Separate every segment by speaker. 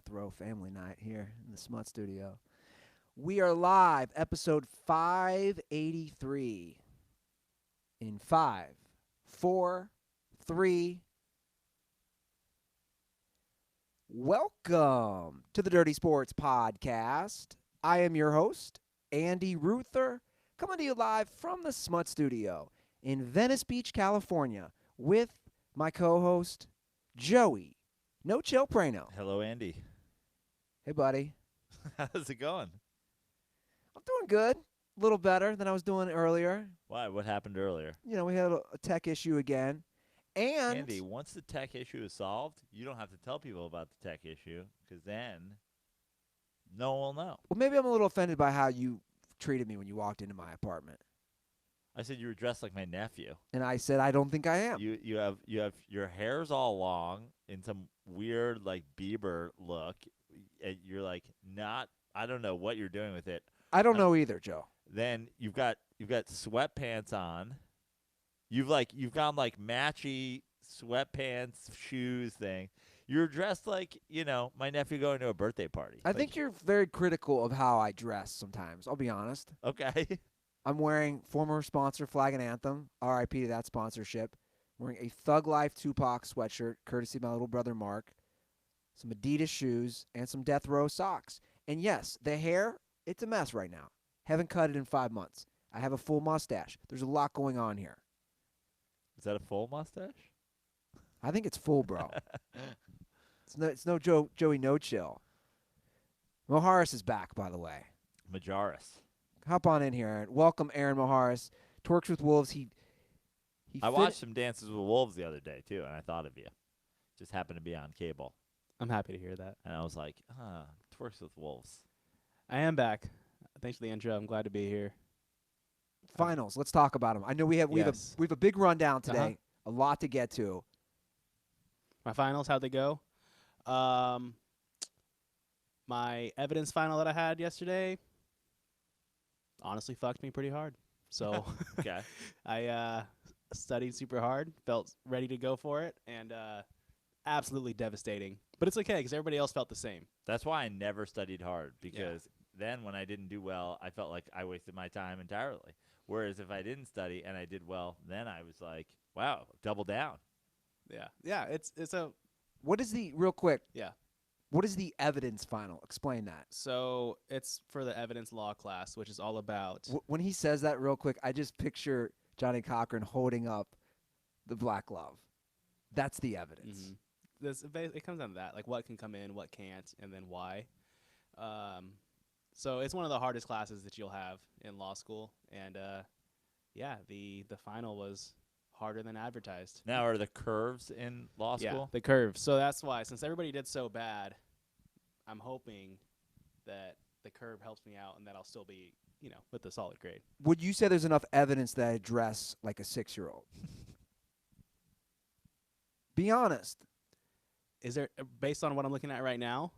Speaker 1: Death Row Family Night here in the Smut Studio. We are live, episode 583. In 5, 4, 3. Welcome to the Dirty Sports Podcast. I am your host, Andy Ruther, coming to you live from the Smut Studio in Venice Beach, California, with my co-host, Joey No Chill Praino.
Speaker 2: Hello, Andy.
Speaker 1: Hey, buddy.
Speaker 2: How's it going?
Speaker 1: I'm doing good. A little better than I was doing earlier.
Speaker 2: Why? What happened earlier?
Speaker 1: You know, we had a tech issue again. And
Speaker 2: Andy, once the tech issue is solved, you don't have to tell people about the tech issue because then no one will know.
Speaker 1: Well, maybe I'm a little offended by how you treated me when you walked into my apartment.
Speaker 2: I said you were dressed like my nephew.
Speaker 1: And I said, I don't think I am.
Speaker 2: You have your hair's all long in some weird like Bieber look. And you're like not. I don't know what you're doing with it.
Speaker 1: I don't know either, Joe.
Speaker 2: Then you've got sweatpants on. You've gone like matchy sweatpants, shoes thing. You're dressed like, my nephew going to a birthday party.
Speaker 1: I think you're very critical of how I dress sometimes. I'll be honest.
Speaker 2: Okay.
Speaker 1: I'm wearing former sponsor Flag and Anthem, RIP to that sponsorship. I'm wearing a Thug Life Tupac sweatshirt, courtesy of my little brother Mark, some Adidas shoes, and some Death Row socks. And yes, the hair, it's a mess right now. Haven't cut it in 5 months. I have a full mustache. There's a lot going on here.
Speaker 2: Is that a full mustache?
Speaker 1: I think it's full, bro. It's no Joey No Chill. Moharis is back, by the way.
Speaker 2: Majaris.
Speaker 1: Hop on in here, Aaron. Welcome, Aaron Moharis. Twerks with Wolves.
Speaker 2: I watched some Dances with Wolves the other day, too, and I thought of you. Just happened to be on cable.
Speaker 3: I'm happy to hear that.
Speaker 2: And I was like, Twerks with Wolves.
Speaker 3: I am back. Thanks for the intro. I'm glad to be here.
Speaker 1: Finals. Let's talk about them. I know we have a big rundown today. A lot to get to.
Speaker 3: My finals, how'd they go? My evidence final that I had yesterday honestly fucked me pretty hard. So
Speaker 2: Okay.
Speaker 3: I studied super hard, felt ready to go for it, and absolutely devastating. But it's okay because everybody else felt the same.
Speaker 2: That's why I never studied hard, because then when I didn't do well, I felt like I wasted my time entirely. Whereas if I didn't study and I did well, then I was like, wow, double down.
Speaker 3: Yeah. Yeah, it's a
Speaker 1: What is the, real quick,
Speaker 3: yeah.
Speaker 1: what is the evidence final? Explain that.
Speaker 3: So it's for the evidence law class, which is all about
Speaker 1: When he says that real quick, I just picture Johnny Cochran holding up the black glove. That's the evidence.
Speaker 3: It comes down to that, like what can come in, what can't, and then why. So it's one of the hardest classes that you'll have in law school, and the final was harder than advertised.
Speaker 2: Now, are the curves in law school?
Speaker 3: Yeah, the curve. So that's why, since everybody did so bad, I'm hoping that the curve helps me out and that I'll still be, with a solid grade.
Speaker 1: Would you say there's enough evidence that I dress like a 6-year-old? Be honest.
Speaker 3: Is there, based on what I'm looking at right now,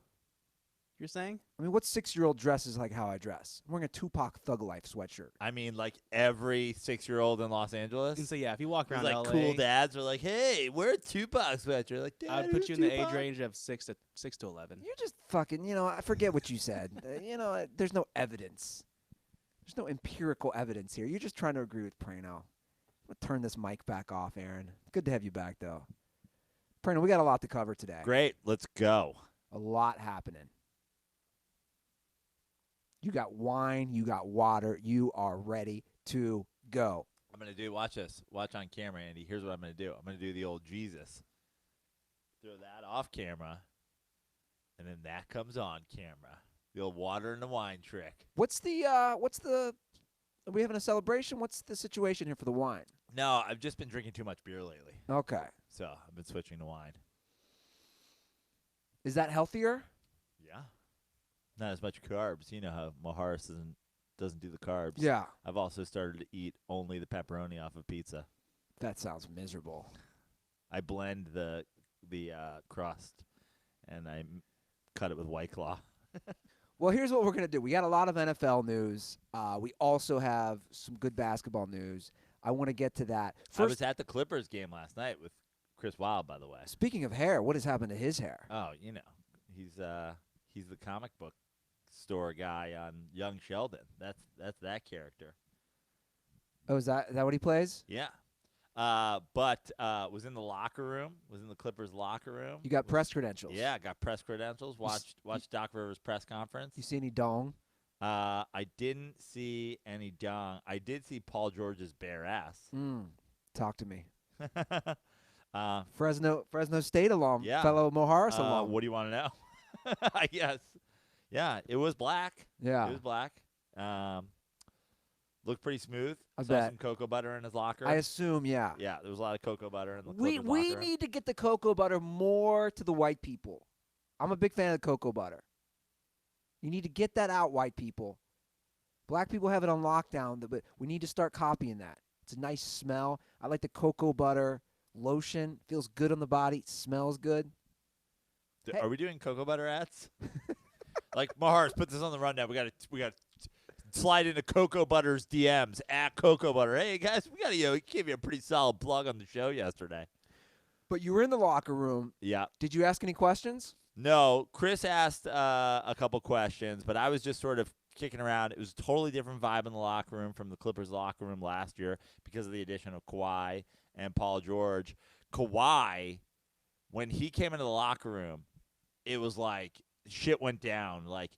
Speaker 3: you're saying?
Speaker 1: I mean, what 6-year-old dresses like how I dress? I'm wearing a Tupac Thug Life sweatshirt.
Speaker 2: I mean, like every 6-year-old in Los Angeles.
Speaker 3: And so, yeah, if you walk around
Speaker 2: like
Speaker 3: LA,
Speaker 2: cool dads are like, hey, wear a Tupac sweatshirt. Like, Dad,
Speaker 3: I'd put you in the age
Speaker 2: Tupac?
Speaker 3: range of 6 to 11.
Speaker 1: You're just fucking, I forget what you said. There's no evidence. There's no empirical evidence here. You're just trying to agree with Praino. I'm going to turn this mic back off, Aaron. Good to have you back, though. Praino, we got a lot to cover today.
Speaker 2: Great, let's go.
Speaker 1: A lot happening. You got wine, you got water, you are ready to go.
Speaker 2: I'm going to do, watch this. Watch on camera, Andy. Here's what I'm going to do. I'm going to do the old Jesus. Throw that off camera, and then that comes on camera. The old water and the wine trick.
Speaker 1: Are we having a celebration? What's the situation here for the wine?
Speaker 2: No, I've just been drinking too much beer lately.
Speaker 1: Okay.
Speaker 2: So I've been switching to wine.
Speaker 1: Is that healthier?
Speaker 2: Yeah. Not as much carbs. You know how Moharis doesn't do the carbs.
Speaker 1: Yeah.
Speaker 2: I've also started to eat only the pepperoni off of pizza.
Speaker 1: That sounds miserable.
Speaker 2: I blend the crust, and I cut it with White Claw.
Speaker 1: Well, here's what we're going to do. We got a lot of NFL news. We also have some good basketball news. I want to get to that.
Speaker 2: I was at the Clippers game last night with Chris Wilde, by the way.
Speaker 1: Speaking of hair, what has happened to his hair?
Speaker 2: Oh, He's the comic book store guy on Young Sheldon. That's that character.
Speaker 1: Oh, is that what he plays?
Speaker 2: Yeah. But was in the locker room. Was in the Clippers locker room.
Speaker 1: You got press credentials.
Speaker 2: Yeah, got press credentials. Watched Doc Rivers' press conference.
Speaker 1: You see any dong?
Speaker 2: I didn't see any dong. I did see Paul George's bare ass.
Speaker 1: Talk to me.
Speaker 2: uh,
Speaker 1: Fresno State alum,
Speaker 2: Yeah.
Speaker 1: fellow Moharis alum.
Speaker 2: What do you want to know? I guess. Yeah, it was black.
Speaker 1: Yeah.
Speaker 2: It was black. Looked pretty smooth.
Speaker 1: I
Speaker 2: Saw
Speaker 1: bet.
Speaker 2: some cocoa butter in his locker.
Speaker 1: I assume, yeah.
Speaker 2: Yeah, there was a lot of cocoa butter in the
Speaker 1: We
Speaker 2: Clippers locker.
Speaker 1: need to get the cocoa butter more to the white people. I'm a big fan of cocoa butter. You need to get that out, white people. Black people have it on lockdown, but we need to start copying that. It's a nice smell. I like the cocoa butter lotion. Feels good on the body. Smells good. Hey.
Speaker 2: Are we doing cocoa butter ads? Like Mahars, put this on the rundown. We got to slide into Cocoa Butter's DMs at Cocoa Butter. Hey guys, we got to give you a pretty solid plug on the show yesterday.
Speaker 1: But you were in the locker room.
Speaker 2: Yeah.
Speaker 1: Did you ask any questions?
Speaker 2: No, Chris asked a couple questions, but I was just sort of kicking around. It was a totally different vibe in the locker room from the Clippers locker room last year because of the addition of Kawhi and Paul George. Kawhi, when he came into the locker room, it was like shit went down. Like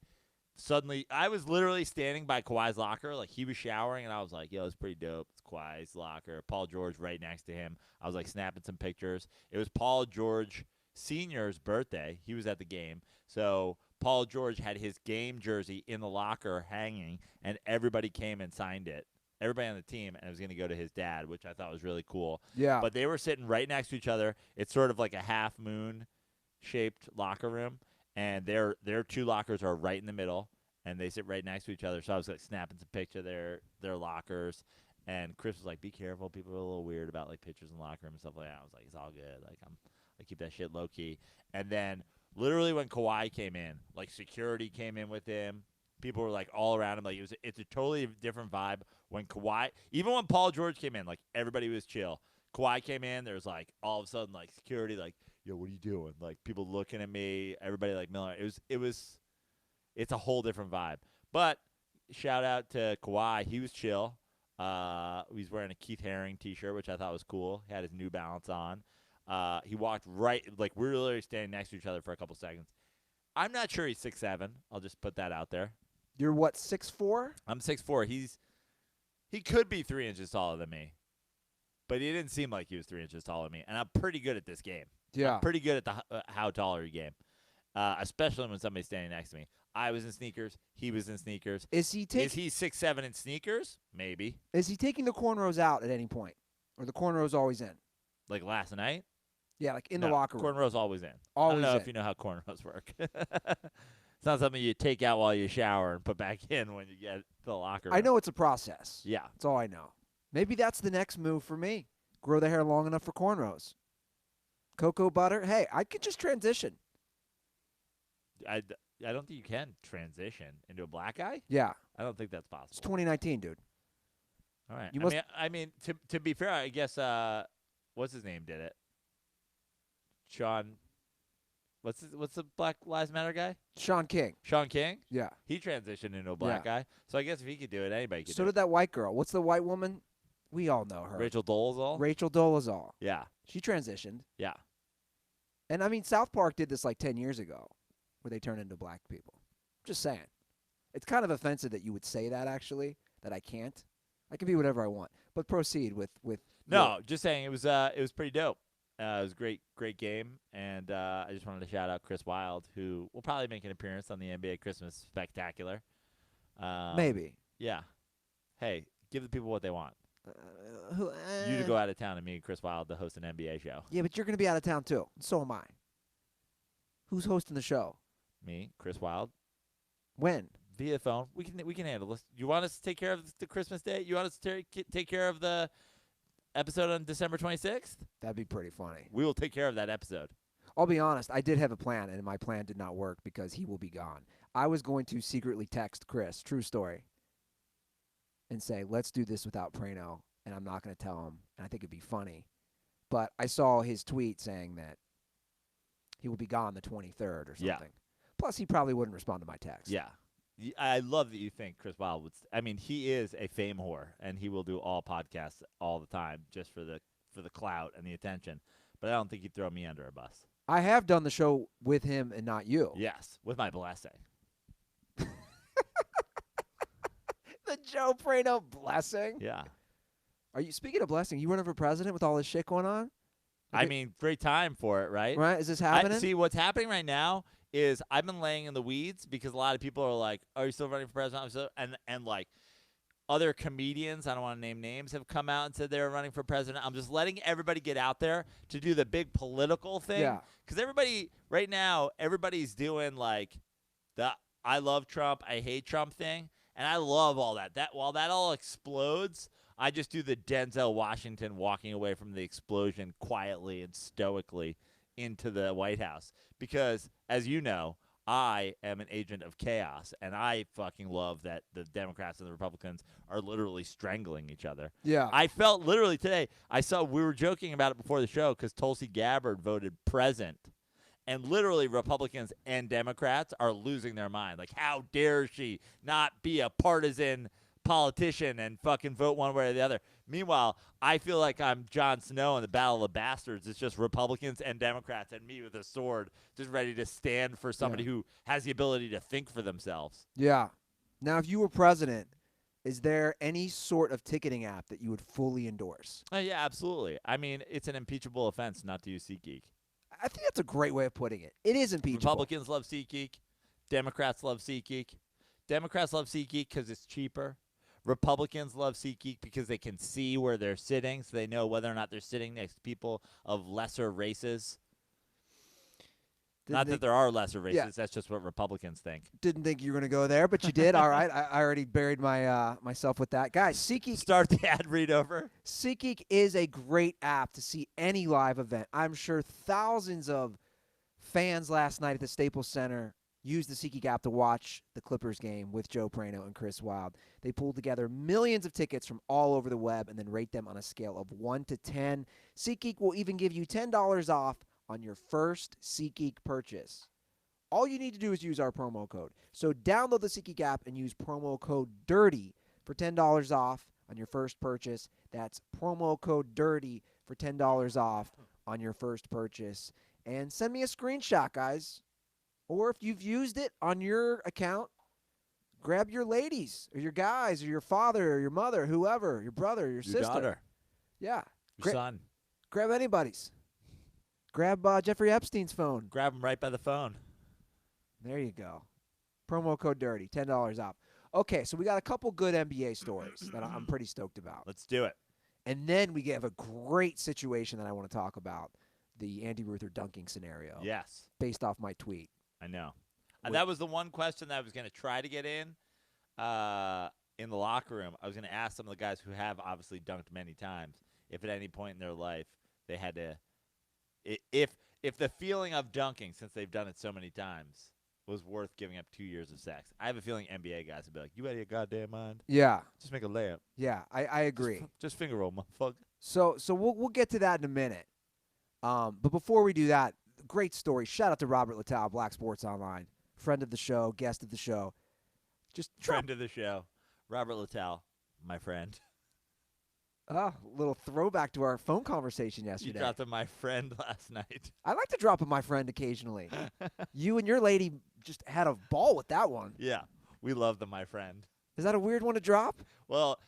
Speaker 2: suddenly, I was literally standing by Kawhi's locker, like he was showering, and I was like, yo, it's pretty dope. It's Kawhi's locker. Paul George right next to him. I was like snapping some pictures. It was Paul George Sr.'s birthday. He was at the game. So Paul George had his game jersey in the locker hanging, and everybody came and signed it. Everybody on the team, and it was going to go to his dad, which I thought was really cool.
Speaker 1: Yeah.
Speaker 2: But they were sitting right next to each other. It's sort of like a half moon shaped locker room, and their two lockers are right in the middle, and they sit right next to each other. So I was like snapping some picture of their lockers, and Chris was like, "Be careful, people are a little weird about like pictures in the locker room and stuff like that." I was like, "It's all good. Like I keep that shit low key." And then literally when Kawhi came in, like security came in with him. People were like all around him. Like it's a totally different vibe when Kawhi, even when Paul George came in, like everybody was chill. Kawhi came in, there's like all of a sudden like security, like, yo, what are you doing? Like people looking at me, everybody like Miller. It's a whole different vibe. But shout out to Kawhi, he was chill. He's wearing a Keith Haring t-shirt, which I thought was cool. He had his New Balance on. He walked right, like we were literally standing next to each other for a couple seconds. I'm not sure he's 6'7". I'll just put that out there.
Speaker 1: You're what, 6'4"?
Speaker 2: I'm 6'4". He could be 3 inches taller than me, but he didn't seem like he was 3 inches taller than me. And I'm pretty good at this game.
Speaker 1: Yeah.
Speaker 2: I'm pretty good at the how tall are you game, especially when somebody's standing next to me. I was in sneakers. He was in sneakers.
Speaker 1: Is he
Speaker 2: 6'7" in sneakers? Maybe.
Speaker 1: Is he taking the cornrows out at any point, or the cornrows always in?
Speaker 2: Like last night?
Speaker 1: Yeah, like in
Speaker 2: No,
Speaker 1: the locker room.
Speaker 2: Cornrows always in.
Speaker 1: Always
Speaker 2: I don't know
Speaker 1: in.
Speaker 2: if you know how cornrows work. It's not something you take out while you shower and put back in when you get to the locker room.
Speaker 1: I know it's a process.
Speaker 2: Yeah.
Speaker 1: That's all I know. Maybe that's the next move for me. Grow the hair long enough for cornrows. Cocoa butter. Hey, I could just transition.
Speaker 2: I don't think you can transition into a black guy.
Speaker 1: Yeah.
Speaker 2: I don't think that's possible.
Speaker 1: It's 2019, dude.
Speaker 2: All right.
Speaker 1: You
Speaker 2: I mean, to be fair, I guess what's his name did it? Sean. What's the Black Lives Matter guy?
Speaker 1: Sean King.
Speaker 2: Sean King.
Speaker 1: Yeah.
Speaker 2: He transitioned into a black guy. So I guess if he could do it, anybody could
Speaker 1: So
Speaker 2: do
Speaker 1: did that white girl. What's the white woman? We all know her.
Speaker 2: it. Rachel Dolezal.
Speaker 1: Rachel Dolezal.
Speaker 2: Yeah.
Speaker 1: She transitioned.
Speaker 2: Yeah.
Speaker 1: And I mean, South Park did this like 10 years ago, where they turned into black people. Just saying. It's kind of offensive that you would say that, actually, that I can't. I can be whatever I want. But proceed with
Speaker 2: No, just saying it was pretty dope. It was a great game, and I just wanted to shout out Chris Wilde, who will probably make an appearance on the NBA Christmas Spectacular.
Speaker 1: maybe.
Speaker 2: Yeah. Hey, give the people what they want. You to go out of town and me and Chris Wilde to host an NBA show.
Speaker 1: Yeah, but you're going to be out of town, too. So am I. Who's hosting the show?
Speaker 2: Me, Chris Wilde,
Speaker 1: When?
Speaker 2: via phone. We can handle this. You want us to take care of the Christmas day? You want us to take care of the episode on December 26th?
Speaker 1: That'd be pretty funny.
Speaker 2: We will take care of that episode.
Speaker 1: I'll be honest. I did have a plan, and my plan did not work because he will be gone. I was going to secretly text Chris, true story, and say, let's do this without Praino, and I'm not going to tell him, and I think it'd be funny. But I saw his tweet saying that he will be gone the 23rd or something.
Speaker 2: Yeah.
Speaker 1: Plus, he probably wouldn't respond to my text.
Speaker 2: Yeah. I love that you think Chris Wilde would. I mean, he is a fame whore, and he will do all podcasts all the time just for the clout and the attention. But I don't think he'd throw me under a bus.
Speaker 1: I have done the show with him and not you.
Speaker 2: Yes, with my blessing.
Speaker 1: The Joe Praino blessing.
Speaker 2: Yeah.
Speaker 1: Are you speaking of blessing? You running for president with all this shit going on?
Speaker 2: I mean, great time for it, right?
Speaker 1: Right? Is this happening?
Speaker 2: See, what's happening right now is I've been laying in the weeds because a lot of people are like, "Are you still running for president?" And like other comedians, I don't want to name names, have come out and said they're running for president. I'm just letting everybody get out there to do the big political thing.
Speaker 1: Yeah.
Speaker 2: Because everybody right now, everybody's doing like the I love Trump, I hate Trump thing, and I love all that. That while that all explodes, I just do the Denzel Washington walking away from the explosion quietly and stoically into the White House. Because, as you know, I am an agent of chaos, and I fucking love that the Democrats and the Republicans are literally strangling each other.
Speaker 1: Yeah.
Speaker 2: I felt literally today, we were joking about it before the show because Tulsi Gabbard voted present. And literally Republicans and Democrats are losing their mind. Like, how dare she not be a partisan politician and fucking vote one way or the other. Meanwhile, I feel like I'm Jon Snow in the Battle of the Bastards. It's just Republicans and Democrats and me with a sword just ready to stand for somebody who has the ability to think for themselves.
Speaker 1: Yeah. Now, if you were president, is there any sort of ticketing app that you would fully endorse?
Speaker 2: Yeah, absolutely. I mean, it's an impeachable offense not to use SeatGeek.
Speaker 1: I think that's a great way of putting it. It is impeachable.
Speaker 2: Republicans love SeatGeek. Democrats love SeatGeek. Democrats love SeatGeek because it's cheaper. Republicans love SeatGeek because they can see where they're sitting, so they know whether or not they're sitting next to people of lesser races. Not that there are lesser races.
Speaker 1: Yeah.
Speaker 2: That's just what Republicans think.
Speaker 1: Didn't think you were going to go there, but you did. All right. I already buried my myself with that. Guys, SeatGeek.
Speaker 2: Start the ad read over.
Speaker 1: SeatGeek is a great app to see any live event. I'm sure thousands of fans last night at the Staples Center used the SeatGeek app to watch the Clippers game with Joe Praino and Chris Wilde. They pulled together millions of tickets from all over the web and then rate them on a scale of 1 to 10. SeatGeek will even give you $10 off on your first SeatGeek purchase. All you need to do is use our promo code. So download the SeatGeek app and use promo code DIRTY for $10 off on your first purchase. That's promo code DIRTY for $10 off on your first purchase. And send me a screenshot, guys. Or if you've used it on your account, grab your ladies or your guys or your father or your mother, whoever, your brother, your sister.
Speaker 2: Daughter.
Speaker 1: Yeah.
Speaker 2: Your son.
Speaker 1: Grab anybody's. Grab Jeffrey Epstein's phone.
Speaker 2: Grab him right by the phone.
Speaker 1: There you go. Promo code DIRTY, $10 off. Okay, so we got a couple good NBA stories that I'm pretty stoked about.
Speaker 2: Let's do it.
Speaker 1: And then we have a great situation that I want to talk about, the Andy Ruther dunking scenario.
Speaker 2: Yes.
Speaker 1: Based off my tweet.
Speaker 2: I know. That was the one question that I was going to try to get in the locker room. I was going to ask some of the guys who have obviously dunked many times if at any point in their life they had to if the feeling of dunking, since they've done it so many times, was worth giving up 2 years of sex. I have a feeling NBA guys would be like, you out of your goddamn mind?
Speaker 1: Yeah.
Speaker 2: Just make a layup.
Speaker 1: Yeah, I agree.
Speaker 2: Just finger roll, motherfucker.
Speaker 1: So we'll get to that in a minute. But before we do that, great story. Shout out to Robert Littell, Black Sports Online. Friend of the show, guest of the show. Just
Speaker 2: friend of the show. Robert Littell, my friend.
Speaker 1: Little throwback to our phone conversation yesterday.
Speaker 2: You dropped a my friend last night.
Speaker 1: I like to drop a my friend occasionally. You and your lady just had a ball with that one.
Speaker 2: Yeah, we love the my friend.
Speaker 1: Is that a weird one to drop?
Speaker 2: Well,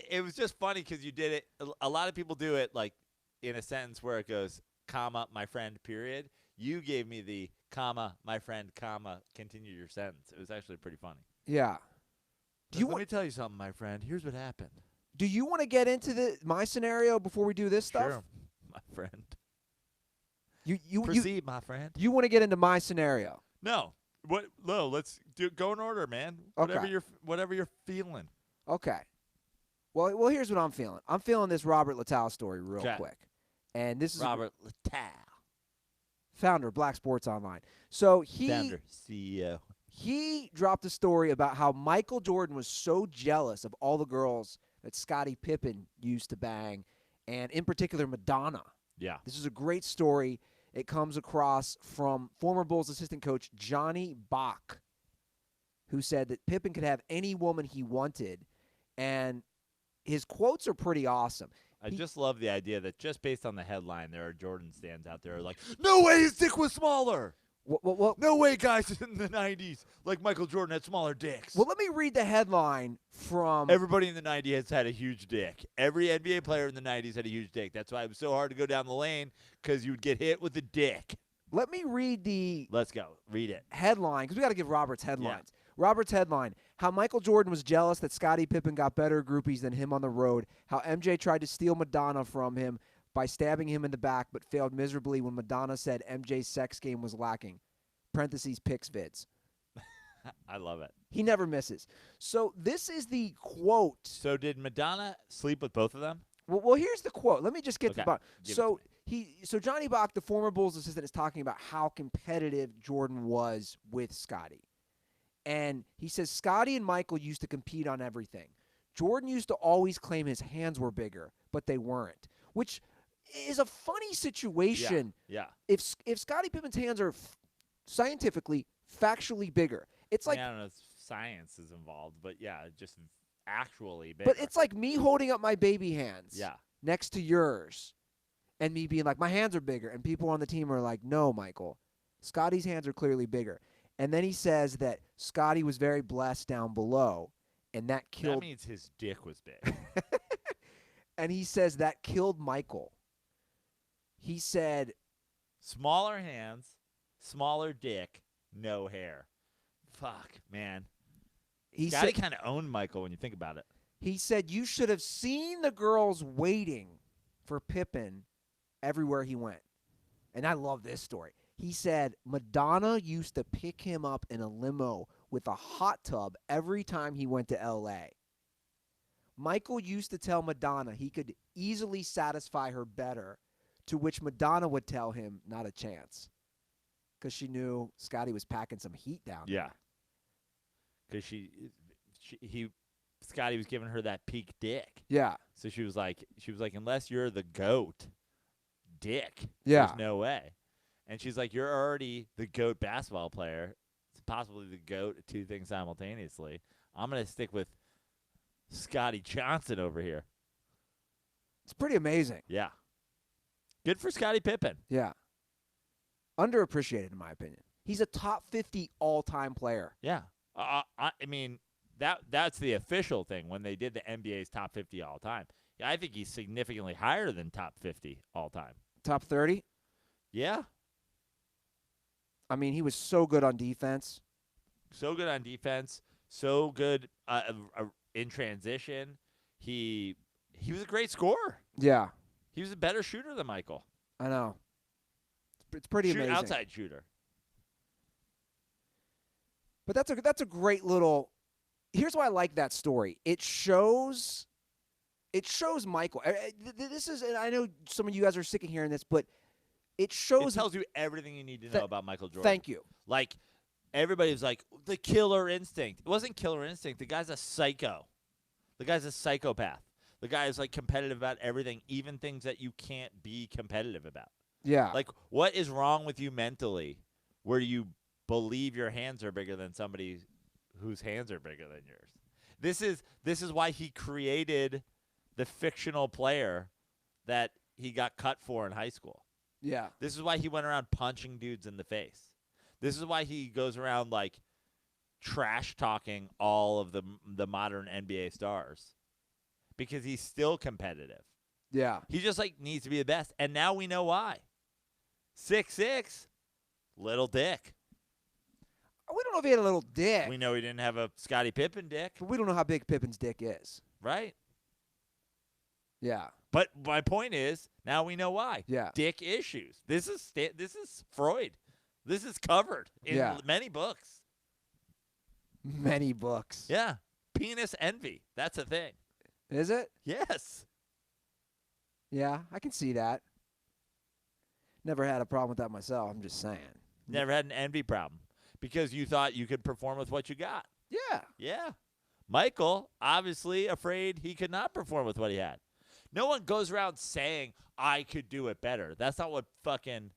Speaker 2: it was just funny because you did it. A lot of people do it like in a sentence where it goes, comma, my friend, period. You gave me the comma, my friend, comma, continue your sentence. It was actually pretty funny.
Speaker 1: Yeah.
Speaker 2: Let me tell you something, my friend. Here's what happened.
Speaker 1: Do you want to get into my scenario before we do this stuff?
Speaker 2: Sure, my friend.
Speaker 1: You
Speaker 2: proceed, my friend.
Speaker 1: You want to get into my scenario?
Speaker 2: No. What? No. Let's go in order, man.
Speaker 1: Okay.
Speaker 2: Whatever you're feeling.
Speaker 1: Okay. Well, here's what I'm feeling. I'm feeling this Robert Littell story real quick, and this is
Speaker 2: Robert Littell,
Speaker 1: founder of Black Sports Online. So
Speaker 2: founder, CEO.
Speaker 1: He dropped a story about how Michael Jordan was so jealous of all the girls that Scottie Pippen used to bang, and in particular Madonna.
Speaker 2: Yeah.
Speaker 1: This is a great story. It comes across from former Bulls assistant coach Johnny Bach, who said that Pippen could have any woman he wanted, and his quotes are pretty awesome.
Speaker 2: I just love the idea that just based on the headline, there are Jordan stands out there like, no way his dick was smaller.
Speaker 1: Well,
Speaker 2: No way guys in the 90s like Michael Jordan had smaller dicks.
Speaker 1: let me read the headline from...
Speaker 2: Everybody in the 90s has had a huge dick. Every NBA player in the 90s had a huge dick. That's why it was so hard to go down the lane, because you would get hit with a dick.
Speaker 1: Let me read the
Speaker 2: Let's go. Read it.
Speaker 1: headline, because we got to give Robert's headlines. Robert's headline, how Michael Jordan was jealous that Scottie Pippen got better groupies than him on the road, how MJ tried to steal Madonna from him by stabbing him in the back but failed miserably when Madonna said MJ's sex game was lacking. Parentheses, pics vids.
Speaker 2: I love it.
Speaker 1: He never misses. So this is the quote.
Speaker 2: So did Madonna sleep with both of them?
Speaker 1: Well, here's the quote. Let me just get to the
Speaker 2: Okay.
Speaker 1: bottom.
Speaker 2: Give it
Speaker 1: So
Speaker 2: to
Speaker 1: so Johnny Bach, the former Bulls assistant, is talking about how competitive Jordan was with Scottie. And he says Scottie and Michael used to compete on everything. Jordan used to always claim his hands were bigger, but they weren't, which is a funny situation.
Speaker 2: Yeah.
Speaker 1: If Scottie Pippen's hands are scientifically, factually bigger, it's like,
Speaker 2: I don't know if science is involved, but yeah, just actually bigger.
Speaker 1: but it's like me holding up my baby hands
Speaker 2: Yeah.
Speaker 1: next to yours and me being like, my hands are bigger. And people on the team are like, no, Michael, Scottie's hands are clearly bigger. And then he says that Scottie was very blessed down below, and that
Speaker 2: That
Speaker 1: killed.
Speaker 2: means his dick was big.
Speaker 1: And he says that killed Michael. He said,
Speaker 2: Smaller hands, smaller dick, no hair. Fuck, man.
Speaker 1: he
Speaker 2: Scottie
Speaker 1: said,
Speaker 2: kind of owned Michael when you think about it.
Speaker 1: he said you should have seen the girls waiting for Pippen everywhere he went. And I love this story. He said Madonna used to pick him up in a limo with a hot tub every time he went to L.A. Michael used to tell Madonna he could easily satisfy her better, to which Madonna would tell him not a chance, because she knew Scottie was packing some heat down there.
Speaker 2: Yeah. Because Scottie was giving her that peak dick.
Speaker 1: Yeah.
Speaker 2: So she was like, unless you're the GOAT dick,
Speaker 1: Yeah.
Speaker 2: there's no way. And she's like, you're already the GOAT basketball player. It's possibly the GOAT at two things simultaneously. I'm going to stick with Scottie Johnson over here.
Speaker 1: It's pretty amazing.
Speaker 2: Yeah. Good for Scottie Pippen.
Speaker 1: Yeah. Underappreciated, in my opinion. He's a top 50 all-time player.
Speaker 2: Yeah. I mean, that's the official thing when they did the NBA's top 50 all time. Yeah, I think he's significantly higher than top 50 all time.
Speaker 1: Top 30?
Speaker 2: Yeah.
Speaker 1: I mean, he was so good on defense.
Speaker 2: So good on defense. So good in transition. He was a great scorer.
Speaker 1: Yeah,
Speaker 2: He was a better shooter than Michael.
Speaker 1: I know. It's pretty amazing.
Speaker 2: Outside shooter.
Speaker 1: But that's a great little. Here's why I like that story. It shows Michael. This is, and I know some of you guys are sick of hearing this, but it shows.
Speaker 2: It tells you everything you need to know about Michael Jordan.
Speaker 1: Thank you.
Speaker 2: Like, everybody was like, the killer instinct. It wasn't killer instinct. The guy's a psycho. The guy's a psychopath. The guy is, like, competitive about everything, even things that you can't be competitive about.
Speaker 1: Yeah.
Speaker 2: Like, what is wrong with you mentally where you believe your hands are bigger than somebody whose hands are bigger than yours? This is why he created the fictional player that he got cut for in high school.
Speaker 1: Yeah.
Speaker 2: This is why he went around punching dudes in the face. This is why he goes around, like, trash talking all of the modern NBA stars, because he's still competitive.
Speaker 1: Yeah.
Speaker 2: He just, like, needs to be the best, and now we know why. 6'6", little dick.
Speaker 1: We don't know if he had a little dick.
Speaker 2: We know he didn't have a Scottie Pippen dick,
Speaker 1: But we don't know how big Pippen's dick is.
Speaker 2: right?
Speaker 1: Yeah.
Speaker 2: But my point is, now we know why.
Speaker 1: Yeah.
Speaker 2: Dick issues. This is Freud. This is covered in
Speaker 1: Yeah.
Speaker 2: many books.
Speaker 1: Many books.
Speaker 2: Yeah. Penis envy. That's a thing.
Speaker 1: Is it?
Speaker 2: Yes.
Speaker 1: Yeah, I can see that. Never had a problem with that myself. I'm just saying.
Speaker 2: Never had an envy problem because you thought you could perform with what you got.
Speaker 1: Yeah.
Speaker 2: Yeah. Michael, obviously afraid he could not perform with what he had. No one goes around saying, I could do it better. That's not what fucking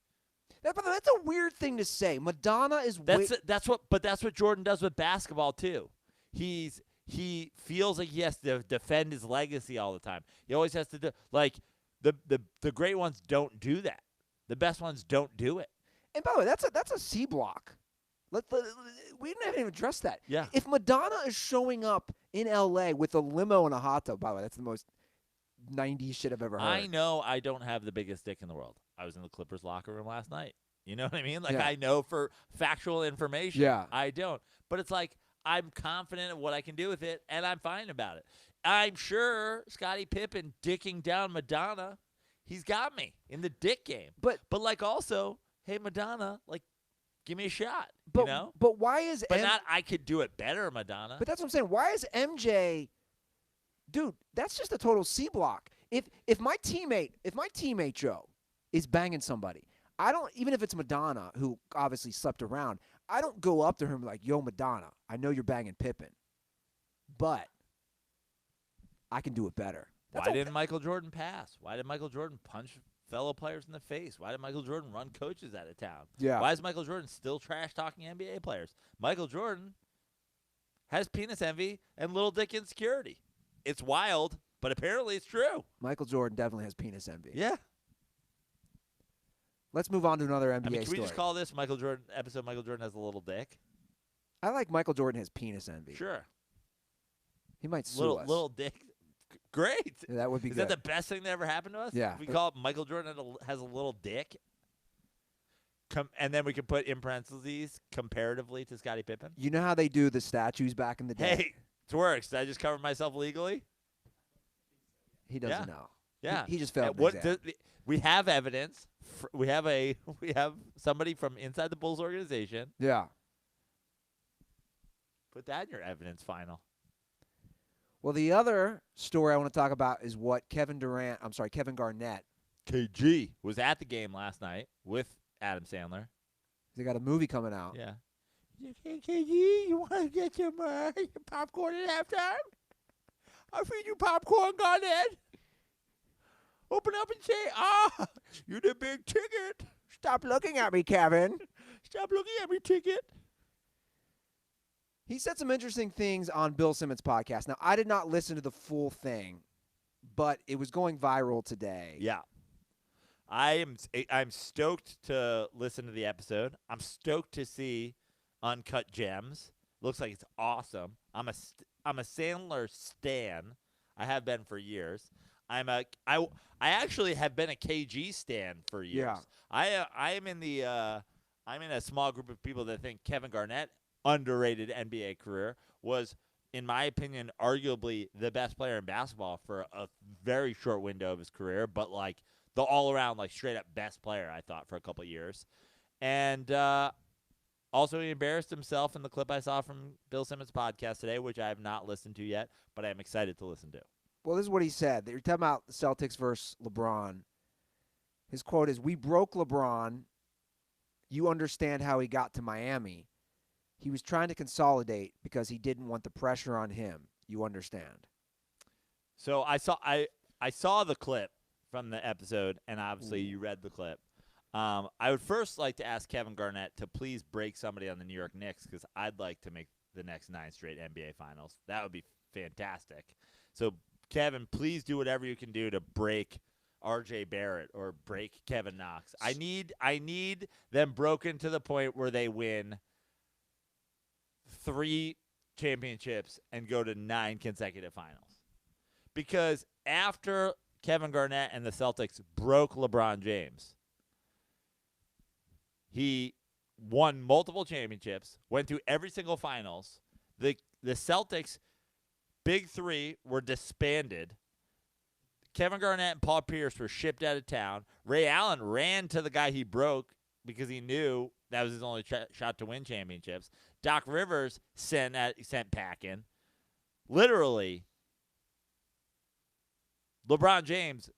Speaker 1: That's a weird thing to say. Madonna is
Speaker 2: That's what Jordan does with basketball too. He feels like he has to defend his legacy all the time. He always has to do the great ones don't do that. The best ones don't do it.
Speaker 1: And by the way, that's a C block. We didn't even address that.
Speaker 2: Yeah.
Speaker 1: If Madonna is showing up in L.A. with a limo and a hot tub, by the way, that's the most 90s shit I've ever heard.
Speaker 2: I know I don't have the biggest dick in the world. I was in the Clippers locker room last night. You know what I mean? Like,
Speaker 1: Yeah.
Speaker 2: I know for factual information.
Speaker 1: Yeah.
Speaker 2: I don't. But it's like I'm confident of what I can do with it, and I'm fine about it. I'm sure Scottie Pippen dicking down Madonna, he's got me in the dick game.
Speaker 1: But
Speaker 2: like also, hey, Madonna, like, give me a shot.
Speaker 1: But,
Speaker 2: you know?
Speaker 1: But why is
Speaker 2: But not I could do it better, Madonna.
Speaker 1: But that's what I'm saying. Why is MJ, dude? That's just a total C block. If my teammate Joe is banging somebody, I don't, even if it's Madonna who obviously slept around, I don't go up to her and be like, "Yo, Madonna, I know you're banging Pippen, but I can do it better."
Speaker 2: Why didn't Michael Jordan pass? Why did Michael Jordan punch fellow players in the face? Why did Michael Jordan run coaches out of town?
Speaker 1: Yeah.
Speaker 2: Why is Michael Jordan still trash-talking NBA players? Michael Jordan has penis envy and little dick insecurity. It's wild, but apparently it's true.
Speaker 1: Michael Jordan definitely has penis envy.
Speaker 2: Yeah.
Speaker 1: Let's move on to another NBA
Speaker 2: Can
Speaker 1: story.
Speaker 2: we just call this Michael Jordan episode Michael Jordan has a little dick?
Speaker 1: I like Michael Jordan has penis envy.
Speaker 2: Sure.
Speaker 1: He might sue us.
Speaker 2: Little dick. Great.
Speaker 1: Yeah, that would be
Speaker 2: Is
Speaker 1: good.
Speaker 2: that the best thing that ever happened to us?
Speaker 1: Yeah.
Speaker 2: We call it Michael Jordan has a little dick. And then we can put in parentheses comparatively to Scottie Pippen.
Speaker 1: You know how they do the statues back in the day?
Speaker 2: Hey, it works. Did I just cover myself legally?
Speaker 1: He doesn't
Speaker 2: Yeah.
Speaker 1: know.
Speaker 2: Yeah.
Speaker 1: He just failed
Speaker 2: And
Speaker 1: the exam.
Speaker 2: we have evidence. We have somebody from inside the Bulls organization.
Speaker 1: Yeah.
Speaker 2: Put that in your evidence final.
Speaker 1: Well, the other story I want to talk about is what Kevin Garnett.
Speaker 2: KG was at the game last night with Adam Sandler.
Speaker 1: They got a movie coming out.
Speaker 2: Yeah. Hey, KG, you want to get some popcorn at halftime? I'll feed you popcorn, Garnett. Open up and say, you're the big ticket.
Speaker 1: Stop looking at me, Kevin.
Speaker 2: Stop looking at me, ticket.
Speaker 1: He said some interesting things on Bill Simmons' podcast. Now, I did not listen to the full thing, but it was going viral today.
Speaker 2: Yeah. I'm stoked to listen to the episode. I'm stoked to see Uncut Gems. Looks like it's awesome. I'm a Sandler stan. I have been for years. I actually have been a KG stan for years.
Speaker 1: Yeah.
Speaker 2: I'm in a small group of people that think Kevin Garnett, underrated NBA career, was, in my opinion, arguably the best player in basketball for a very short window of his career, but like the all-around, like straight-up best player, I thought, for a couple of years. And also he embarrassed himself in the clip I saw from Bill Simmons' podcast today, which I have not listened to yet, but I am excited to listen to.
Speaker 1: Well, this is what he said. You're talking about the Celtics versus LeBron. His quote is, "We broke LeBron. You understand how he got to Miami. He was trying to consolidate because he didn't want the pressure on him. You understand."
Speaker 2: So I saw the clip from the episode, and obviously you read the clip. I would first like to ask Kevin Garnett to please break somebody on the New York Knicks, because I'd like to make the next 9 straight NBA Finals. That would be fantastic. So, Kevin, please do whatever you can do to break R.J. Barrett or break Kevin Knox. I need them broken to the point where they win 3 championships and go to 9 consecutive finals. Because after Kevin Garnett and the Celtics broke LeBron James, he won multiple championships, went through every single finals. The Celtics' big 3 were disbanded. Kevin Garnett and Paul Pierce were shipped out of town. Ray Allen ran to the guy he broke because he knew that was his only shot to win championships. Doc Rivers sent packing. Literally, LeBron James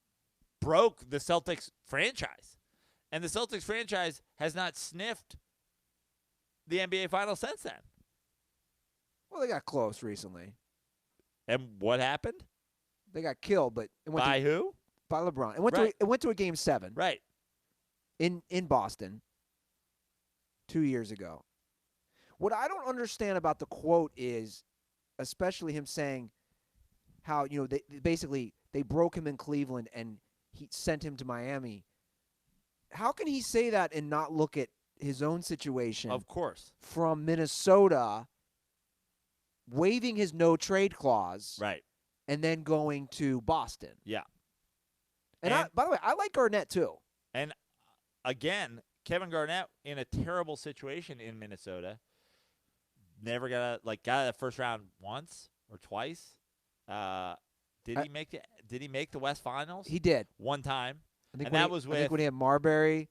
Speaker 2: broke the Celtics franchise. And the Celtics franchise has not sniffed the NBA Finals since then.
Speaker 1: Well, they got close recently.
Speaker 2: And what happened?
Speaker 1: They got killed, but it went
Speaker 2: By who?
Speaker 1: by LeBron. It went to a Game 7.
Speaker 2: Right.
Speaker 1: in Boston 2 years ago. What I don't understand about the quote is, especially him saying how, they broke him in Cleveland and he sent him to Miami. How can he say that and not look at his own situation?
Speaker 2: Of course.
Speaker 1: From Minnesota waiving his no-trade clause.
Speaker 2: Right.
Speaker 1: And then going to Boston.
Speaker 2: Yeah.
Speaker 1: And by the way, I like Garnett too.
Speaker 2: And again, Kevin Garnett in a terrible situation in Minnesota. Never got out of the first round once or twice. Did he make the West Finals?
Speaker 1: He did.
Speaker 2: One time.
Speaker 1: I think
Speaker 2: with
Speaker 1: when he had Marbury.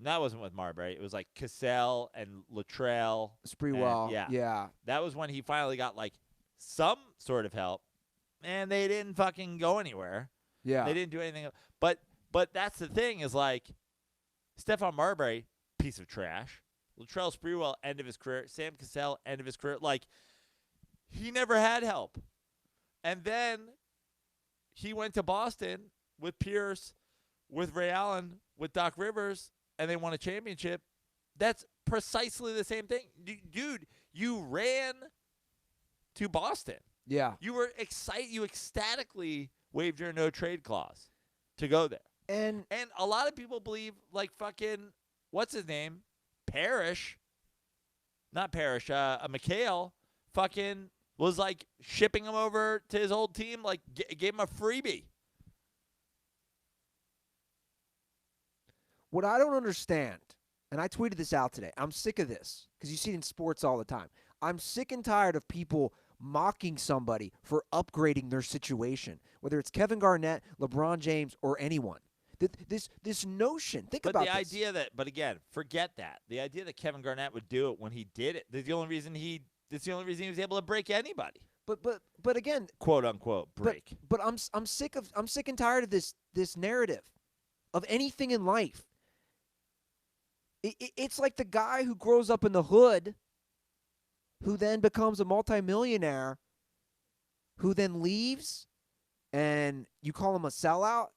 Speaker 2: That wasn't with Marbury. It was like Cassell and Latrell.
Speaker 1: Spreewell.
Speaker 2: And,
Speaker 1: yeah.
Speaker 2: That was when he finally got some sort of help, and they didn't fucking go anywhere.
Speaker 1: Yeah.
Speaker 2: They didn't do anything. But that's the thing is Stephon Marbury, piece of trash. Latrell Sprewell, end of his career. Sam Cassell, end of his career. He never had help. And then he went to Boston with Pierce, with Ray Allen, with Doc Rivers, and they won a championship. That's precisely the same thing. Dude, you ran to Boston.
Speaker 1: Yeah.
Speaker 2: You were excited. You ecstatically waived your no-trade clause to go there.
Speaker 1: And
Speaker 2: a lot of people believe, fucking, what's his name? McHale fucking was, shipping him over to his old team, gave him a freebie.
Speaker 1: What I don't understand, and I tweeted this out today, I'm sick of this, because you see it in sports all the time. I'm sick and tired of people mocking somebody for upgrading their situation, whether it's Kevin Garnett, LeBron James, or anyone. This notion, think about this.
Speaker 2: But again, forget that. The idea that Kevin Garnett would do it when he did it, that's the only reason he was able to break anybody.
Speaker 1: But again,
Speaker 2: quote unquote break.
Speaker 1: But I'm sick and tired of this narrative of anything in life. It's like the guy who grows up in the hood, who then becomes a multimillionaire, who then leaves, and you call him a sellout.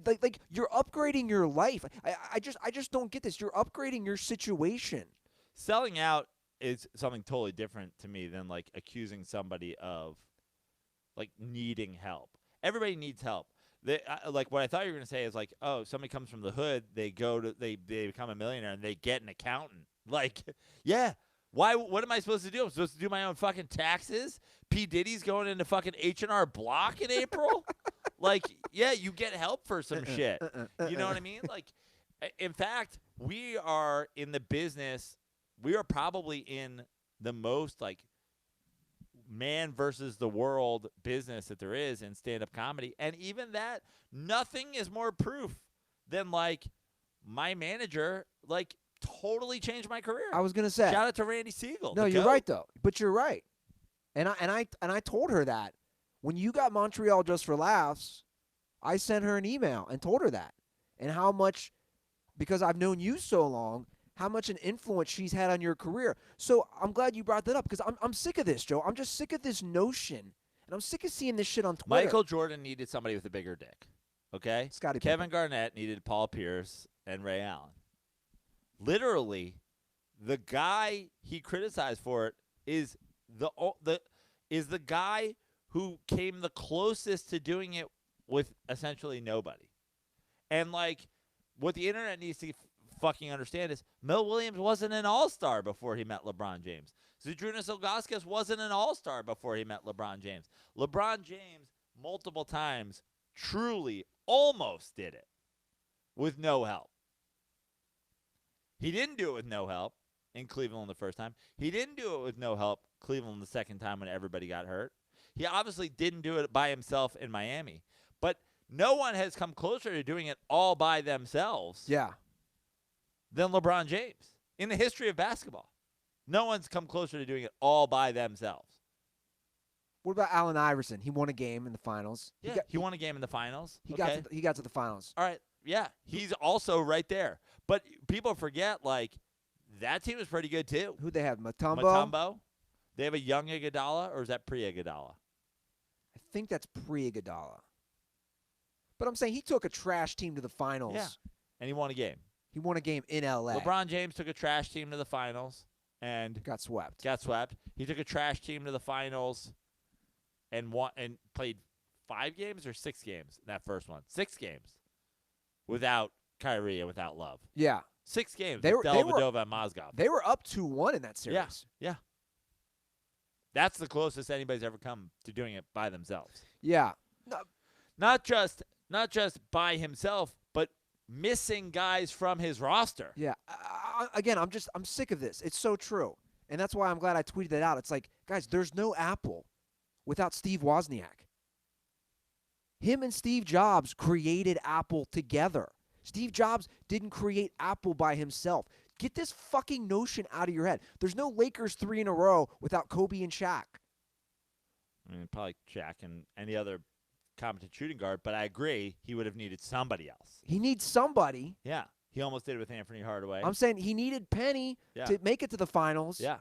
Speaker 1: Like you're upgrading your life. I just don't get this. You're upgrading your situation.
Speaker 2: Selling out is something totally different to me than accusing somebody of needing help. Everybody needs help. What I thought you were gonna say is somebody comes from the hood, they become a millionaire and they get an accountant. Yeah. Why? What am I supposed to do? I'm supposed to do my own fucking taxes? P. Diddy's going into fucking H&R Block in April? Yeah, you get help for some shit. You know what I mean? In fact, we are in the business. We are probably in the most man versus the world business that there is in stand-up comedy. And even that, nothing is more proof than my manager totally changed my career.
Speaker 1: I was gonna say,
Speaker 2: shout out to Randy Siegel.
Speaker 1: No, you're right though. But you're right. And I told her that when you got Montreal Just for Laughs, I sent her an email and told her that, and how much, because I've known you so long, how much an influence she's had on your career. So I'm glad you brought that up, because I'm sick of this, Joe. I'm just sick of this notion, and I'm sick of seeing this shit on Twitter.
Speaker 2: Michael Jordan needed somebody with a bigger dick. Okay?
Speaker 1: Scottie
Speaker 2: Kevin
Speaker 1: Pippen.
Speaker 2: Garnett needed Paul Pierce and Ray Allen. Literally, the guy he criticized for it is the guy who came the closest to doing it with essentially nobody. And what the internet needs to fucking understand is Mel Williams wasn't an all-star before he met LeBron James. Zydrunas Ilgauskas wasn't an all-star before he met LeBron James. LeBron James multiple times truly almost did it with no help. He didn't do it with no help in Cleveland the first time. He didn't do it with no help Cleveland the second time when everybody got hurt. He obviously didn't do it by himself in Miami. But no one has come closer to doing it all by themselves than LeBron James in the history of basketball. No one's come closer to doing it all by themselves.
Speaker 1: What about Allen Iverson? He won a game in the finals.
Speaker 2: Yeah, he won a game in the finals.
Speaker 1: He got to the finals.
Speaker 2: All right, yeah, he's also right there. But people forget, that team is pretty good too.
Speaker 1: Who they have?
Speaker 2: Mutombo. They have a young Iguodala, or is that pre-Iguodala?
Speaker 1: I think that's pre-Iguodala. But I'm saying he took a trash team to the finals.
Speaker 2: Yeah. and he won a game.
Speaker 1: He won a game in L.A.
Speaker 2: LeBron James took a trash team to the finals and
Speaker 1: got swept.
Speaker 2: He took a trash team to the finals and played 5 games or 6 games in that first one. 6 games without Kyrie and without Love.
Speaker 1: Yeah.
Speaker 2: 6 games
Speaker 1: They
Speaker 2: with
Speaker 1: were
Speaker 2: Dellavedova and Mozgov.
Speaker 1: They were up 2-1 in that series.
Speaker 2: Yeah. That's the closest anybody's ever come to doing it by themselves.
Speaker 1: Yeah. No,
Speaker 2: Not just by himself, but missing guys from his roster.
Speaker 1: yeah. Again, I'm sick of this. It's so true. And that's why I'm glad I tweeted that out. It's like, guys, there's no Apple without Steve Wozniak. Him and Steve Jobs created Apple together. Steve Jobs didn't create Apple by himself. Get this fucking notion out of your head. There's no Lakers 3 in a row without Kobe and Shaq.
Speaker 2: I mean, probably Shaq and any other competent shooting guard, but I agree he would have needed somebody else.
Speaker 1: He needs somebody.
Speaker 2: Yeah. He almost did it with Anthony Hardaway.
Speaker 1: I'm saying he needed Penny to make it to the finals.
Speaker 2: Yeah.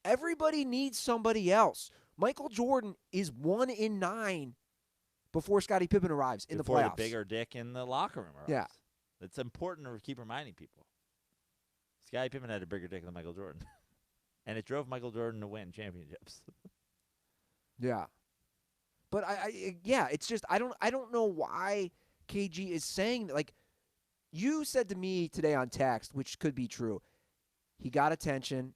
Speaker 1: Everybody needs somebody else. Michael Jordan is 1 in 9 before Scottie Pippen arrives in
Speaker 2: Before
Speaker 1: the playoffs.
Speaker 2: the bigger dick in the locker room arrives.
Speaker 1: Yeah.
Speaker 2: It's important to keep reminding people. Scottie Pippen had a bigger dick than Michael Jordan. And it drove Michael Jordan to win championships.
Speaker 1: Yeah. But it's just I don't know why KG is saying that. Like, you said to me today on text, which could be true. He got attention.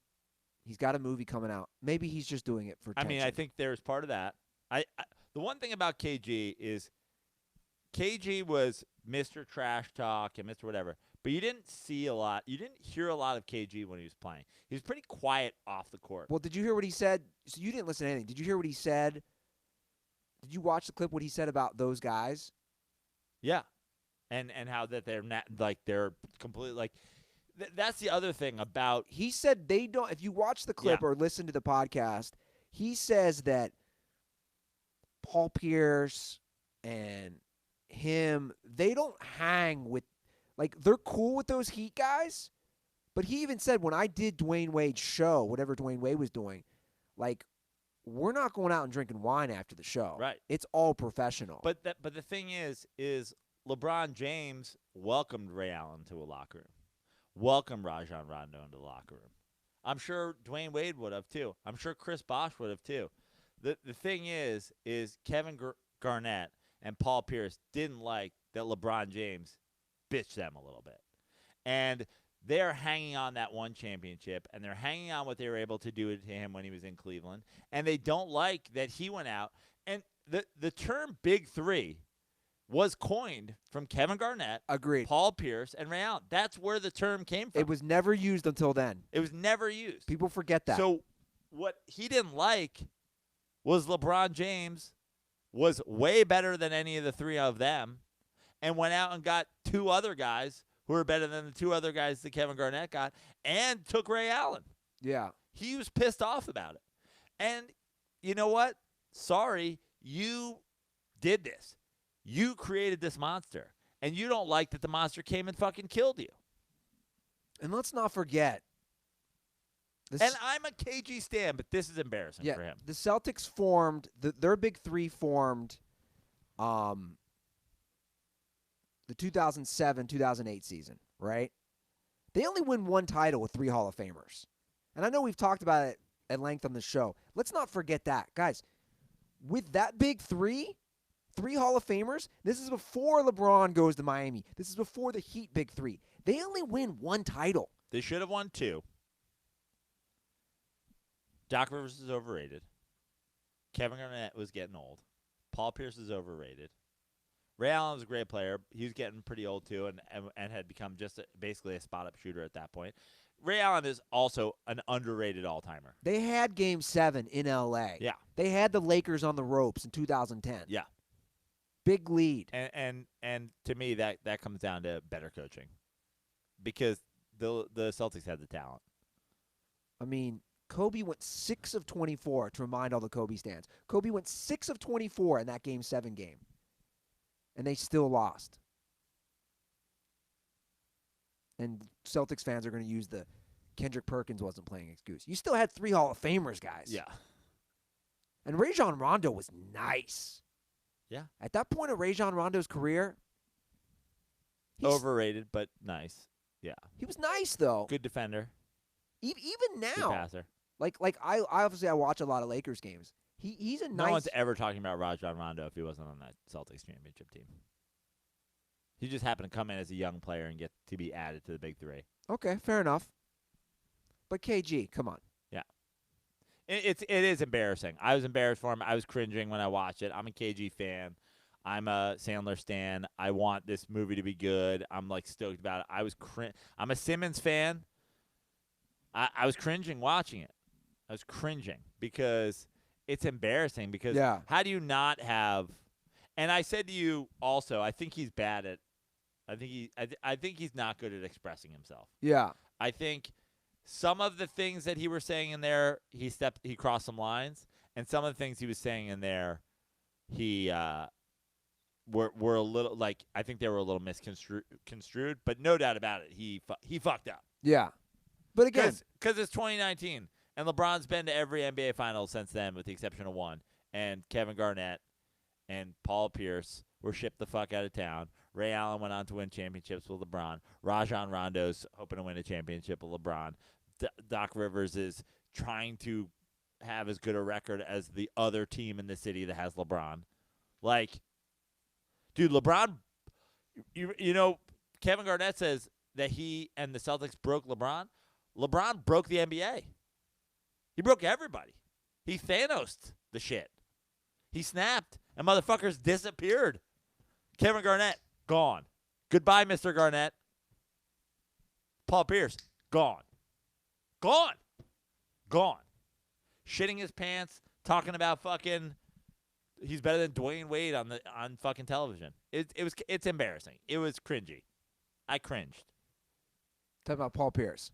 Speaker 1: He's got a movie coming out. Maybe he's just doing it for attention.
Speaker 2: I mean, I think there's part of that. The one thing about KG is KG was Mr. Trash Talk and Mr. Whatever, but you didn't see a lot. You didn't hear a lot of KG when he was playing. He was pretty quiet off the court.
Speaker 1: Well, did you hear what he said? So you didn't listen to anything. Did you hear what he said? Did you watch the clip, what he said about those guys?
Speaker 2: Yeah. And how that they're not, like, they're completely, like, that's the other thing about.
Speaker 1: He said they don't, if you watch the clip or listen to the podcast, he says that Paul Pierce and him, they don't hang with, like, they're cool with those Heat guys. But he even said, when I did Dwayne Wade's show, whatever Dwayne Wade was doing, like, we're not going out and drinking wine after the show.
Speaker 2: Right.
Speaker 1: It's all professional.
Speaker 2: But the thing is LeBron James welcomed Ray Allen to a locker room, welcomed Rajon Rondo into the locker room. I'm sure Dwayne Wade would have too. I'm sure Chris Bosh would have too. The thing is Kevin Garnett and Paul Pierce didn't like that LeBron James bitched them a little bit. And they're hanging on that one championship, and they're hanging on what they were able to do to him when he was in Cleveland. And they don't like that he went out. And the term Big Three was coined from Kevin Garnett,
Speaker 1: Agreed.
Speaker 2: Paul Pierce, and Ray Allen. That's where the term came from.
Speaker 1: It was never used until then.
Speaker 2: It was never used.
Speaker 1: People forget that.
Speaker 2: So what he didn't like was LeBron James was way better than any of the 3 of them and went out and got 2 other guys who were better than the 2 other guys that Kevin Garnett got and took Ray Allen.
Speaker 1: Yeah.
Speaker 2: He was pissed off about it. And you know what? Sorry, you did this. You created this monster. And you don't like that the monster came and fucking killed you.
Speaker 1: And let's not forget.
Speaker 2: And I'm a KG stan, but this is embarrassing for him.
Speaker 1: The Celtics formed, their Big Three formed the 2007-2008 season, right? They only win 1 title with 3 Hall of Famers. And I know we've talked about it at length on the show. Let's not forget that. Guys, with that Big Three, 3 Hall of Famers, this is before LeBron goes to Miami. This is before the Heat Big Three. They only win 1 title.
Speaker 2: They should have won 2. Doc Rivers is overrated. Kevin Garnett was getting old. Paul Pierce is overrated. Ray Allen was a great player. He was getting pretty old too, and had become just basically a spot-up shooter at that point. Ray Allen is also an underrated all-timer.
Speaker 1: They had Game 7 in L.A.
Speaker 2: Yeah.
Speaker 1: They had the Lakers on the ropes in 2010.
Speaker 2: Yeah.
Speaker 1: Big lead.
Speaker 2: And to me, that comes down to better coaching. Because the Celtics had the talent.
Speaker 1: I mean, Kobe went 6 of 24, to remind all the Kobe stans. Kobe went 6 of 24 in that Game 7 game. And they still lost. And Celtics fans are going to use the Kendrick Perkins wasn't playing excuse. You still had 3 Hall of Famers, guys.
Speaker 2: Yeah.
Speaker 1: And Rajon Rondo was nice.
Speaker 2: Yeah.
Speaker 1: At that point of Rajon Rondo's career,
Speaker 2: Overrated, but nice. Yeah.
Speaker 1: He was nice though.
Speaker 2: Good defender.
Speaker 1: Even
Speaker 2: Good
Speaker 1: now,
Speaker 2: passer.
Speaker 1: like I obviously I watch a lot of Lakers games. He's a
Speaker 2: No
Speaker 1: nice.
Speaker 2: one's ever talking about Rajon Rondo if he wasn't on that Celtics championship team. He just happened to come in as a young player and get to be added to the big three.
Speaker 1: Okay, fair enough. But KG, come on.
Speaker 2: Yeah. It is embarrassing. I was embarrassed for him. I was cringing when I watched it. I'm a KG fan. I'm a Sandler stan. I want this movie to be good. I'm like stoked about it. I'm a Simmons fan. I was cringing watching it. I was cringing because it's embarrassing because how do you not have – and I said to you also, I think he's bad at – I think he's not good at expressing himself.
Speaker 1: Yeah.
Speaker 2: I think some of the things that he was saying in there, he crossed some lines, and some of the things he was saying in there, he were a little like I think they were a little misconstrued, but no doubt about it, he fucked up.
Speaker 1: Yeah, but again,
Speaker 2: because it's 2019, and LeBron's been to every NBA final since then, with the exception of one, and Kevin Garnett and Paul Pierce were shipped the fuck out of town. Ray Allen went on to win championships with LeBron. Rajon Rondo's hoping to win a championship with LeBron. Doc Rivers is trying to have as good a record as the other team in the city that has LeBron. Like, dude, LeBron, you know, Kevin Garnett says that he and the Celtics broke LeBron. LeBron broke the NBA. He broke everybody. He Thanos'd the shit. He snapped, and motherfuckers disappeared. Kevin Garnett, gone. Goodbye, Mr. Garnett. Paul Pierce, gone. Gone. Gone. Shitting his pants, talking about fucking he's better than Dwayne Wade on fucking television. It's embarrassing. It was cringy. I cringed.
Speaker 1: Talking about Paul Pierce.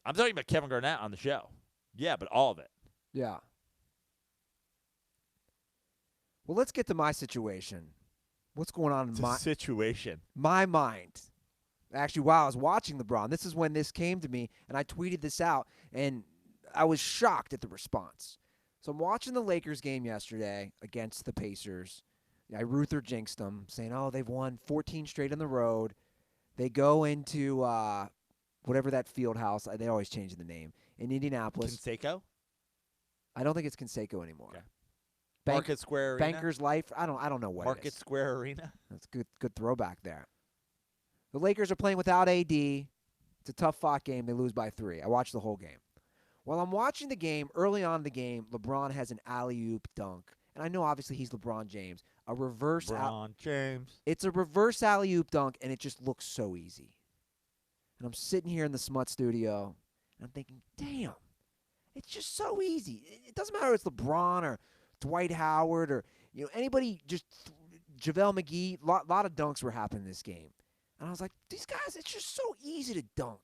Speaker 2: I'm talking about Kevin Garnett on the show. Yeah, but all of it.
Speaker 1: Yeah. Well, let's get to my situation. What's going on in my mind? Actually, while I was watching LeBron, this is when this came to me, and I tweeted this out, and I was shocked at the response. So I'm watching the Lakers game yesterday against the Pacers. Ruther jinxed them, saying, oh, they've won 14 straight on the road. They go into whatever that field house, they always change the name, in Indianapolis.
Speaker 2: Conseco?
Speaker 1: I don't think it's Conseco anymore.
Speaker 2: Okay. Market Square Arena?
Speaker 1: Banker's Life. I don't know what
Speaker 2: Market
Speaker 1: it is.
Speaker 2: Square Arena?
Speaker 1: That's good throwback there. The Lakers are playing without AD. It's a tough-fought game. They lose by 3. I watched the whole game. While I'm watching the game, early on in the game, LeBron has an alley-oop dunk. And I know, obviously, he's LeBron James.
Speaker 2: James.
Speaker 1: It's a reverse alley-oop dunk, and it just looks so easy. And I'm sitting here in the Smut studio, and I'm thinking, damn, it's just so easy. It doesn't matter if it's LeBron or Dwight Howard or anybody, just JaVale McGee. Lot of dunks were happening in this game. And I was like, these guys, it's just so easy to dunk.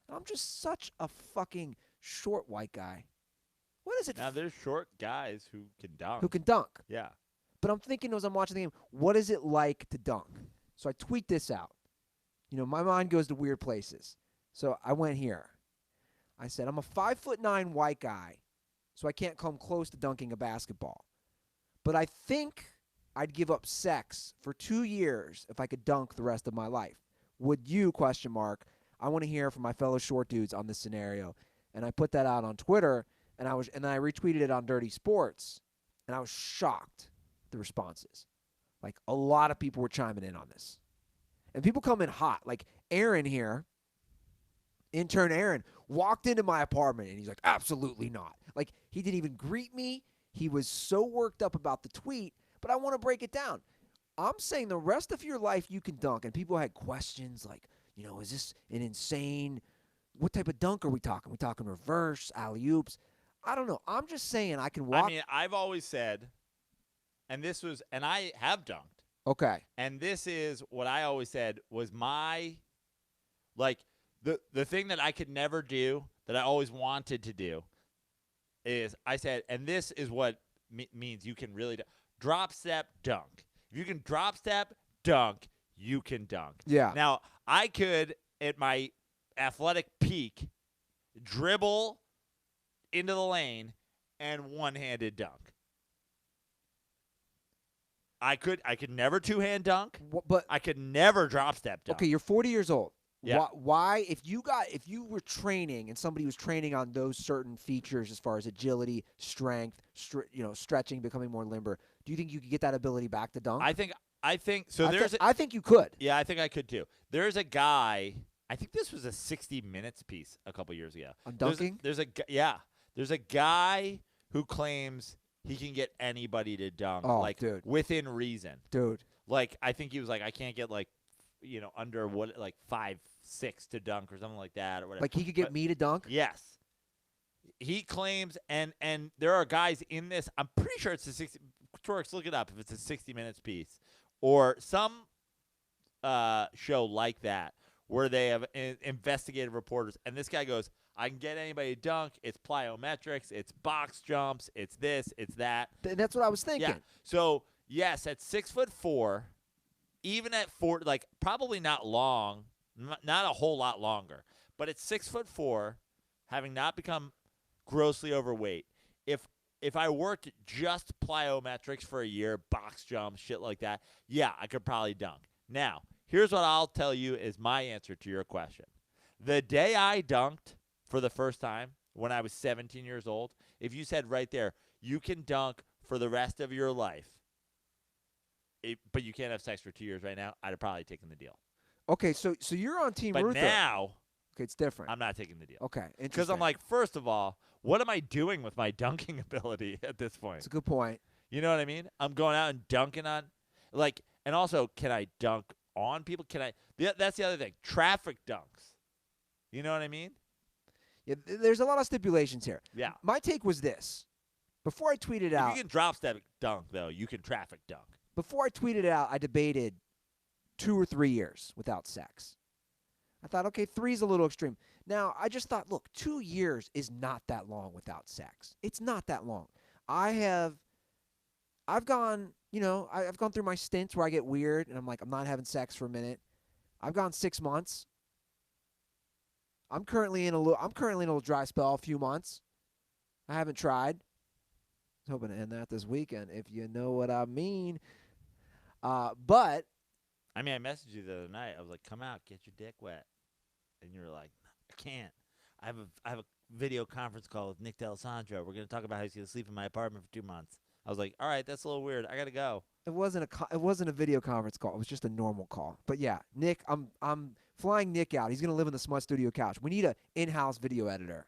Speaker 1: And I'm just such a fucking short white guy. What is it?
Speaker 2: Now, there's short guys who can dunk. Yeah.
Speaker 1: But I'm thinking as I'm watching the game, what is it like to dunk? So I tweet this out. My mind goes to weird places. So I went here. I said, I'm a 5'9" white guy, so I can't come close to dunking a basketball. But I think I'd give up sex for 2 years if I could dunk the rest of my life. Would you, ? I want to hear from my fellow short dudes on this scenario. And I put that out on Twitter, and then I retweeted it on Dirty Sports, and I was shocked at the responses. Like, a lot of people were chiming in on this. And people come in hot. Like, Aaron here, intern Aaron, walked into my apartment, and he's like, absolutely not. Like, he didn't even greet me. He was so worked up about the tweet, but I want to break it down. I'm saying the rest of your life you can dunk, and people had questions like, is this an insane, what type of dunk are we talking? Are we talking reverse, alley-oops? I don't know. I'm just saying I can walk.
Speaker 2: I mean, I've always said, and I have dunked.
Speaker 1: Okay.
Speaker 2: And this is what I always said was my, like, the thing that I could never do that I always wanted to do is I said, and this is what means you can really drop step dunk. If you can drop step dunk, you can dunk.
Speaker 1: Yeah.
Speaker 2: Now, I could, at my athletic peak, dribble into the lane and one-handed dunk. I could never two-hand dunk.
Speaker 1: But
Speaker 2: I could never drop step dunk.
Speaker 1: okay, you're 40 years old.
Speaker 2: Yeah.
Speaker 1: Why if you were training and somebody was training on those certain features as far as agility, strength, stretching, becoming more limber, do you think you could get that ability back to dunk?
Speaker 2: I think so.
Speaker 1: I think you could.
Speaker 2: Yeah, I think I could too. There's a guy. I think this was a 60 Minutes piece a couple years ago.
Speaker 1: On dunking?
Speaker 2: There's a guy who claims he can get anybody to dunk,
Speaker 1: dude.
Speaker 2: within reason.
Speaker 1: Dude.
Speaker 2: Like, I think he was like, I can't get under 5'6" to dunk or something like that or whatever.
Speaker 1: Like he could get me to dunk?
Speaker 2: Yes. He claims, and there are guys in this. I'm pretty sure it's a 60. Torx, look it up if it's a 60 Minutes piece or some show like that where they have investigative reporters, and this guy goes, I can get anybody to dunk. It's plyometrics. It's box jumps. It's this. It's that.
Speaker 1: That's what I was thinking.
Speaker 2: Yeah. So, yes, at 6'4", even at 4, probably not long, not a whole lot longer, but at 6'4", having not become grossly overweight, if I worked just plyometrics for a year, box jumps, shit like that, yeah, I could probably dunk. Now, here's what I'll tell you is my answer to your question. The day I dunked for the first time when I was 17 years old, if you said right there, you can dunk for the rest of your life, but you can't have sex for 2 years right now, I'd have probably taken the deal.
Speaker 1: Okay, so you're on Team
Speaker 2: But
Speaker 1: Ruther.
Speaker 2: now,
Speaker 1: okay, it's different.
Speaker 2: I'm not taking the deal.
Speaker 1: Okay, interesting.
Speaker 2: Because I'm like, first of all, what am I doing with my dunking ability at this point?
Speaker 1: That's a good point.
Speaker 2: You know what I mean? I'm going out and dunking on, and also, can I dunk on people? That's the other thing. Traffic dunks. You know what I mean?
Speaker 1: Yeah, there's a lot of stipulations here.
Speaker 2: Yeah.
Speaker 1: My take was this. Before I tweeted out.
Speaker 2: If you can drop step dunk, though, you can traffic dunk.
Speaker 1: Before I tweeted out, I debated 2 or 3 years without sex. I thought, okay, 3 is a little extreme. Now, I just thought, look, 2 years is not that long without sex. It's not that long. I've gone through my stints where I get weird and I'm like, I'm not having sex for a minute. I've gone 6 months. I'm currently in a little dry spell, a few months. I haven't tried. I was hoping to end that this weekend, if you know what I mean. But
Speaker 2: I mean, I messaged you the other night. I was like, "Come out, get your dick wet," and you were like, "I can't. I have a video conference call with Nick D'Alessandro. We're gonna talk about how he's gonna sleep in my apartment for 2 months." I was like, "All right, that's a little weird. I gotta go."
Speaker 1: It wasn't a video conference call. It was just a normal call. But yeah, Nick, I'm flying Nick out. He's gonna live in the Smut Studio couch. We need a in-house video editor.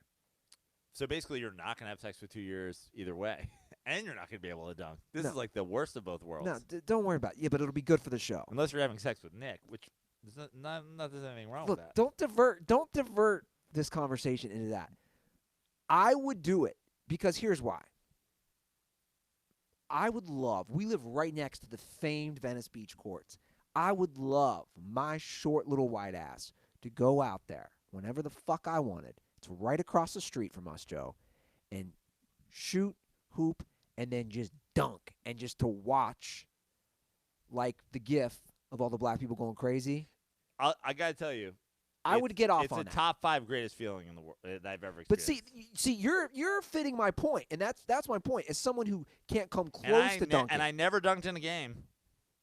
Speaker 2: So basically, you're not gonna have sex for 2 years either way, and you're not gonna be able to dunk. This is like the worst of both worlds.
Speaker 1: No, don't worry about it. Yeah, but it'll be good for the show.
Speaker 2: Unless you're having sex with Nick, which there's not there's anything wrong
Speaker 1: Look,
Speaker 2: with that.
Speaker 1: don't divert this conversation into that. I would do it because here's why. We live right next to the famed Venice Beach courts. I would love my short little white ass to go out there whenever the fuck I wanted. It's right across the street from us, Joe, and shoot, hoop, and then just dunk, and just to watch, like the gif of all the black people going crazy.
Speaker 2: I gotta tell you,
Speaker 1: I would get off on that.
Speaker 2: It's a top 5 greatest feeling in the world that I've ever
Speaker 1: But
Speaker 2: experienced.
Speaker 1: see, you're fitting my point, and that's my point. As someone who can't come close to dunking,
Speaker 2: and I never dunked in a game,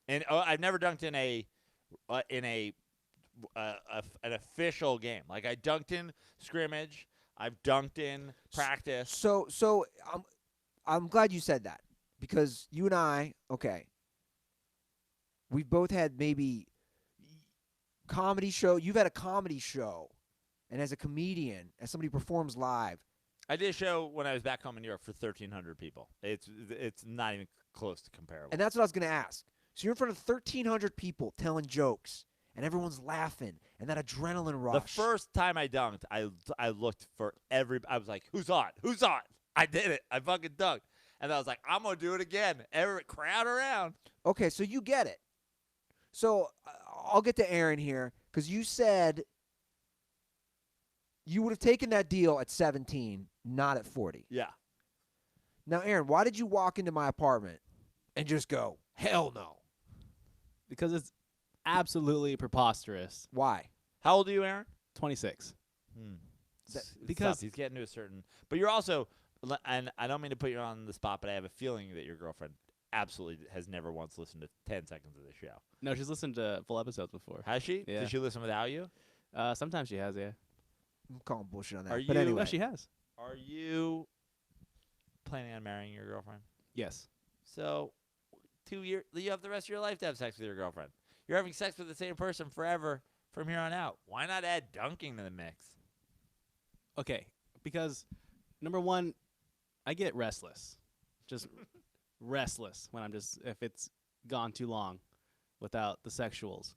Speaker 2: and I've never dunked in an official game. Like I dunked in scrimmage, I've dunked in practice.
Speaker 1: So I'm glad you said that because you and I, we've both had maybe comedy show. You've had a comedy show, and as a comedian, as somebody who performs live.
Speaker 2: I did a show when I was back home in New York for 1,300 people. It's not even close to comparable.
Speaker 1: And that's what I was going to ask. So you're in front of 1,300 people telling jokes, and everyone's laughing, and that adrenaline rush.
Speaker 2: The first time I dunked, I looked for I was like, who's on? Who's on? I did it. I fucking dunked. And I was like, I'm going to do it again. Every crowd around.
Speaker 1: Okay, so you get it. So I'll get to Aaron here because you said you would have taken that deal at 17, not at 40.
Speaker 2: Yeah.
Speaker 1: Now, Aaron, why did you walk into my apartment and just go, hell no?
Speaker 3: Because it's absolutely preposterous.
Speaker 1: Why?
Speaker 2: How old are you, Aaron?
Speaker 3: 26.
Speaker 2: It's
Speaker 3: because
Speaker 2: tough. He's getting to a certain. But you're also, and I don't mean to put you on the spot, but I have a feeling that your girlfriend absolutely has never once listened to 10 seconds of the show.
Speaker 3: No, she's listened to full episodes before.
Speaker 2: Has she?
Speaker 3: Yeah.
Speaker 2: Did she listen without you?
Speaker 3: Sometimes she has, yeah.
Speaker 1: I'm calling bullshit on that.
Speaker 2: Are
Speaker 1: but
Speaker 2: you-
Speaker 1: anyway,
Speaker 3: No, she has.
Speaker 2: Are you planning on marrying your girlfriend?
Speaker 3: Yes.
Speaker 2: So, 2 years, you have the rest of your life to have sex with your girlfriend. You're having sex with the same person forever from here on out. Why not add dunking to the mix?
Speaker 3: Okay, because number one, I get restless. Just restless when if it's gone too long without the sexuals.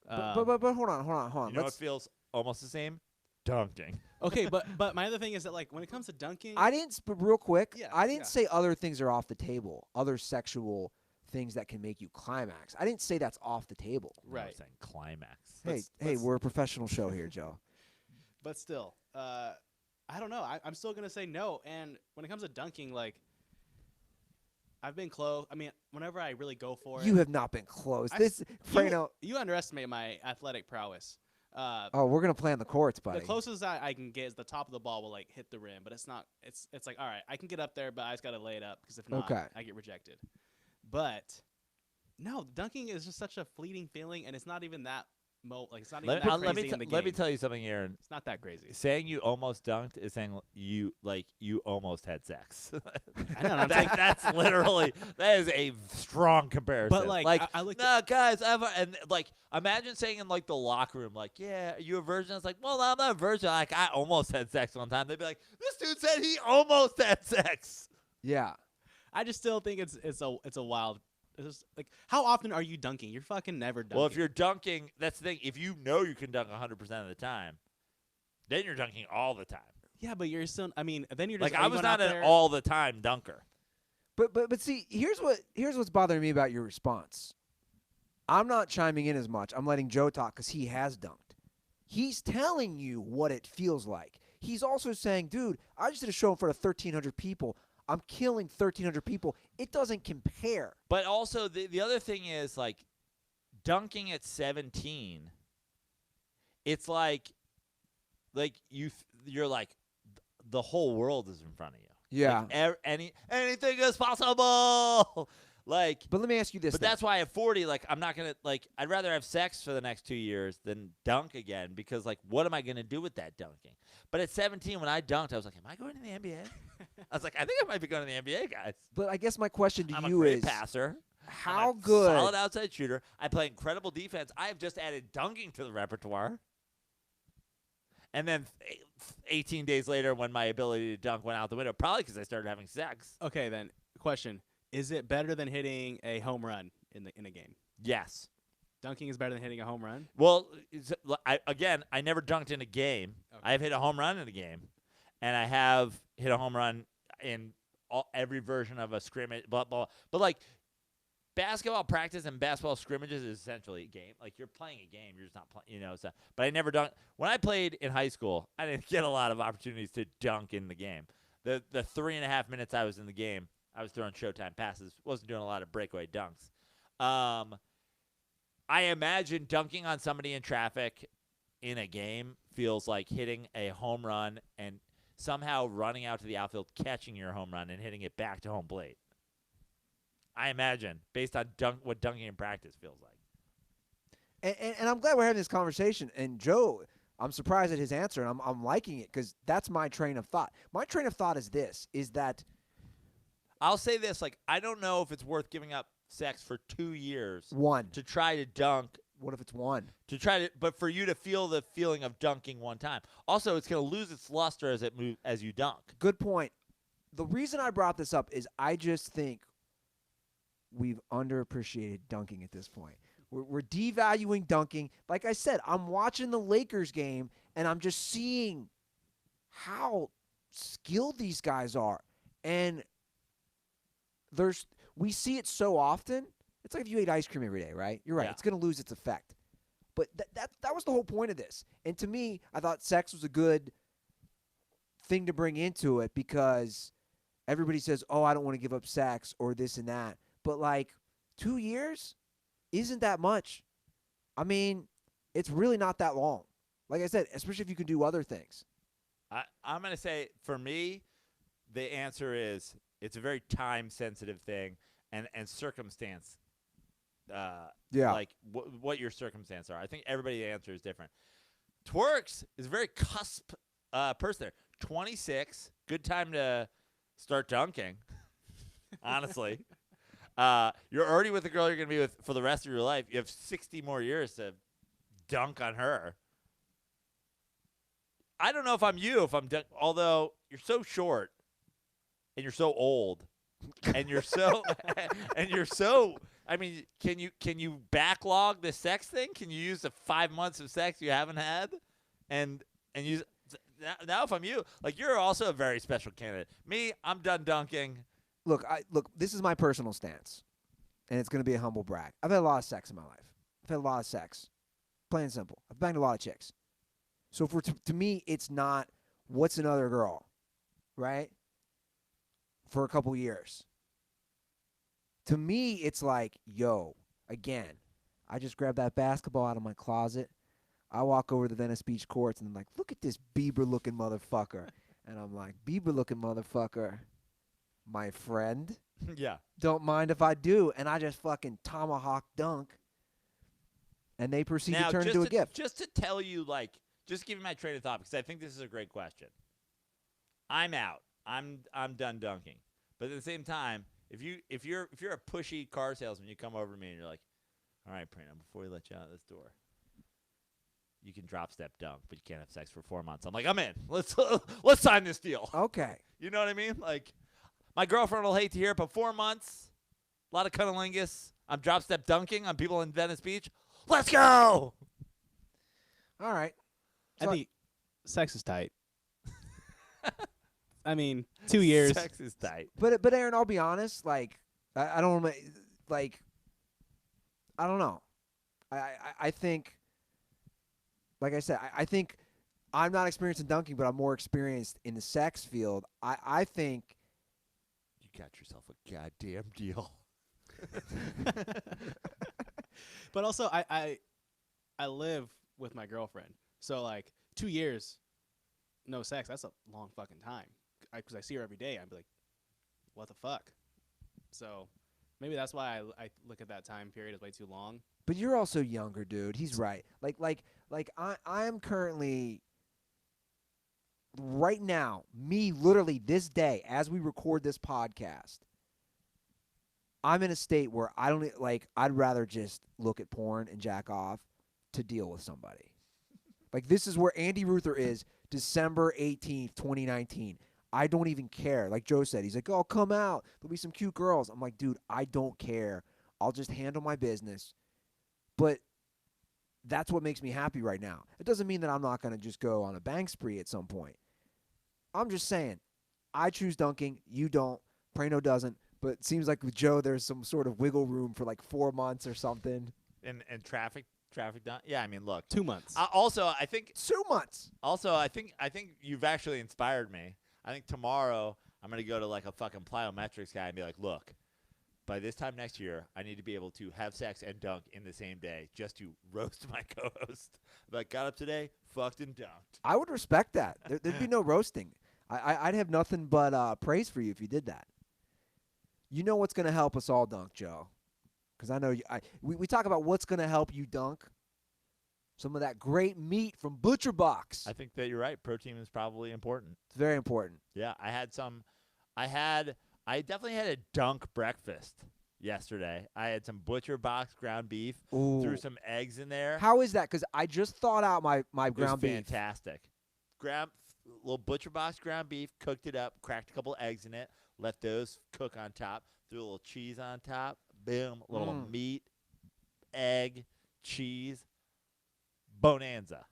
Speaker 1: but hold on.
Speaker 2: You know what feels almost the same? Dunking.
Speaker 3: Okay, but my other thing is that like when it comes to dunking,
Speaker 1: But real quick,
Speaker 3: Yeah,
Speaker 1: I didn't
Speaker 3: yeah.
Speaker 1: say other things are off the table. Other sexual things that can make you climax. I didn't say that's off the table.
Speaker 2: I was
Speaker 3: Right.
Speaker 2: saying climax.
Speaker 1: Hey, we're a professional show here, Joe.
Speaker 3: but still, I don't know. I'm still gonna say no. And when it comes to dunking, like I've been close. I mean, whenever I really go for it,
Speaker 1: You have not been close. Praino.
Speaker 3: you underestimate my athletic prowess.
Speaker 1: Oh, we're gonna play on the courts, buddy.
Speaker 3: The closest I can get is the top of the ball will like hit the rim, but it's not. It's like all right, I can get up there, but I just gotta lay it up because if not,
Speaker 1: Okay.
Speaker 3: I get rejected. But no, dunking is just such a fleeting feeling, and it's not even that it's not even that crazy in the game.
Speaker 2: Let me tell you something, Aaron.
Speaker 3: It's not that crazy.
Speaker 2: Saying you almost dunked is saying you almost had sex.
Speaker 3: I know. I'm saying,
Speaker 2: That's literally that is a strong comparison.
Speaker 3: but like I looked
Speaker 2: nah, guys, and like imagine saying in like the locker room, like, yeah, are you a virgin? It's like, well, I'm not a virgin. Like, I almost had sex one time. They'd be like, this dude said he almost had sex.
Speaker 1: Yeah.
Speaker 3: I just still think it's a wild. It's just, like, how often are you dunking? You're fucking never dunking.
Speaker 2: Well, if you're dunking, that's the thing. If you know you can dunk 100% of the time, then you're dunking all the time.
Speaker 3: yeah, but you're still. I mean, then you're just
Speaker 2: Like,
Speaker 3: are
Speaker 2: I
Speaker 3: you
Speaker 2: was
Speaker 3: going out
Speaker 2: not an
Speaker 3: there-
Speaker 2: all the time dunker.
Speaker 1: But see, here's what's bothering me about your response. I'm not chiming in as much. I'm letting Joe talk because he has dunked. He's telling you what it feels like. He's also saying, dude, I just did a show in front of 1,300 people. I'm killing 1,300 people. It doesn't compare.
Speaker 2: But also, the other thing is, like, dunking at 17, it's like you're like, the whole world is in front of you.
Speaker 1: Yeah.
Speaker 2: Like, anything is possible. Like,
Speaker 1: But let me ask you this.
Speaker 2: but that's why at 40, like, I'm not going to, like, I'd rather have sex for the next 2 years than dunk again because, like, what am I going to do with that dunking? But at 17, when I dunked, I was like, am I going to the NBA? I was like, I think I might be going to the NBA, guys.
Speaker 1: But I guess my question to
Speaker 2: I'm a
Speaker 1: you
Speaker 2: great
Speaker 1: is,
Speaker 2: passer.
Speaker 1: how
Speaker 2: I'm a
Speaker 1: good?
Speaker 2: solid outside shooter. I play incredible defense. I have just added dunking to the repertoire. And then 18 days later, when my ability to dunk went out the window, probably because I started having sex.
Speaker 3: Okay, then question: is it better than hitting a home run in a game?
Speaker 2: Yes.
Speaker 3: Dunking is better than hitting a home run.
Speaker 2: Well, I never dunked in a game.
Speaker 3: Okay.
Speaker 2: I have hit a home run in a game, and I have hit a home run in every version of a scrimmage. Blah blah. But like basketball practice and basketball scrimmages is essentially a game. Like you're playing a game, you're just not playing. So, but I never dunked. When I played in high school, I didn't get a lot of opportunities to dunk in the game. The 3.5 minutes I was in the game, I was throwing Showtime passes. Wasn't doing a lot of breakaway dunks. I imagine dunking on somebody in traffic in a game feels like hitting a home run and somehow running out to the outfield, catching your home run, and hitting it back to home plate. I imagine, based on what dunking in practice feels like.
Speaker 1: And I'm glad we're having this conversation. And Joe, I'm surprised at his answer, and I'm liking it because that's my train of thought. My train of thought is this: is that
Speaker 2: I'll say this, like, I don't know if it's worth giving up sex for 2 years
Speaker 1: one.
Speaker 2: to try to dunk.
Speaker 1: What if it's one?
Speaker 2: But for you to feel the feeling of dunking one time. Also, it's going to lose its luster as you dunk.
Speaker 1: Good point. The reason I brought this up is I just think we've underappreciated dunking at this point. We're devaluing dunking. Like I said, I'm watching the Lakers game, and I'm just seeing how skilled these guys are. And we see it so often. It's like if you ate ice cream every day, right? You're right.
Speaker 2: Yeah.
Speaker 1: It's going to lose its effect. But that was the whole point of this. And to me, I thought sex was a good thing to bring into it because everybody says, oh, I don't want to give up sex or this and that. But, like, 2 years isn't that much. I mean, it's really not that long. Like I said, especially if you can do other things.
Speaker 2: I'm going to say, for me, the answer is it's a very time-sensitive thing. and circumstance.
Speaker 1: Yeah.
Speaker 2: Like what your circumstances are. I think everybody's answer is different. Twerks is a very cusp person there. 26, good time to start dunking. Honestly, you're already with the girl you're gonna be with for the rest of your life. You have 60 more years to dunk on her. I don't know if I'm you. Although you're so short, and you're so old, and you're so and you're so. I mean, can you backlog the sex thing? Can you use the 5 months of sex you haven't had, and use now? If I'm you, like you're also a very special candidate. Me, I'm done dunking.
Speaker 1: Look, this is my personal stance, and it's going to be a humble brag. I've had a lot of sex in my life. I've had a lot of sex, plain and simple. I've banged a lot of chicks. So to me, it's not what's another girl, right? For a couple years. To me, it's like, yo, again, I just grabbed that basketball out of my closet. I walk over to the Venice Beach courts and I'm like, look at this Bieber-looking motherfucker. And I'm like, Bieber-looking motherfucker, my friend.
Speaker 2: Yeah.
Speaker 1: Don't mind if I do. And I just fucking tomahawk dunk. And they proceed to turn into a gift.
Speaker 2: Just to tell you, like, just give me my train of thought, because I think this is a great question. I'm out. I'm done dunking. But at the same time, if you're a pushy car salesman, you come over to me and you're like, all right, Praino, before we let you out of this door, you can drop step dunk, but you can't have sex for 4 months. I'm like, I'm in. Let's sign this deal.
Speaker 1: Okay.
Speaker 2: You know what I mean? Like, my girlfriend will hate to hear it, but 4 months, a lot of cunnilingus. I'm drop step dunking on people in Venice Beach. Let's go.
Speaker 1: All right.
Speaker 3: I think sex is tight. I mean, 2 years.
Speaker 2: Sex is tight.
Speaker 1: But Aaron, I'll be honest. Like, I don't like. I don't know. I think, like I said, I think I'm not experienced in dunking, but I'm more experienced in the sex field. I think
Speaker 2: You got yourself a goddamn deal.
Speaker 3: But also, I live with my girlfriend, so like 2 years, no sex. That's a long fucking time. Because I see her every day. I'd be like, what the fuck? So maybe that's why I look at that time period as way too long.
Speaker 1: But you're also younger, dude. He's right. Like I am currently right now, me literally this day as we record this podcast, I'm in a state where I don't like I'd rather just look at porn and jack off to deal with somebody. Like this is where Andy Ruther is December 18th, 2019. I don't even care. Like Joe said, he's like, "Oh, come out. There'll be some cute girls." I'm like, "Dude, I don't care. I'll just handle my business." But that's what makes me happy right now. It doesn't mean that I'm not going to just go on a bang spree at some point. I'm just saying, I choose dunking. You don't. Praino doesn't. But it seems like with Joe, there's some sort of wiggle room for like 4 months or something.
Speaker 2: And traffic done. Yeah, I mean, look.
Speaker 3: 2 months.
Speaker 2: Also, I think
Speaker 1: 2 months.
Speaker 2: Also, I think you've actually inspired me. I think tomorrow I'm going to go to like a fucking plyometrics guy and be like, look, by this time next year, I need to be able to have sex and dunk in the same day just to roast my co-host. Like, got up today, fucked and dunked.
Speaker 1: I would respect that. There'd be no roasting. I'd have nothing but praise for you if you did that. You know what's going to help us all dunk, Joe? Because I know we talk about what's going to help you dunk. Some of that great meat from Butcher Box.
Speaker 2: I think that you're right. Protein is probably important.
Speaker 1: It's very important.
Speaker 2: Yeah, I definitely had a dunk breakfast yesterday. I had some Butcher Box ground beef, threw some eggs in there.
Speaker 1: How is that? Because I just thawed out my ground beef.
Speaker 2: Fantastic. Little Butcher Box ground beef, cooked it up, cracked a couple eggs in it, let those cook on top, threw a little cheese on top, boom, a little meat, egg, cheese, bonanza.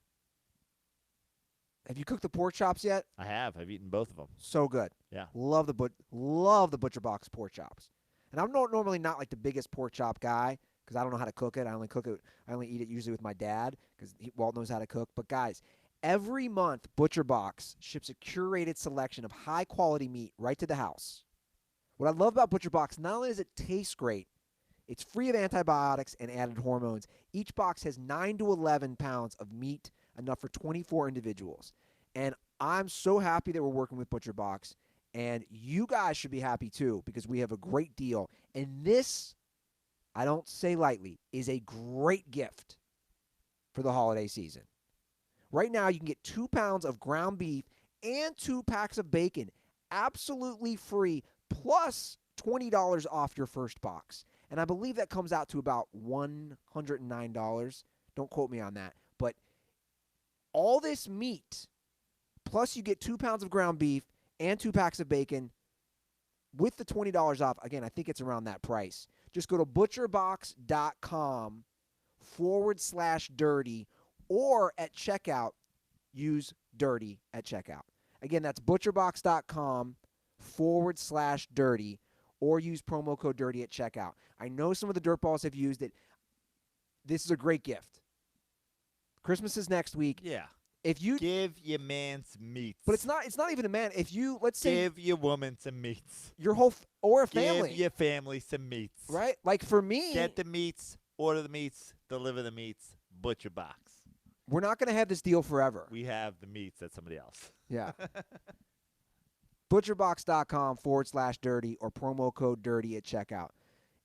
Speaker 1: Have you cooked the pork chops yet?
Speaker 2: I have. I've eaten both of them.
Speaker 1: So good.
Speaker 2: Yeah.
Speaker 1: Love the Butcher Box pork chops. And I'm normally not like the biggest pork chop guy because I don't know how to cook it. I only eat it usually with my dad because Walt knows how to cook. But guys, every month Butcher Box ships a curated selection of high quality meat right to the house. What I love about Butcher Box, not only does it taste great, it's free of antibiotics and added hormones. Each box has 9 to 11 pounds of meat, enough for 24 individuals. And I'm so happy that we're working with Butcher Box. And you guys should be happy too because we have a great deal. And this, I don't say lightly, is a great gift for the holiday season. Right now, you can get 2 pounds of ground beef and 2 packs of bacon absolutely free, plus $20 off your first box. And I believe that comes out to about $109. Don't quote me on that. But all this meat, plus you get 2 pounds of ground beef and 2 packs of bacon with the $20 off. Again, I think it's around that price. Just go to butcherbox.com/dirty, or at checkout, use dirty at checkout. Again, that's butcherbox.com/dirty, or use promo code dirty at checkout. I know some of the dirtballs have used it. This is a great gift. Christmas is next week.
Speaker 2: Yeah.
Speaker 1: If you
Speaker 2: give your man some meats.
Speaker 1: But it's not even a man. If you, let's say,
Speaker 2: give your woman some meats.
Speaker 1: Your whole or a family.
Speaker 2: Give your family some meats.
Speaker 1: Right? Like for me,
Speaker 2: get the meats, order the meats, deliver the meats, Butcher Box.
Speaker 1: We're not going to have this deal forever.
Speaker 2: We have the meats at somebody else.
Speaker 1: Yeah. Butcherbox.com/dirty or promo code dirty at checkout.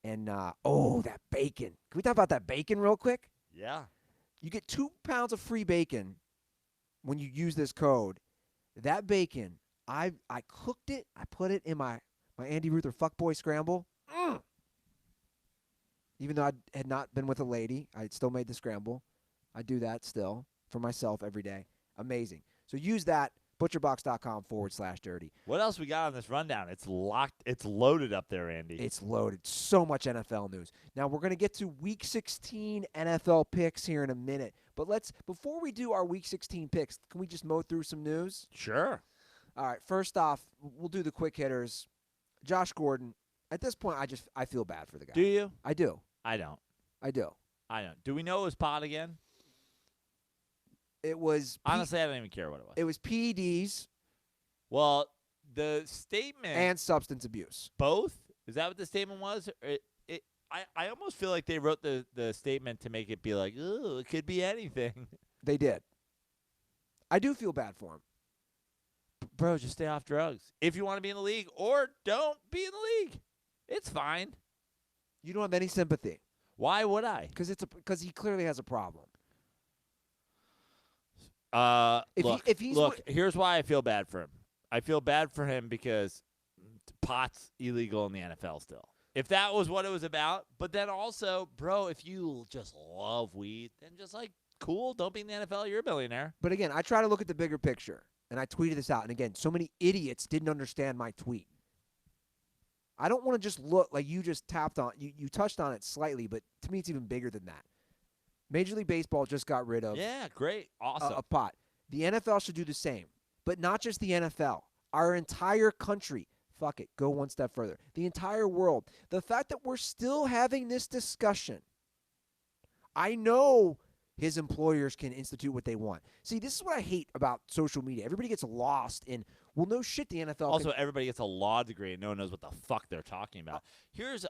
Speaker 1: And, that bacon. Can we talk about that bacon real quick?
Speaker 2: Yeah.
Speaker 1: You get 2 pounds of free bacon when you use this code. That bacon, I cooked it. I put it in my Andy Ruther fuckboy scramble. Even though I had not been with a lady, I still made the scramble. I do that still for myself every day. Amazing. So use that, butcherbox.com/dirty.
Speaker 2: What else we got on this rundown? It's locked. It's loaded up there, Andy.
Speaker 1: It's loaded. So much NFL news. Now, we're going to get to Week 16 NFL picks here in a minute. But before we do our Week 16 picks, can we just mow through some news?
Speaker 2: Sure.
Speaker 1: All right. First off, we'll do the quick hitters. Josh Gordon. At this point, I feel bad for the guy.
Speaker 2: Do you?
Speaker 1: I do.
Speaker 2: I don't.
Speaker 1: I do.
Speaker 2: I don't. Do we know it was pot again?
Speaker 1: It was
Speaker 2: honestly, I don't even care what it was.
Speaker 1: It was PEDs.
Speaker 2: Well, the statement
Speaker 1: and substance abuse.
Speaker 2: Both? Is that what the statement was? I almost feel like they wrote the statement to make it be like, oh, it could be anything.
Speaker 1: They did. I do feel bad for him.
Speaker 2: Bro, just stay off drugs. If you want to be in the league, or don't be in the league. It's fine.
Speaker 1: You don't have any sympathy.
Speaker 2: Why would I?
Speaker 1: Because he clearly has a problem.
Speaker 2: Look, here's why I feel bad for him. I feel bad for him because pot's illegal in the NFL still. If that was what it was about, but then also, bro, if you just love weed, then just cool, don't be in the NFL, you're a billionaire.
Speaker 1: But again, I try to look at the bigger picture, and I tweeted this out. And again, so many idiots didn't understand my tweet. I don't want to just look like you just tapped on, you touched on it slightly, but to me it's even bigger than that. Major League Baseball just got rid of
Speaker 2: great, awesome.
Speaker 1: A pot. The NFL should do the same, but not just the NFL. Our entire country, fuck it, go one step further. The entire world. The fact that we're still having this discussion, I know his employers can institute what they want. See, this is what I hate about social media. Everybody gets lost in, well, no shit, the NFL.
Speaker 2: Also, everybody gets a law degree and no one knows what the fuck they're talking about. Here's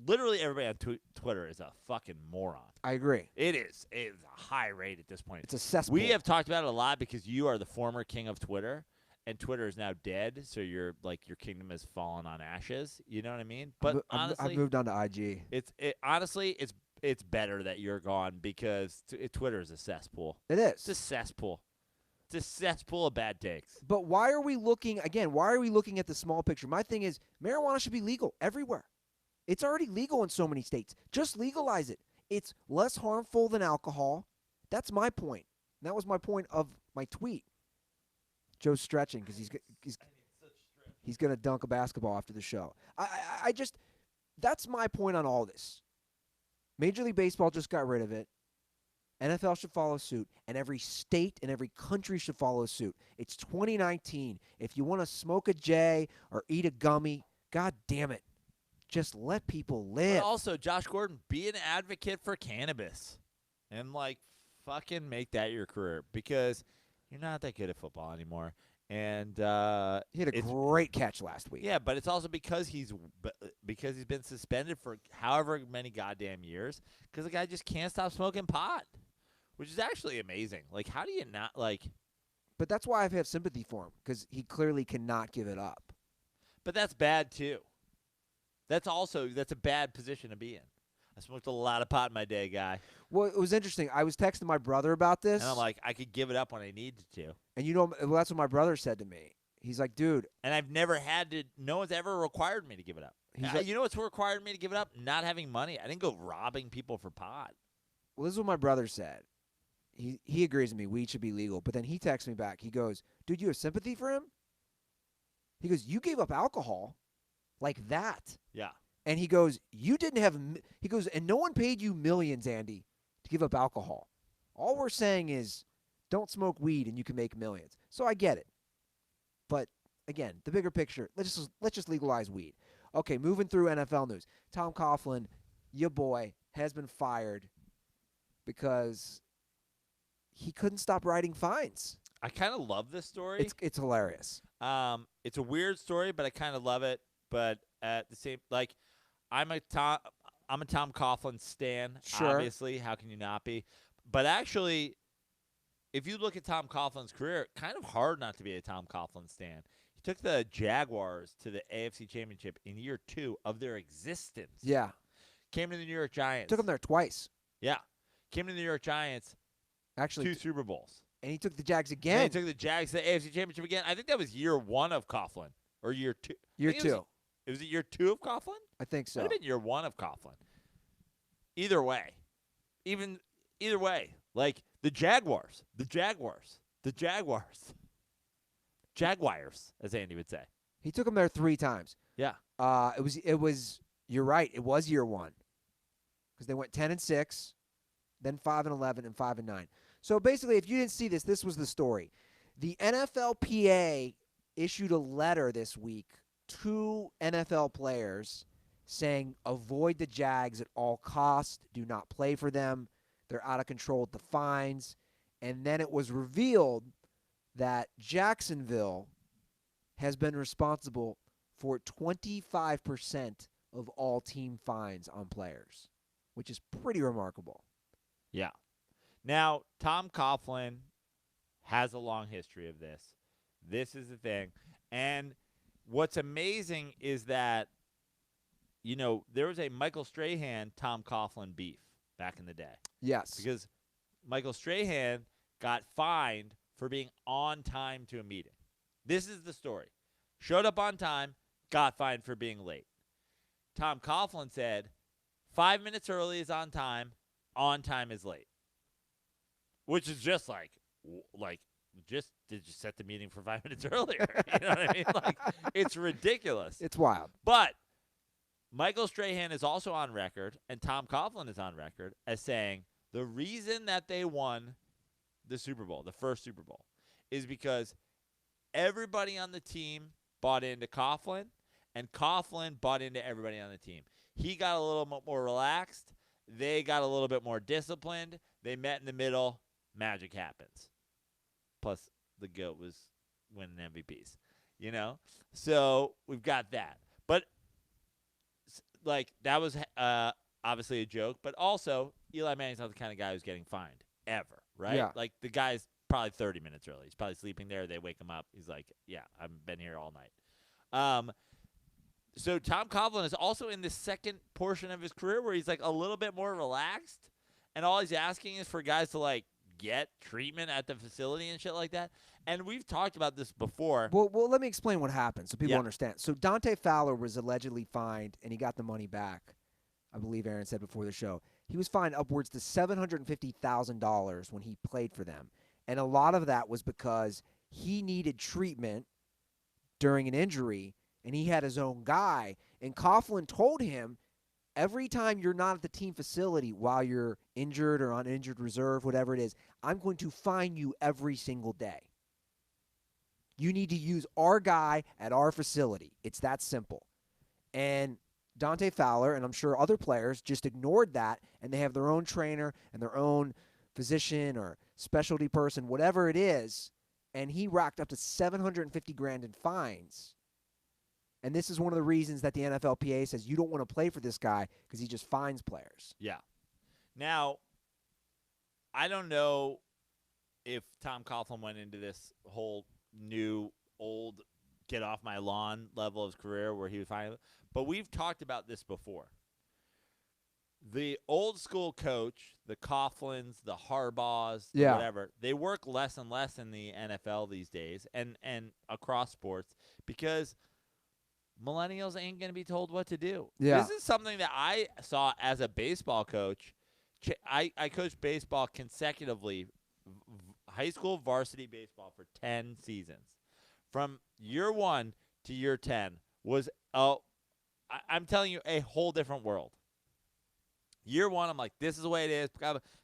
Speaker 2: literally everybody on Twitter is a fucking moron.
Speaker 1: I agree.
Speaker 2: It is. It is a high rate at this point.
Speaker 1: It's a cesspool.
Speaker 2: We have talked about it a lot because you are the former king of Twitter, and Twitter is now dead, so your kingdom has fallen on ashes. You know what I mean? But honestly,
Speaker 1: I've moved on to IG.
Speaker 2: Honestly, it's better that you're gone because Twitter is a cesspool.
Speaker 1: It is.
Speaker 2: It's a cesspool. It's a cesspool of bad takes.
Speaker 1: But why are we looking at the small picture? My thing is, marijuana should be legal everywhere. It's already legal in so many states. Just legalize it. It's less harmful than alcohol. That's my point. And that was my point of my tweet. Joe's stretching because he's going to dunk a basketball after the show. I just, that's my point on all this. Major League Baseball just got rid of it. NFL should follow suit, and every state and every country should follow suit. It's 2019. If you want to smoke a J or eat a gummy, God damn it. Just let people live.
Speaker 2: But also, Josh Gordon, be an advocate for cannabis and, fucking make that your career because you're not that good at football anymore. And
Speaker 1: he had a great catch last week.
Speaker 2: Yeah, but it's also because he's been suspended for however many goddamn years because the guy just can't stop smoking pot, which is actually amazing. How do you not,
Speaker 1: But that's why I have sympathy for him, because he clearly cannot give it up.
Speaker 2: But that's bad too. That's a bad position to be in. I smoked a lot of pot in my day, guy.
Speaker 1: Well, it was interesting. I was texting my brother about this.
Speaker 2: And I'm like, I could give it up when I needed to.
Speaker 1: And that's what my brother said to me. He's like, dude.
Speaker 2: And I've never had to, no one's ever required me to give it up.
Speaker 1: Like,
Speaker 2: you know what's required me to give it up? Not having money. I didn't go robbing people for pot.
Speaker 1: Well, this is what my brother said. He agrees with me. Weed should be legal. But then he texts me back. He goes, dude, you have sympathy for him? He goes, you gave up alcohol like that.
Speaker 2: Yeah.
Speaker 1: And he goes, and no one paid you millions, Andy, to give up alcohol. All we're saying is don't smoke weed and you can make millions. So I get it. But, again, the bigger picture, let's just legalize weed. Okay, moving through NFL news. Tom Coughlin, your boy, has been fired because he couldn't stop writing fines.
Speaker 2: I kind of love this story.
Speaker 1: It's hilarious.
Speaker 2: It's a weird story, but I kind of love it. But at the same, like, I'm a Tom Coughlin stan.
Speaker 1: Sure.
Speaker 2: Obviously, how can you not be? But actually, if you look at Tom Coughlin's career, kind of hard not to be a Tom Coughlin stan. He took the Jaguars to the AFC Championship in year 2 of their existence.
Speaker 1: Yeah.
Speaker 2: Came to the New York Giants.
Speaker 1: Took him there twice.
Speaker 2: Yeah. Came to the New York Giants.
Speaker 1: Actually,
Speaker 2: 2 Super Bowls.
Speaker 1: And he took the Jags again.
Speaker 2: And he took the Jags to the AFC Championship again. I think that was year 1 of Coughlin. Or year 2.
Speaker 1: Year 2.
Speaker 2: Was it year 2 of Coughlin?
Speaker 1: I think so.
Speaker 2: Might have been year 1 of Coughlin. Either way. Either way. Like, the Jaguars, as Andy would say.
Speaker 1: He took him there 3 times.
Speaker 2: Yeah.
Speaker 1: It was. You're right. It was year 1 because they went 10-6, then 5-11, and 5-9. So basically, if you didn't see this, this was the story. The NFLPA issued a letter this week to NFL players saying avoid the Jags at all costs. Do not play for them. They're out of control with the fines. And then it was revealed that Jacksonville has been responsible for 25% of all team fines on players, which is pretty remarkable.
Speaker 2: Yeah. Now, Tom Coughlin has a long history of this. This is the thing. And what's amazing is that, you know, there was a Michael Strahan-Tom Coughlin beef back in the day.
Speaker 1: Yes.
Speaker 2: Because Michael Strahan got fined for being on time to a meeting. This is the story. Showed up on time, got fined for being late. Tom Coughlin said, 5 minutes early is on time is late. Which is just just did you set the meeting for 5 minutes earlier? You know what I mean? Like, it's ridiculous.
Speaker 1: It's wild.
Speaker 2: But Michael Strahan is also on record, and Tom Coughlin is on record as saying the reason that they won the Super Bowl, the first Super Bowl, is because everybody on the team bought into Coughlin, and Coughlin bought into everybody on the team. He got a little bit more relaxed. They got a little bit more disciplined. They met in the middle. Magic happens. Plus, the GOAT was winning MVPs, you know? So we've got that. But, like, that was obviously a joke. But also, Eli Manning's not the kind of guy who's getting fined ever, right?
Speaker 1: Yeah.
Speaker 2: Like, the guy's probably 30 minutes early. He's probably sleeping there. They wake him up. He's like, yeah, I've been here all night. So Tom Coughlin is also in the second portion of his career where he's, like, a little bit more relaxed. And all he's asking is for guys to, like, get treatment at the facility and shit like that. And we've talked about this before.
Speaker 1: Well, let me explain what happened so people
Speaker 2: Yeah.
Speaker 1: understand. So Dante Fowler was allegedly fined, and he got the money back, I believe Aaron said before the show. He was fined upwards to $750,000 when he played for them. And a lot of that was because he needed treatment during an injury, and he had his own guy. And Coughlin told him, every time you're not at the team facility while you're injured or on injured reserve, whatever it is, I'm going to fine you every single day. You need to use our guy at our facility. It's that simple. And Dante Fowler, and I'm sure other players, just ignored that, and they have their own trainer and their own physician or specialty person, whatever it is, and he racked up to $750,000 in fines. And this is one of the reasons that the NFLPA says you don't want to play for this guy because he just fines players.
Speaker 2: Yeah. Now, I don't know if Tom Coughlin went into this whole new, old, get off my lawn level of his career where he was finally. But we've talked about this before. The old school coach, the Coughlins, the Harbaughs, the
Speaker 1: Yeah.
Speaker 2: whatever, they work less and less in the NFL these days and across sports because millennials ain't going to be told what to do.
Speaker 1: Yeah.
Speaker 2: This is something that I saw as a baseball coach. I coached baseball consecutively, high school varsity baseball for 10 seasons. From year 1 to year 10 was, I'm telling you, a whole different world. Year 1, I'm like, this is the way it is.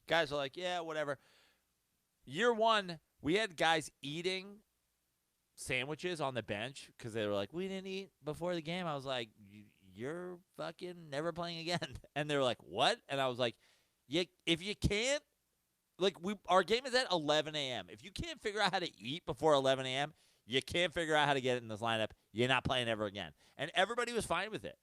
Speaker 2: Guys are like, yeah, whatever. Year 1, we had guys eating sandwiches on the bench because they were like, we didn't eat before the game. I was like, you're fucking never playing again. And they were like, what? And I was like, if you can't, like, our game is at 11 a.m. If you can't figure out how to eat before 11 a.m., you can't figure out how to get it in this lineup, you're not playing ever again. And everybody was fine with it.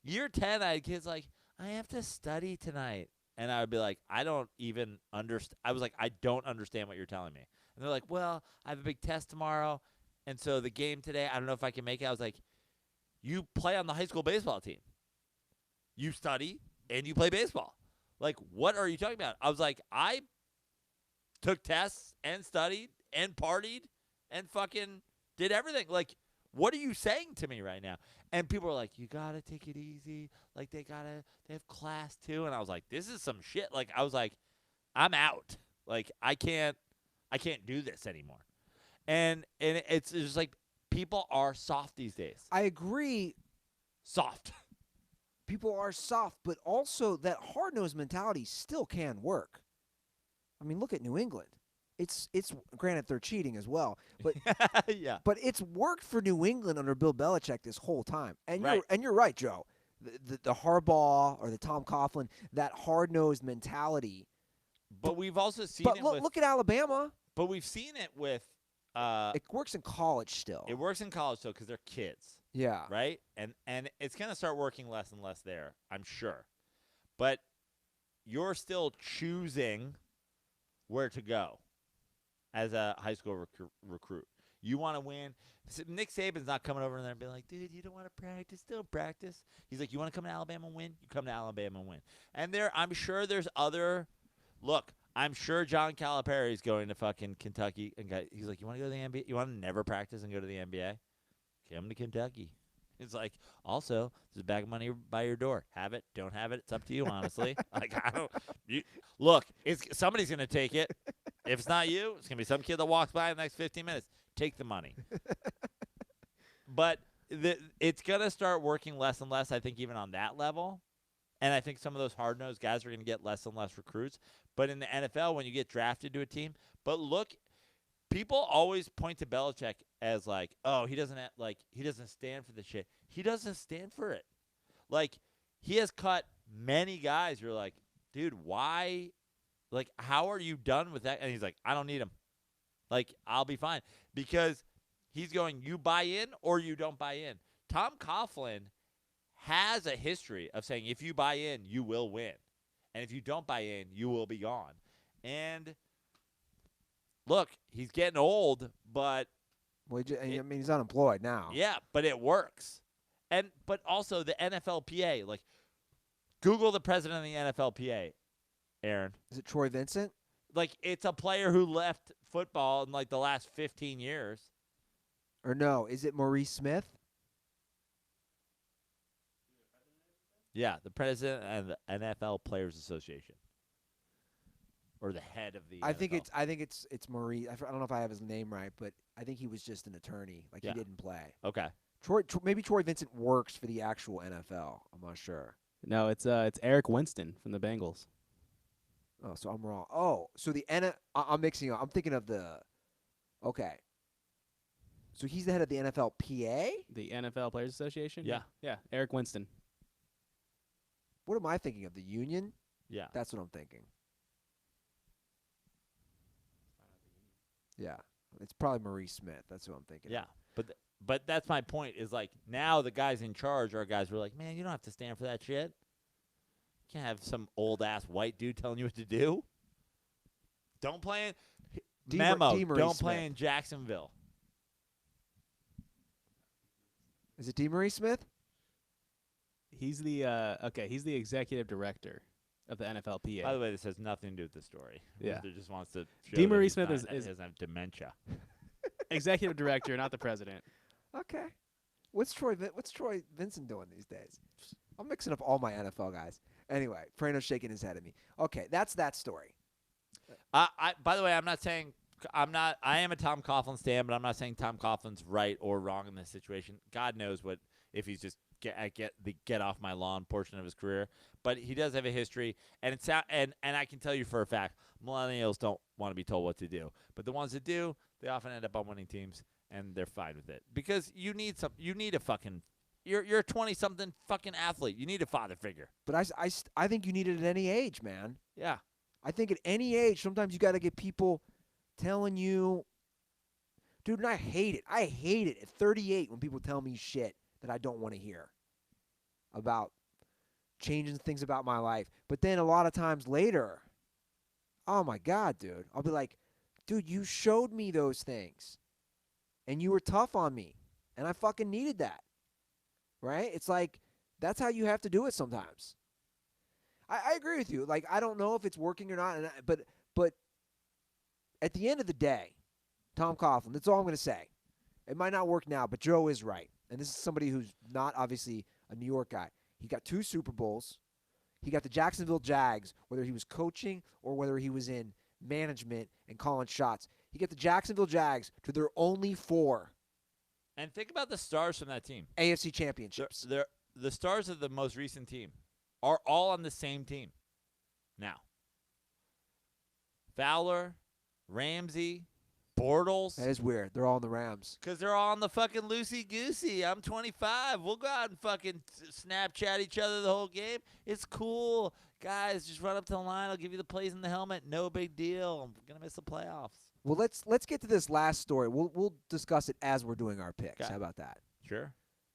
Speaker 2: Year 10, I had kids like, I have to study tonight. And I would be like, I don't even understand. I was like, I don't understand what you're telling me. And they're like, well, I have a big test tomorrow. And so the game today, I don't know if I can make it. I was like, you play on the high school baseball team. You study and you play baseball. Like, what are you talking about? I was like, I took tests and studied and partied and fucking did everything. Like, what are you saying to me right now? And people are like, you got to take it easy. Like, they have class too. And I was like, this is some shit. Like, I was like, I'm out. Like, I can't do this anymore. And it's just like, people are soft these days.
Speaker 1: I agree.
Speaker 2: Soft.
Speaker 1: People are soft, but also that hard-nosed mentality still can work. I mean, look at New England. It's granted they're cheating as well, but
Speaker 2: yeah.
Speaker 1: but it's worked for New England under Bill Belichick this whole time. And
Speaker 2: Right.
Speaker 1: you're right, Joe. The Harbaugh or the Tom Coughlin, that hard-nosed mentality.
Speaker 2: But we've also seen
Speaker 1: But
Speaker 2: it
Speaker 1: look at Alabama.
Speaker 2: But we've seen it with
Speaker 1: It works in college still.
Speaker 2: it works in college though because they're kids,
Speaker 1: Yeah.
Speaker 2: right? And it's gonna start working less and less there, I'm sure. But you're still choosing where to go as a high school recruit. You want to win. Nick Saban's not coming over there and being like, dude, you don't want to practice? Don't practice. He's like, you want to come to Alabama and win? You come to Alabama and win. And I'm sure there's other – look, I'm sure John Calipari is going to fucking Kentucky. And he's like, you want to go to the NBA? You want to never practice and go to the NBA? Come to Kentucky. It's like, also, there's a bag of money by your door. Have it, don't have it. It's up to you, honestly. Like, I don't. Look, somebody's going to take it. If it's not you, it's going to be some kid that walks by in the next 15 minutes. Take the money. But it's going to start working less and less, I think, even on that level. And I think some of those hard-nosed guys are going to get less and less recruits. But in the NFL, when you get drafted to a team, but look, people always point to Belichick as like, oh, he doesn't stand for the shit. He doesn't stand for it. Like, he has cut many guys. You're like, dude, why? Like, how are you done with that? And he's like, I don't need him. Like, I'll be fine. Because he's going, you buy in or you don't buy in. Tom Coughlin has a history of saying, if you buy in, you will win. And if you don't buy in, you will be gone. And look, he's getting old, but
Speaker 1: Well, I mean, he's unemployed now.
Speaker 2: yeah, but it works. But also the NFLPA, like, Google the president of the NFLPA, Aaron.
Speaker 1: Is it Troy Vincent?
Speaker 2: Like, it's a player who left football in like the last 15 years.
Speaker 1: Or no, is it Maurice Smith?
Speaker 2: Yeah, the president of the NFL Players Association, or the head of the.
Speaker 1: I
Speaker 2: NFL.
Speaker 1: think it's Maurice. I don't know if I have his name right, but I think he was just an attorney. Like,
Speaker 2: Yeah.
Speaker 1: he didn't play.
Speaker 2: Okay.
Speaker 1: Maybe Troy Vincent works for the actual NFL. I'm not sure.
Speaker 3: No, it's Eric Winston from the Bengals.
Speaker 1: Oh, so I'm wrong. Oh, so I'm mixing up. I'm thinking of the. Okay. So he's the head of the NFLPA?
Speaker 3: The NFL Players Association?
Speaker 2: Yeah.
Speaker 3: Yeah, Eric Winston.
Speaker 1: What am I thinking of? The union?
Speaker 2: Yeah.
Speaker 1: That's what I'm thinking. Yeah. It's probably Maurice Smith. That's what I'm thinking.
Speaker 2: Yeah. But that's my point. Is like now the guys in charge are guys who are like, man, you don't have to stand for that shit. You can't have some old ass white dude telling you what to do. Don't play it. Memo,
Speaker 1: DeMaurice
Speaker 2: don't
Speaker 1: Smith.
Speaker 2: play in Jacksonville.
Speaker 1: Is it DeMaurice Smith?
Speaker 3: He's the he's the executive director of the NFLPA.
Speaker 2: By the way, this has nothing to do with the story.
Speaker 3: Yeah.
Speaker 2: Ruther just wants to show
Speaker 3: DeMaurice
Speaker 2: that
Speaker 3: Smith
Speaker 2: he's
Speaker 3: is-
Speaker 2: not-
Speaker 3: is-
Speaker 2: he doesn't have dementia.
Speaker 3: Executive director, not the president.
Speaker 1: Okay. What's Troy Vincent doing these days? I'm mixing up all my NFL guys. Anyway, Praino's shaking his head at me. Okay, that's that story.
Speaker 2: By the way, I'm not saying I am a Tom Coughlin stan, but I'm not saying Tom Coughlin's right or wrong in this situation. God knows what if he's just get off my lawn portion of his career, but he does have a history, and and I can tell you for a fact, millennials don't want to be told what to do, but the ones that do, they often end up on winning teams, and they're fine with it because you need a fucking. You're a 20-something fucking athlete. You need a father figure.
Speaker 1: But I think you need it at any age, man.
Speaker 2: Yeah.
Speaker 1: I think at any age, sometimes you got to get people telling you, dude, and I hate it. I hate it at 38 when people tell me shit that I don't want to hear about changing things about my life. But then a lot of times later, oh my God, dude, I'll be like, dude, you showed me those things and you were tough on me and I fucking needed that. Right? It's like, that's how you have to do it sometimes. I agree with you. Like, I don't know if it's working or not, but at the end of the day, Tom Coughlin, that's all I'm going to say. It might not work now, but Joe is right. And this is somebody who's not obviously a New York guy. He got 2 Super Bowls. He got the Jacksonville Jags, whether he was coaching or whether he was in management and calling shots. He got the Jacksonville Jags to their only 4
Speaker 2: And think about the stars from that team.
Speaker 1: AFC championships.
Speaker 2: The stars of the most recent team are all on the same team now. Fowler, Ramsey, Bortles.
Speaker 1: That is weird. They're all in the Rams.
Speaker 2: Because they're all on the fucking loosey-goosey. I'm 25. We'll go out and fucking Snapchat each other the whole game. It's cool. Guys, just run up to the line. I'll give you the plays in the helmet. No big deal. I'm going to miss the playoffs.
Speaker 1: Well, let's get to this last story. We'll discuss it as we're doing our picks.
Speaker 2: Okay.
Speaker 1: How about that?
Speaker 2: Sure.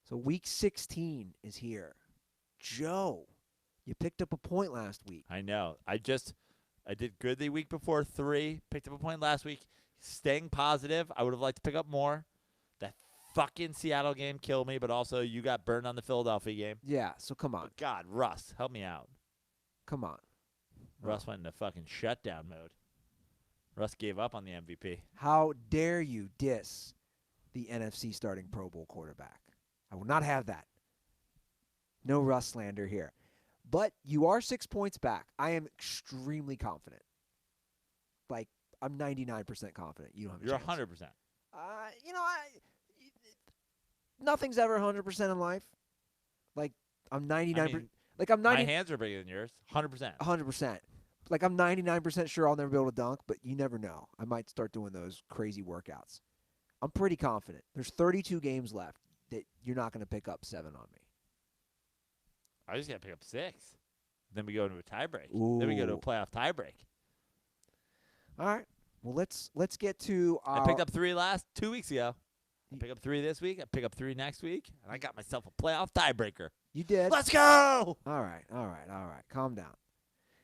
Speaker 1: So week 16 is here. Joe, you picked up a point last week.
Speaker 2: I know. I did good the week before, 3. Picked up a point last week. Staying positive. I would have liked to pick up more. That fucking Seattle game killed me, but also you got burned on the Philadelphia game.
Speaker 1: Yeah, so come on.
Speaker 2: But God, Russ, help me out.
Speaker 1: Come on.
Speaker 2: Russ went into fucking shutdown mode. Russ gave up on the MVP.
Speaker 1: How dare you diss the NFC starting Pro Bowl quarterback? I will not have that. No Russ slander here. But you are 6 points back. I am extremely confident. Like, I'm 99% confident. You don't have a
Speaker 2: You're
Speaker 1: chance.
Speaker 2: 100%.
Speaker 1: Nothing's ever 100% in life. Like, I'm 99%.
Speaker 2: I mean,
Speaker 1: like, I'm 90.
Speaker 2: my hands are bigger than yours. 100%.
Speaker 1: 100%. Like, I'm 99% sure I'll never be able to dunk, but you never know. I might start doing those crazy workouts. I'm pretty confident. There's 32 games left that you're not going to pick up 7 on me.
Speaker 2: I just got to pick up 6. Then we go into a tiebreak. Then we go to a
Speaker 1: Ooh.
Speaker 2: playoff tiebreak.
Speaker 1: All right. Well, let's get to our...
Speaker 2: I picked up 3 2 weeks ago. I pick up 3 this week. I pick up 3 next week. And I got myself a playoff tiebreaker.
Speaker 1: You did.
Speaker 2: Let's go!
Speaker 1: All right. Calm down.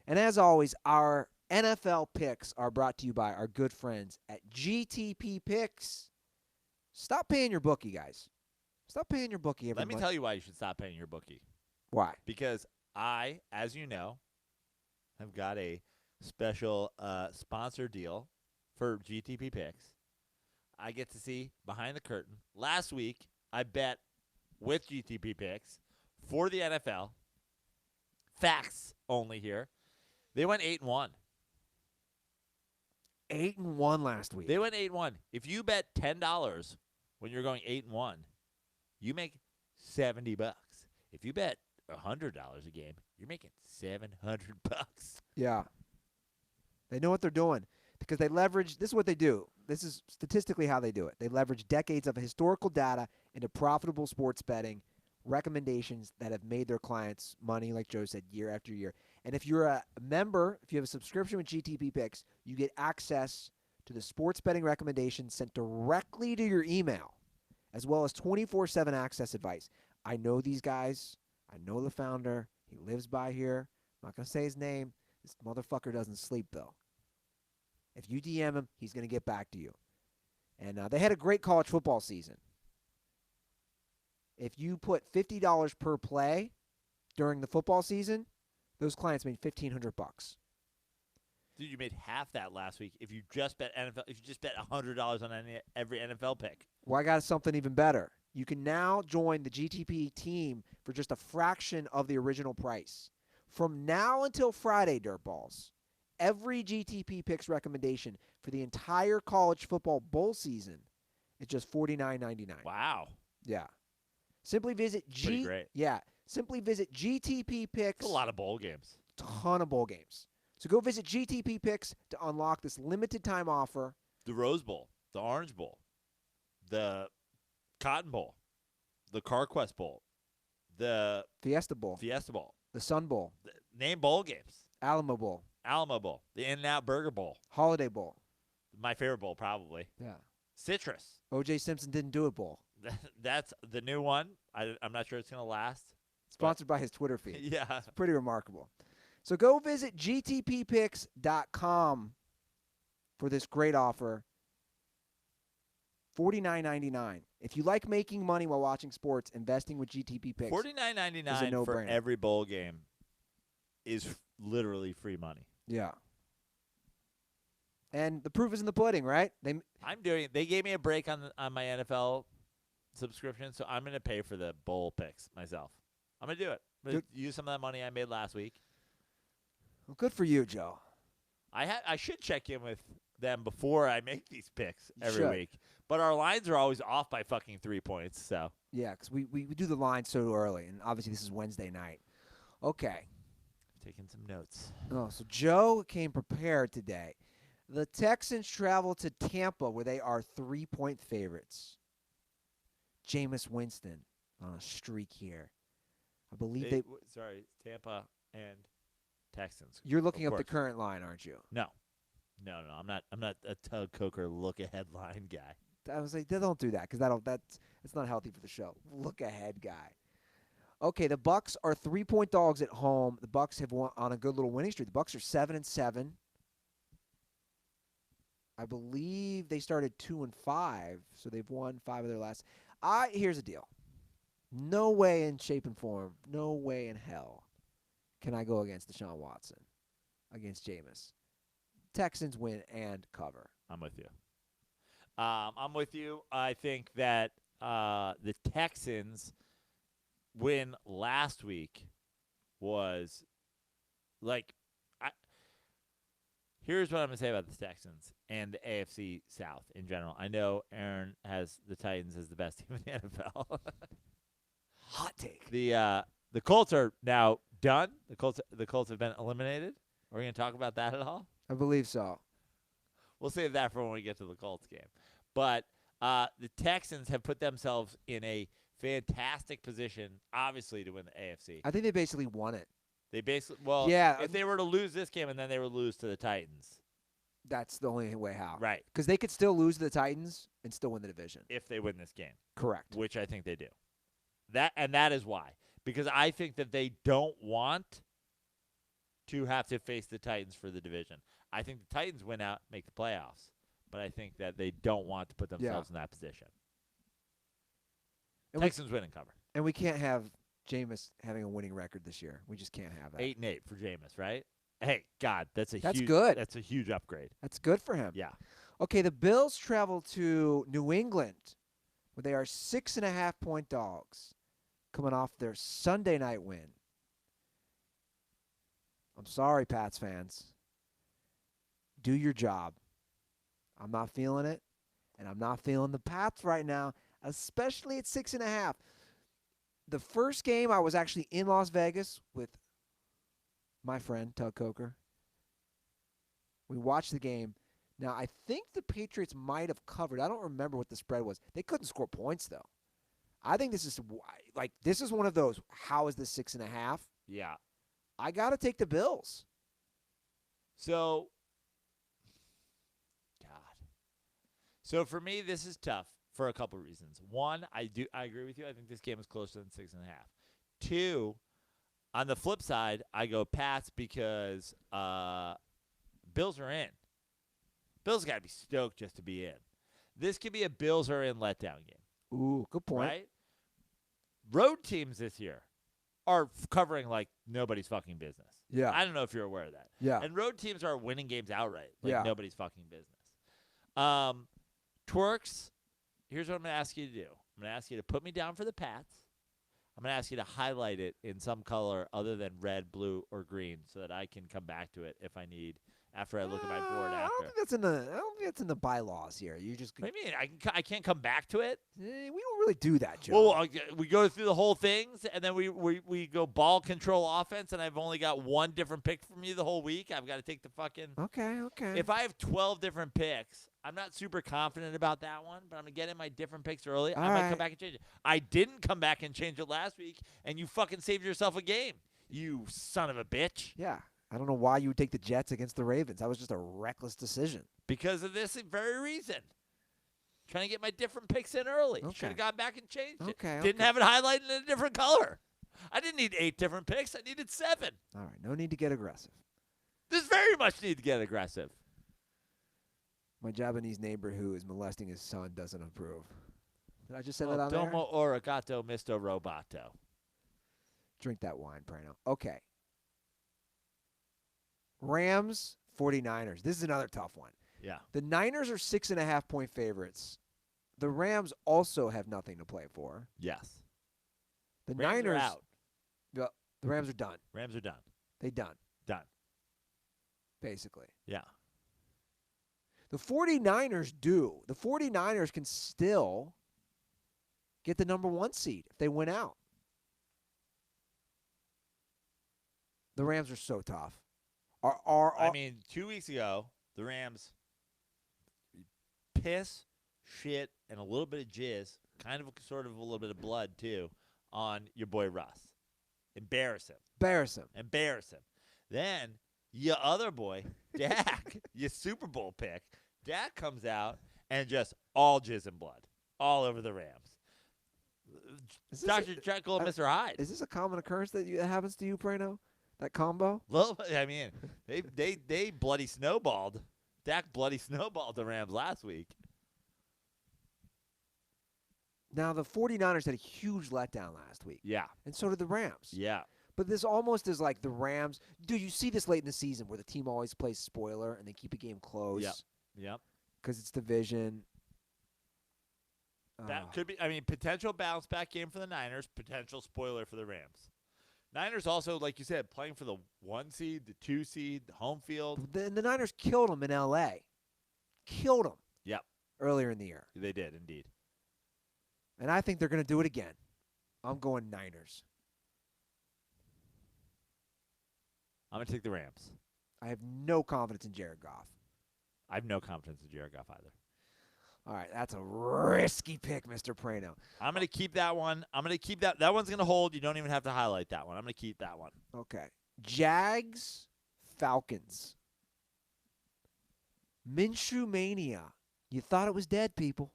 Speaker 1: And as always, our NFL picks are brought to you by our good friends at GTP Picks. Stop paying your bookie, guys. Stop paying your bookie every
Speaker 2: Let me
Speaker 1: month.
Speaker 2: tell you why you should stop paying your bookie.
Speaker 1: Why?
Speaker 2: Because I, as you know, have got a special sponsor deal for GTP Picks. I get to see behind the curtain. Last week, I bet with GTP Picks for the NFL. Facts only here. They went 8-1.
Speaker 1: 8-1 last week.
Speaker 2: They went 8-1. If you bet $10 when you're going 8-1, you make $70. If you bet $100 a game, you're making $700.
Speaker 1: Yeah. They know what they're doing because they leverage – this is what they do. This is statistically how they do it. They leverage decades of historical data into profitable sports betting recommendations that have made their clients money, like Joe said, year after year. And if you're a member, if you have a subscription with GTP Picks, you get access to the sports betting recommendations sent directly to your email, as well as 24/7 access advice. I know these guys. I know the founder. He lives by here. I'm not going to say his name. This motherfucker doesn't sleep, though. If you DM him, he's going to get back to you. And they had a great college football season. If you put $50 per play during the football season, those clients made $1,500.
Speaker 2: Dude, you made half that last week if you just bet NFL. If you just bet $100 on every NFL pick.
Speaker 1: Well, I got something even better. You can now join the GTP team for just a fraction of the original price. From now until Friday, Dirtballs, every GTP picks recommendation for the entire college football bowl season is just $49.99.
Speaker 2: Wow.
Speaker 1: Yeah. Simply visit
Speaker 2: Pretty great.
Speaker 1: Yeah. Simply visit GTP Picks.
Speaker 2: It's a lot of bowl games.
Speaker 1: Ton of bowl games. So go visit GTP Picks to unlock this limited time offer.
Speaker 2: The Rose Bowl, the Orange Bowl, the Cotton Bowl, the CarQuest Bowl, the
Speaker 1: Fiesta Bowl.
Speaker 2: the
Speaker 1: Sun Bowl.
Speaker 2: name bowl games.
Speaker 1: Alamo Bowl.
Speaker 2: Alamo Bowl, the In-N-Out Burger Bowl,
Speaker 1: Holiday Bowl.
Speaker 2: my favorite bowl probably.
Speaker 1: Yeah.
Speaker 2: Citrus.
Speaker 1: O.J. Simpson didn't do it bowl.
Speaker 2: That's the new one. I'm not sure it's going to last.
Speaker 1: Sponsored by his Twitter feed.
Speaker 2: Yeah.
Speaker 1: It's pretty remarkable. So go visit gtppicks.com for this great offer. $49.99. If you like making money while watching sports, investing with GTP Picks.
Speaker 2: $49.99 for every bowl game is literally free money.
Speaker 1: Yeah. And the proof is in the pudding, right?
Speaker 2: They gave me a break on my NFL subscription, so I'm going to pay for the bowl picks myself. I'm going to do it. I'm going to use some of that money I made last week.
Speaker 1: Well, good for you, Joe.
Speaker 2: I should check in with them before I make these picks every
Speaker 1: should.
Speaker 2: week. But our lines are always off by fucking 3 points, so.
Speaker 1: Yeah, because we do the line so early, and obviously this is Wednesday night. Okay.
Speaker 2: Taking some notes.
Speaker 1: Oh, so Joe came prepared today. The Texans travel to Tampa, where they are 3-point favorites. Jameis Winston on a streak here. I believe
Speaker 2: Sorry, Tampa and Texans.
Speaker 1: You're looking
Speaker 2: Of
Speaker 1: up the
Speaker 2: course.
Speaker 1: current line, aren't you?
Speaker 2: No. I'm not a Tug Coker look ahead line guy.
Speaker 1: I was like, don't do that because that's not healthy for the show. Look ahead, guy. Okay, the Bucks are 3-point dogs at home. The Bucks have won on a good little winning streak. The Bucks are 7-7. I believe they started 2-5, so they've won 5 of their last. Here's the deal. No way in shape and form, no way in hell can I go against Deshaun Watson, against Jameis. Texans win and cover.
Speaker 2: I'm with you. I think that the Texans win last week was like here's what I'm going to say about the Texans and the AFC South in general. I know Aaron has the Titans as the best team in the NFL.
Speaker 1: Hot take.
Speaker 2: The Colts are now done. The Colts have been eliminated. Are we going to talk about that at all?
Speaker 1: I believe so.
Speaker 2: We'll save that for when we get to the Colts game. But the Texans have put themselves in a fantastic position, obviously, to win the AFC.
Speaker 1: I think they basically won it.
Speaker 2: They basically, if they were to lose this game and then they would lose to the Titans.
Speaker 1: That's the only way how.
Speaker 2: Right.
Speaker 1: Because they could still lose to the Titans and still win the division.
Speaker 2: If they win this game.
Speaker 1: Correct.
Speaker 2: Which I think they do. That is why. Because I think that they don't want to have to face the Titans for the division. I think the Titans win out, make the playoffs. But I think that they don't want to put themselves in that position.
Speaker 1: And
Speaker 2: Texans win and cover.
Speaker 1: And we can't have Jameis having a winning record this year. We just can't have that.
Speaker 2: 8-8 for Jameis, right? Hey, God, that's
Speaker 1: good.
Speaker 2: That's a huge upgrade.
Speaker 1: That's good for him.
Speaker 2: Yeah.
Speaker 1: Okay, the Bills travel to New England, where they are 6.5-point dogs, coming off their Sunday night win. I'm sorry, Pats fans. Do your job. I'm not feeling it, and I'm not feeling the Pats right now, especially at 6.5. The first game, I was actually in Las Vegas with my friend, Tug Coker. We watched the game. Now, I think the Patriots might have covered. I don't remember what the spread was. They couldn't score points, though. I think this is one of those, how is this 6.5?
Speaker 2: Yeah.
Speaker 1: I got to take the Bills.
Speaker 2: So, God. So, for me, this is tough for a couple reasons. One, I agree with you. I think this game is closer than 6.5. Two, on the flip side, I go Pats because Bills are in. Bills got to be stoked just to be in. This could be a Bills are in letdown game.
Speaker 1: Ooh, good point.
Speaker 2: Right? Road teams this year are covering like nobody's fucking business.
Speaker 1: Yeah.
Speaker 2: I don't know if you're aware of that.
Speaker 1: Yeah.
Speaker 2: And road teams are winning games outright. Like
Speaker 1: Yeah.
Speaker 2: nobody's fucking business. Twerks, here's what I'm going to ask you to do. I'm going to ask you to put me down for the Pats. I'm going to ask you to highlight it in some color other than red, blue, or green so that I can come back to it if I need after I look at my board
Speaker 1: I
Speaker 2: after.
Speaker 1: don't think that's in the bylaws here. You just
Speaker 2: What do you mean? I can't come back to it?
Speaker 1: we don't really do that, Joe.
Speaker 2: Well, we go through the whole things, and then we go ball control offense, and I've only got one different pick from you the whole week. I've got to take the fucking.
Speaker 1: Okay.
Speaker 2: If I have 12 different picks, I'm not super confident about that one, but I'm going to get in my different picks early. I might come back and change it. I didn't come back and change it last week, and you fucking saved yourself a game. You son of a bitch.
Speaker 1: Yeah. I don't know why you would take the Jets against the Ravens. That was just a reckless decision.
Speaker 2: Because of this very reason. Trying to get my different picks in early.
Speaker 1: Okay.
Speaker 2: Should have gone back and changed it.
Speaker 1: Okay.
Speaker 2: Didn't have it highlighted in a different color. I didn't need 8 different picks. I needed 7.
Speaker 1: All right. No need to get aggressive.
Speaker 2: This very much need to get aggressive.
Speaker 1: My Japanese neighbor who is molesting his son doesn't approve. Did I just say that on there?
Speaker 2: Domo origato, Mr. Roboto.
Speaker 1: Drink that wine, Praino. Okay. Rams, 49ers. This is another tough one.
Speaker 2: Yeah.
Speaker 1: The Niners are 6.5-point favorites. The Rams also have nothing to play for.
Speaker 2: Yes.
Speaker 1: The
Speaker 2: Rams
Speaker 1: Niners
Speaker 2: are out.
Speaker 1: The Rams are done.
Speaker 2: Rams are done.
Speaker 1: They done,
Speaker 2: Done.
Speaker 1: basically.
Speaker 2: Yeah.
Speaker 1: The 49ers do. The 49ers can still get the number 1 seed if they win out. The Rams are so tough.
Speaker 2: I mean, 2 weeks ago, the Rams piss, shit, and a little bit of jizz, sort of a little bit of blood, too, on your boy Russ. Embarrass him. Then, your other boy, Dak, your Super Bowl pick, Dak comes out and just all jizz and blood all over the Rams. Dr. Jekyll and Mr. Hyde.
Speaker 1: Is this a common occurrence that happens to you, Praino? That combo?
Speaker 2: Well, I mean, they bloody snowballed. Dak bloody snowballed the Rams last week.
Speaker 1: Now, the 49ers had a huge letdown last week.
Speaker 2: Yeah.
Speaker 1: And so did the Rams.
Speaker 2: Yeah.
Speaker 1: But this almost is like the Rams. Dude, you see this late in the season where the team always plays spoiler and they keep a game close.
Speaker 2: Yep.
Speaker 1: Because it's division.
Speaker 2: That could be, potential bounce back game for the Niners, potential spoiler for the Rams. Niners also, like you said, playing for the 1 seed, the 2 seed, the home field.
Speaker 1: The Niners killed them in L.A. Killed them.
Speaker 2: Yep.
Speaker 1: Earlier in the year.
Speaker 2: They did, indeed.
Speaker 1: And I think they're going to do it again. I'm going Niners.
Speaker 2: I'm going to take the Rams.
Speaker 1: I have no confidence in Jared Goff.
Speaker 2: I have no confidence in Jared Goff either.
Speaker 1: All right, that's a risky pick, Mr. Praino.
Speaker 2: I'm going to keep that one. I'm going to keep that. That one's going to hold. You don't even have to highlight that one. I'm going to keep that one.
Speaker 1: Okay. Jags, Falcons. Minshew Mania. You thought it was dead, people.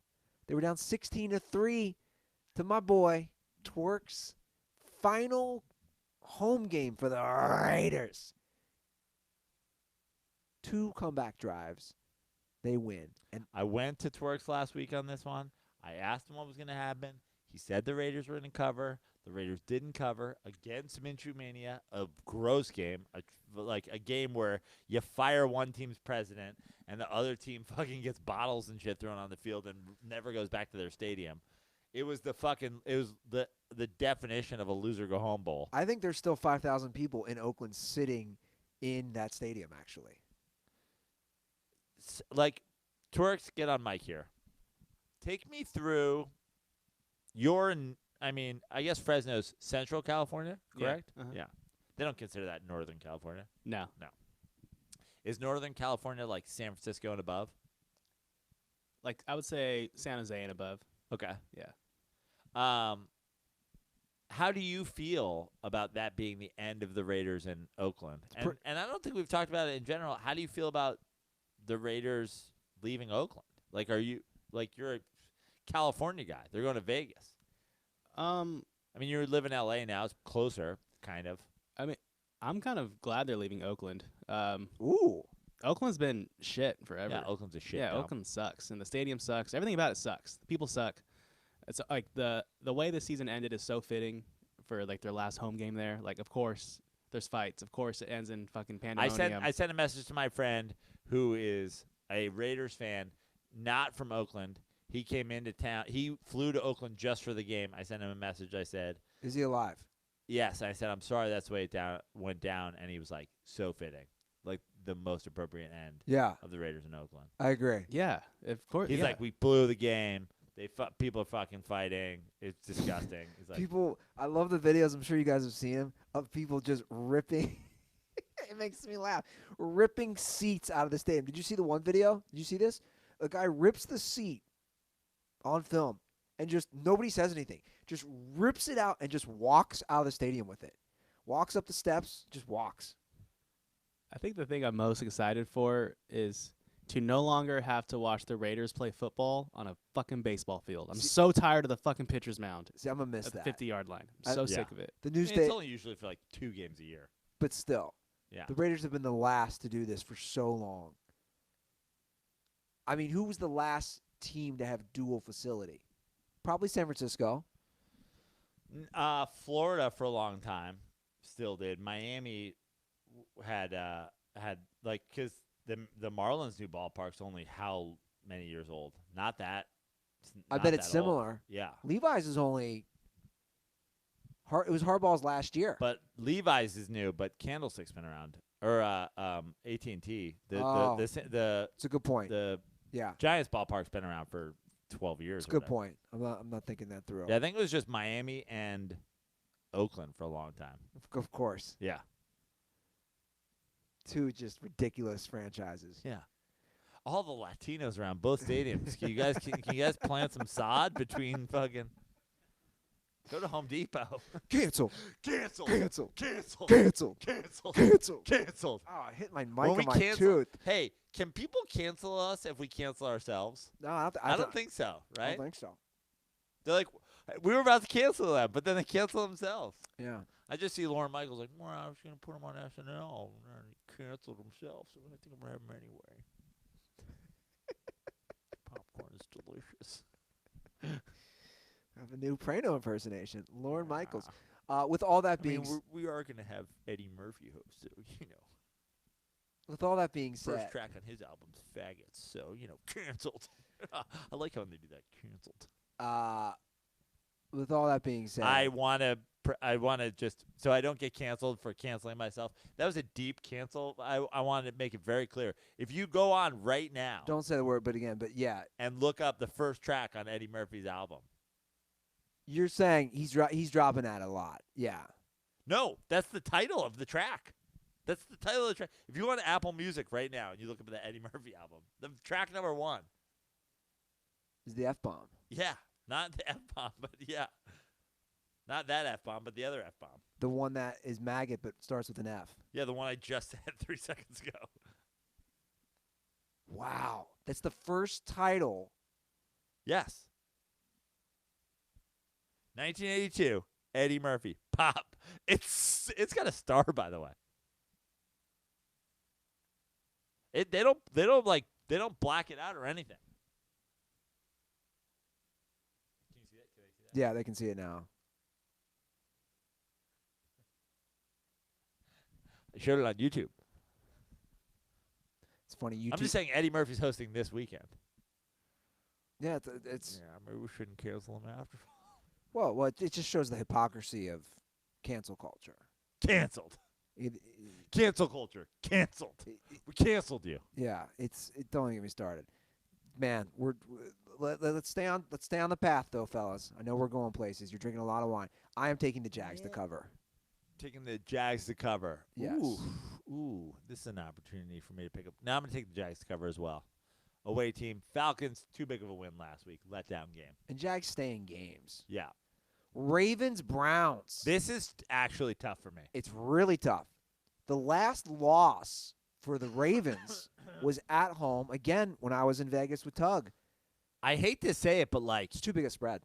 Speaker 1: They were down 16-3 to my boy, Twerk's final home game for the Raiders. 2 comeback drives. They win. And
Speaker 2: I went to Twerks last week on this one. I asked him what was going to happen. He said the Raiders were going to cover. The Raiders didn't cover against Minshew Mania, a gross game, like a game where you fire one team's president and the other team fucking gets bottles and shit thrown on the field and never goes back to their stadium. It was the definition of a loser go home bowl.
Speaker 1: I think there's still 5,000 people in Oakland sitting in that stadium, actually.
Speaker 2: Like, Twerks, get on mic here. Take me through I guess Fresno's Central California, correct?
Speaker 3: Yeah. Uh-huh.
Speaker 2: Yeah. They don't consider that Northern California.
Speaker 3: No.
Speaker 2: Is Northern California like San Francisco and above?
Speaker 3: Like, I would say San Jose and above.
Speaker 2: Okay.
Speaker 3: Yeah.
Speaker 2: How do you feel about that being the end of the Raiders in Oakland? And I don't think we've talked about it in general. How do you feel about the Raiders leaving Oakland? Like, you're a California guy. They're going to Vegas. You live in L.A. now. It's closer, kind of.
Speaker 3: I'm kind of glad they're leaving Oakland.
Speaker 1: Ooh.
Speaker 3: Oakland's been shit forever.
Speaker 2: Yeah, Oakland's a shit.
Speaker 3: Yeah,
Speaker 2: dump.
Speaker 3: Oakland sucks, and the stadium sucks. Everything about it sucks. The people suck. It's like the way the season ended is so fitting for like their last home game there. Like, of course, there's fights. Of course, it ends in fucking pandemonium.
Speaker 2: I sent a message to my friend who is a Raiders fan, not from Oakland. He came into town. He flew to Oakland just for the game. I sent him a message. I said,
Speaker 1: Is he alive?
Speaker 2: yes. I said, I'm sorry that's the way it went down. And he was like, so fitting. Like the most appropriate end
Speaker 1: Yeah,
Speaker 2: of the Raiders in Oakland.
Speaker 1: I agree.
Speaker 3: Yeah, of course.
Speaker 2: He's
Speaker 3: yeah.
Speaker 2: like, we blew the game. People are fucking fighting. It's disgusting. He's like,
Speaker 1: People, I love the videos. I'm sure you guys have seen them of people just ripping. It makes me laugh. Ripping seats out of the stadium. Did you see the one video? Did you see this? A guy rips the seat on film and just nobody says anything. Just rips it out and just walks out of the stadium with it. Walks up the steps, just walks.
Speaker 3: I think the thing I'm most excited for is to no longer have to watch the Raiders play football on a fucking baseball field. I'm so tired of the fucking pitcher's mound
Speaker 1: See, I'm gonna miss
Speaker 3: at the
Speaker 1: that.
Speaker 3: 50-yard line. I'm so sick of it.
Speaker 1: The news
Speaker 2: it's
Speaker 1: day,
Speaker 2: only usually for like 2 games a year.
Speaker 1: but still,
Speaker 2: Yeah.
Speaker 1: the Raiders have been the last to do this for so long. I mean, who was the last team to have dual facility? Probably San Francisco.
Speaker 2: Florida for a long time still did. Miami had like because the Marlins new ballpark's only how many years old? Not that.
Speaker 1: I
Speaker 2: not
Speaker 1: bet it's
Speaker 2: that old.
Speaker 1: similar.
Speaker 2: Yeah,
Speaker 1: Levi's is only. It was Harbaugh's last year.
Speaker 2: but Levi's is new, but Candlestick's been around, or AT&T.
Speaker 1: Oh.
Speaker 2: The
Speaker 1: It's a good point. Yeah,
Speaker 2: Giants ballpark's been around for 12 years.
Speaker 1: it's a
Speaker 2: or
Speaker 1: good
Speaker 2: whatever.
Speaker 1: point. I'm not thinking that through.
Speaker 2: Yeah, I think it was just Miami and Oakland for a long time.
Speaker 1: Of course.
Speaker 2: Yeah.
Speaker 1: Two just ridiculous franchises.
Speaker 2: Yeah. All the Latinos around both stadiums. Can you guys plant some sod between fucking? Go to Home Depot.
Speaker 1: Cancel.
Speaker 2: Cancel.
Speaker 1: Cancel.
Speaker 2: Cancel.
Speaker 1: Cancel.
Speaker 2: Cancel.
Speaker 1: Cancel.
Speaker 2: Canceled.
Speaker 1: Oh, I hit my mic
Speaker 2: When
Speaker 1: on
Speaker 2: we
Speaker 1: my
Speaker 2: cancel,
Speaker 1: tooth.
Speaker 2: hey, can people cancel us if we cancel ourselves?
Speaker 1: No,
Speaker 2: I don't think so.
Speaker 1: I
Speaker 2: Right?
Speaker 1: don't think so.
Speaker 2: They're like, we were about to cancel them, but then they cancel themselves.
Speaker 1: Yeah.
Speaker 2: I just see Lauren Michaels like, well, I was going to put him on SNL, and he canceled himself, so I think I'm going to have him anyway. Popcorn is delicious.
Speaker 1: I have a new Praino impersonation. Lauren Michaels. With all that
Speaker 2: I
Speaker 1: being
Speaker 2: mean, we are going to have Eddie Murphy host, so,
Speaker 1: with all that being
Speaker 2: first
Speaker 1: said,
Speaker 2: track on his album's Faggots, so, canceled. I like how they do that, canceled.
Speaker 1: with all that being said,
Speaker 2: I want to just, so I don't get canceled for canceling myself. That was a deep cancel. I wanted to make it very clear. If you go on right now
Speaker 1: don't say the word, but again, but yeah,
Speaker 2: and look up the first track on Eddie Murphy's album.
Speaker 1: you're saying he's dropping that a lot. Yeah.
Speaker 2: No, that's the title of the track. That's the title of the track. If you go on Apple Music right now and you look up the Eddie Murphy album, the track number 1.
Speaker 1: Is the F-bomb.
Speaker 2: Yeah. Not the F-bomb, but yeah. Not that F-bomb, but the other F-bomb.
Speaker 1: The one that is maggot but starts with an F.
Speaker 2: Yeah, the one I just said 3 seconds ago.
Speaker 1: Wow. That's the first title.
Speaker 2: Yes. 1982, Eddie Murphy. Pop. It's got a star, by the way. They don't black it out or anything. Can you see that? Can they see that?
Speaker 1: Yeah, they can see it now.
Speaker 2: I showed it on YouTube.
Speaker 1: It's funny. YouTube.
Speaker 2: I'm just saying Eddie Murphy's hosting this weekend.
Speaker 1: Yeah, it's
Speaker 2: Yeah, maybe we shouldn't cancel him after.
Speaker 1: well, it just shows the hypocrisy of cancel culture.
Speaker 2: Canceled.
Speaker 1: It-
Speaker 2: Cancel culture. Canceled. We canceled you.
Speaker 1: yeah, don't get me started. Man, let's stay on the path though, fellas. I know we're going places. You're drinking a lot of wine. I am taking the Jags to cover.
Speaker 2: Taking the Jags to cover.
Speaker 1: Yes.
Speaker 2: Ooh, this is an opportunity for me to pick up. Now I'm going to take the Jags to cover as well. Away team. Falcons, too big of a win last week. Letdown game.
Speaker 1: And Jags stay in games.
Speaker 2: Yeah.
Speaker 1: Ravens, Browns.
Speaker 2: This is actually tough for me.
Speaker 1: It's really tough. The last loss for the Ravens was at home, again, when I was in Vegas with Tug.
Speaker 2: I hate to say it, but like,
Speaker 1: It's too big a spread.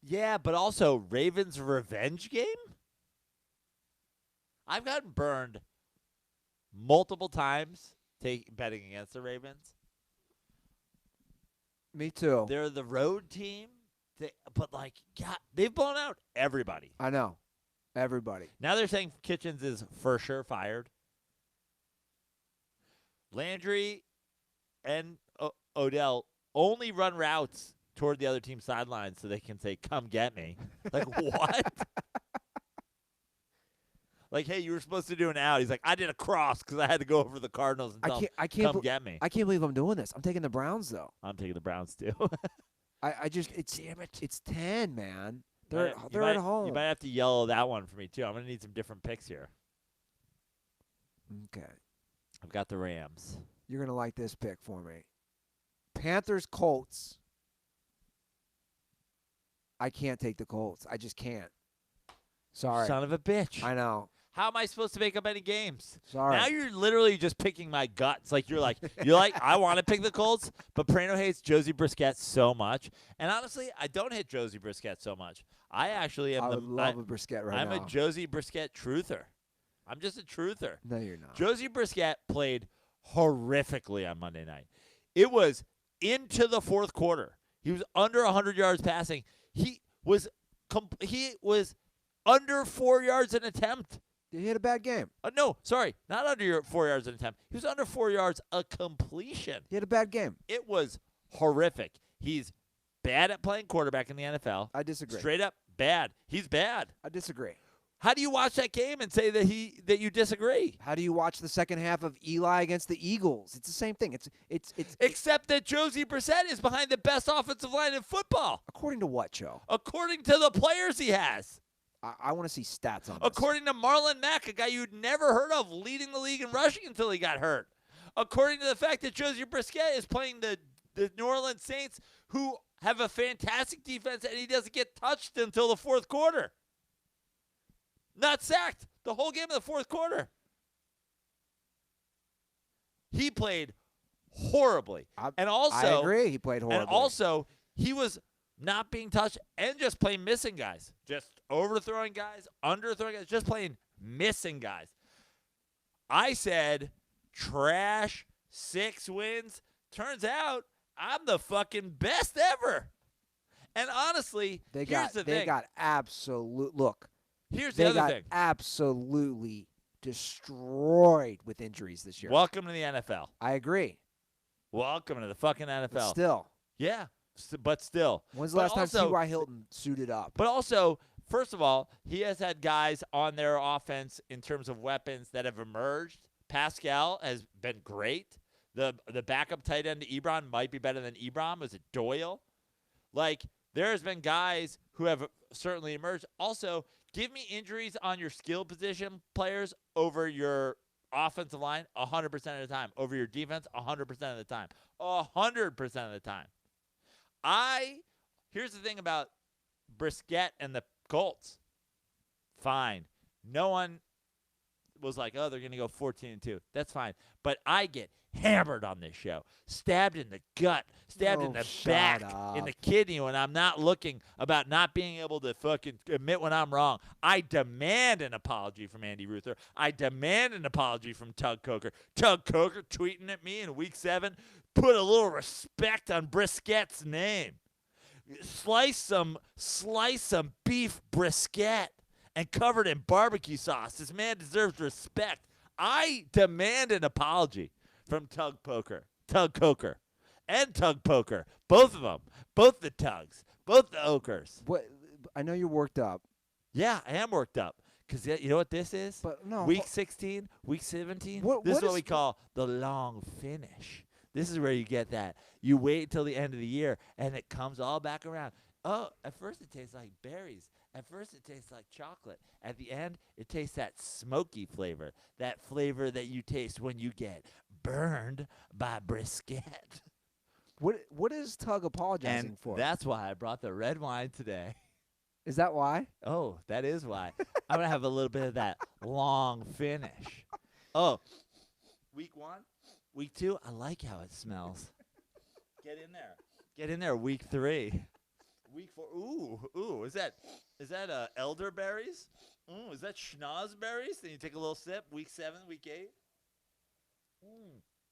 Speaker 2: yeah, but also Ravens revenge game? I've gotten burned multiple times betting against the Ravens.
Speaker 1: Me too.
Speaker 2: They're the road team, but God, they've blown out everybody.
Speaker 1: I know. Everybody.
Speaker 2: Now they're saying Kitchens is for sure fired. Landry and Odell only run routes toward the other team's sideline so they can say, "Come get me." Like, what? Like, hey, you were supposed to do an out. He's like, I did a cross because I had to go over the Cardinals and tell them, come get me.
Speaker 1: I can't believe I'm doing this. I'm taking the Browns, though.
Speaker 2: I'm taking the Browns, too.
Speaker 1: Damn it. It's 10, man. They're
Speaker 2: You
Speaker 1: at home.
Speaker 2: You might have to yellow that one for me, too. I'm going to need some different picks here.
Speaker 1: Okay.
Speaker 2: I've got the Rams.
Speaker 1: You're going to like this pick for me. Panthers, Colts. I can't take the Colts. I just can't. Sorry.
Speaker 2: Son of a bitch.
Speaker 1: I know.
Speaker 2: How am I supposed to make up any games?
Speaker 1: Sorry.
Speaker 2: Now you're literally just picking my guts. You're like, I want to pick the Colts, but Praino hates Josie Brissett so much. And honestly, I don't hate Josie Brissett so much. I actually am
Speaker 1: I would love a Brissett right now.
Speaker 2: I'm a Josie Brissett truther. I'm just a truther.
Speaker 1: No, you're not.
Speaker 2: Josie Brissett played horrifically on Monday night. It was into the fourth quarter. He was under 100 yards passing. He was under 4 yards an attempt.
Speaker 1: Did he hit a bad game?
Speaker 2: No, sorry, not under 4 yards an attempt. He was under 4 yards a completion.
Speaker 1: He had a bad game.
Speaker 2: It was horrific. He's bad at playing quarterback in the NFL.
Speaker 1: I disagree.
Speaker 2: Straight up bad. He's bad.
Speaker 1: I disagree.
Speaker 2: How do you watch that game and say that you disagree?
Speaker 1: How do you watch the second half of Eli against the Eagles? It's the same thing.
Speaker 2: Except that Josie Brissett is behind the best offensive line in football.
Speaker 1: According to what, Joe?
Speaker 2: According to the players he has.
Speaker 1: I want to see stats on this.
Speaker 2: According to Marlon Mack, a guy you'd never heard of leading the league in rushing until he got hurt. According to the fact that Josie Brissett is playing the New Orleans Saints, who have a fantastic defense, and he doesn't get touched until the fourth quarter. Not sacked the whole game of the fourth quarter. He played horribly. I
Speaker 1: agree. He played horribly.
Speaker 2: And also, he was not being touched and just playing missing guys. Just overthrowing guys, underthrowing guys, just playing missing guys. I said, trash, 6 wins. Turns out, I'm the fucking best ever. And honestly, here's the thing.
Speaker 1: They got absolute – look.
Speaker 2: Here's the other thing.
Speaker 1: They got absolutely destroyed with injuries this year.
Speaker 2: Welcome to the NFL.
Speaker 1: I agree.
Speaker 2: Welcome to the fucking NFL.
Speaker 1: But still.
Speaker 2: Yeah, but still.
Speaker 1: When's the last time T.Y. Hilton suited up?
Speaker 2: But also, first of all, he has had guys on their offense in terms of weapons that have emerged. Pascal has been great. The backup tight end to Ebron might be better than Ebron. Was it Doyle? There has been guys who have certainly emerged. Also, give me injuries on your skill position players over your offensive line 100% of the time. Over your defense 100% of the time. 100% of the time. Here's the thing about Brissett and the Colts. Fine. No one was like, oh, they're going to go 14-2. That's fine. But I get hammered on this show. Stabbed in the gut. Stabbed in the back. In the kidney when I'm not looking, about not being able to fucking admit when I'm wrong. I demand an apology from Andy Ruther. I demand an apology from Tug Coker. Tug Coker tweeting at me in week 7. Put a little respect on Briskett's name. Slice some beef brisket and covered in barbecue sauce. This man deserves respect. I demand an apology from Tug Coker, and Tug Poker. Both of them. Both the Tugs. Both the Okers.
Speaker 1: What? I know you're worked up.
Speaker 2: Yeah, I am worked up. Because you know what this is?
Speaker 1: But no.
Speaker 2: Week 16, week 17. This is what we call the long finish. This is where you get that. You wait till the end of the year, and it comes all back around. Oh, at first it tastes like berries. At first it tastes like chocolate. At the end, it tastes that smoky flavor. That flavor that you taste when you get burned by brisket.
Speaker 1: What is Tug apologizing
Speaker 2: And
Speaker 1: for?
Speaker 2: that's why I brought the red wine today.
Speaker 1: Is that why?
Speaker 2: Oh, that is why. I'm going to have a little bit of that long finish. Oh, week 1, week 2, I like how it smells. Get in there. Get in there, week 3. Week 4, ooh, is that elderberries? Ooh, is that schnozberries? Then you take a little sip, week 7, week 8.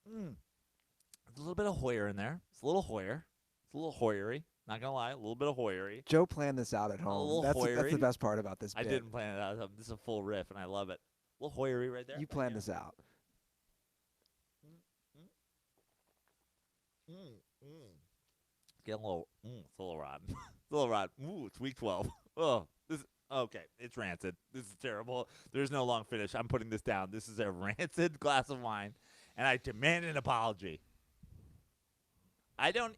Speaker 2: There's a little bit of Hoyer in there. It's a little Hoyer. It's a little Hoyery. Not gonna lie, a little bit of Hoyery.
Speaker 1: Joe planned this out at
Speaker 2: little
Speaker 1: home. That's the
Speaker 2: Hoyery.
Speaker 1: best part about this
Speaker 2: I
Speaker 1: bit.
Speaker 2: didn't plan it out. This is a full riff, and I love it. A little Hoyery right there.
Speaker 1: You planned this out.
Speaker 2: Getting a little, it's a little rotten. It's a little rotten. Ooh, it's week 12. Oh, okay. It's rancid. This is terrible. There's no long finish. I'm putting this down. This is a rancid glass of wine, and I demand an apology. I don't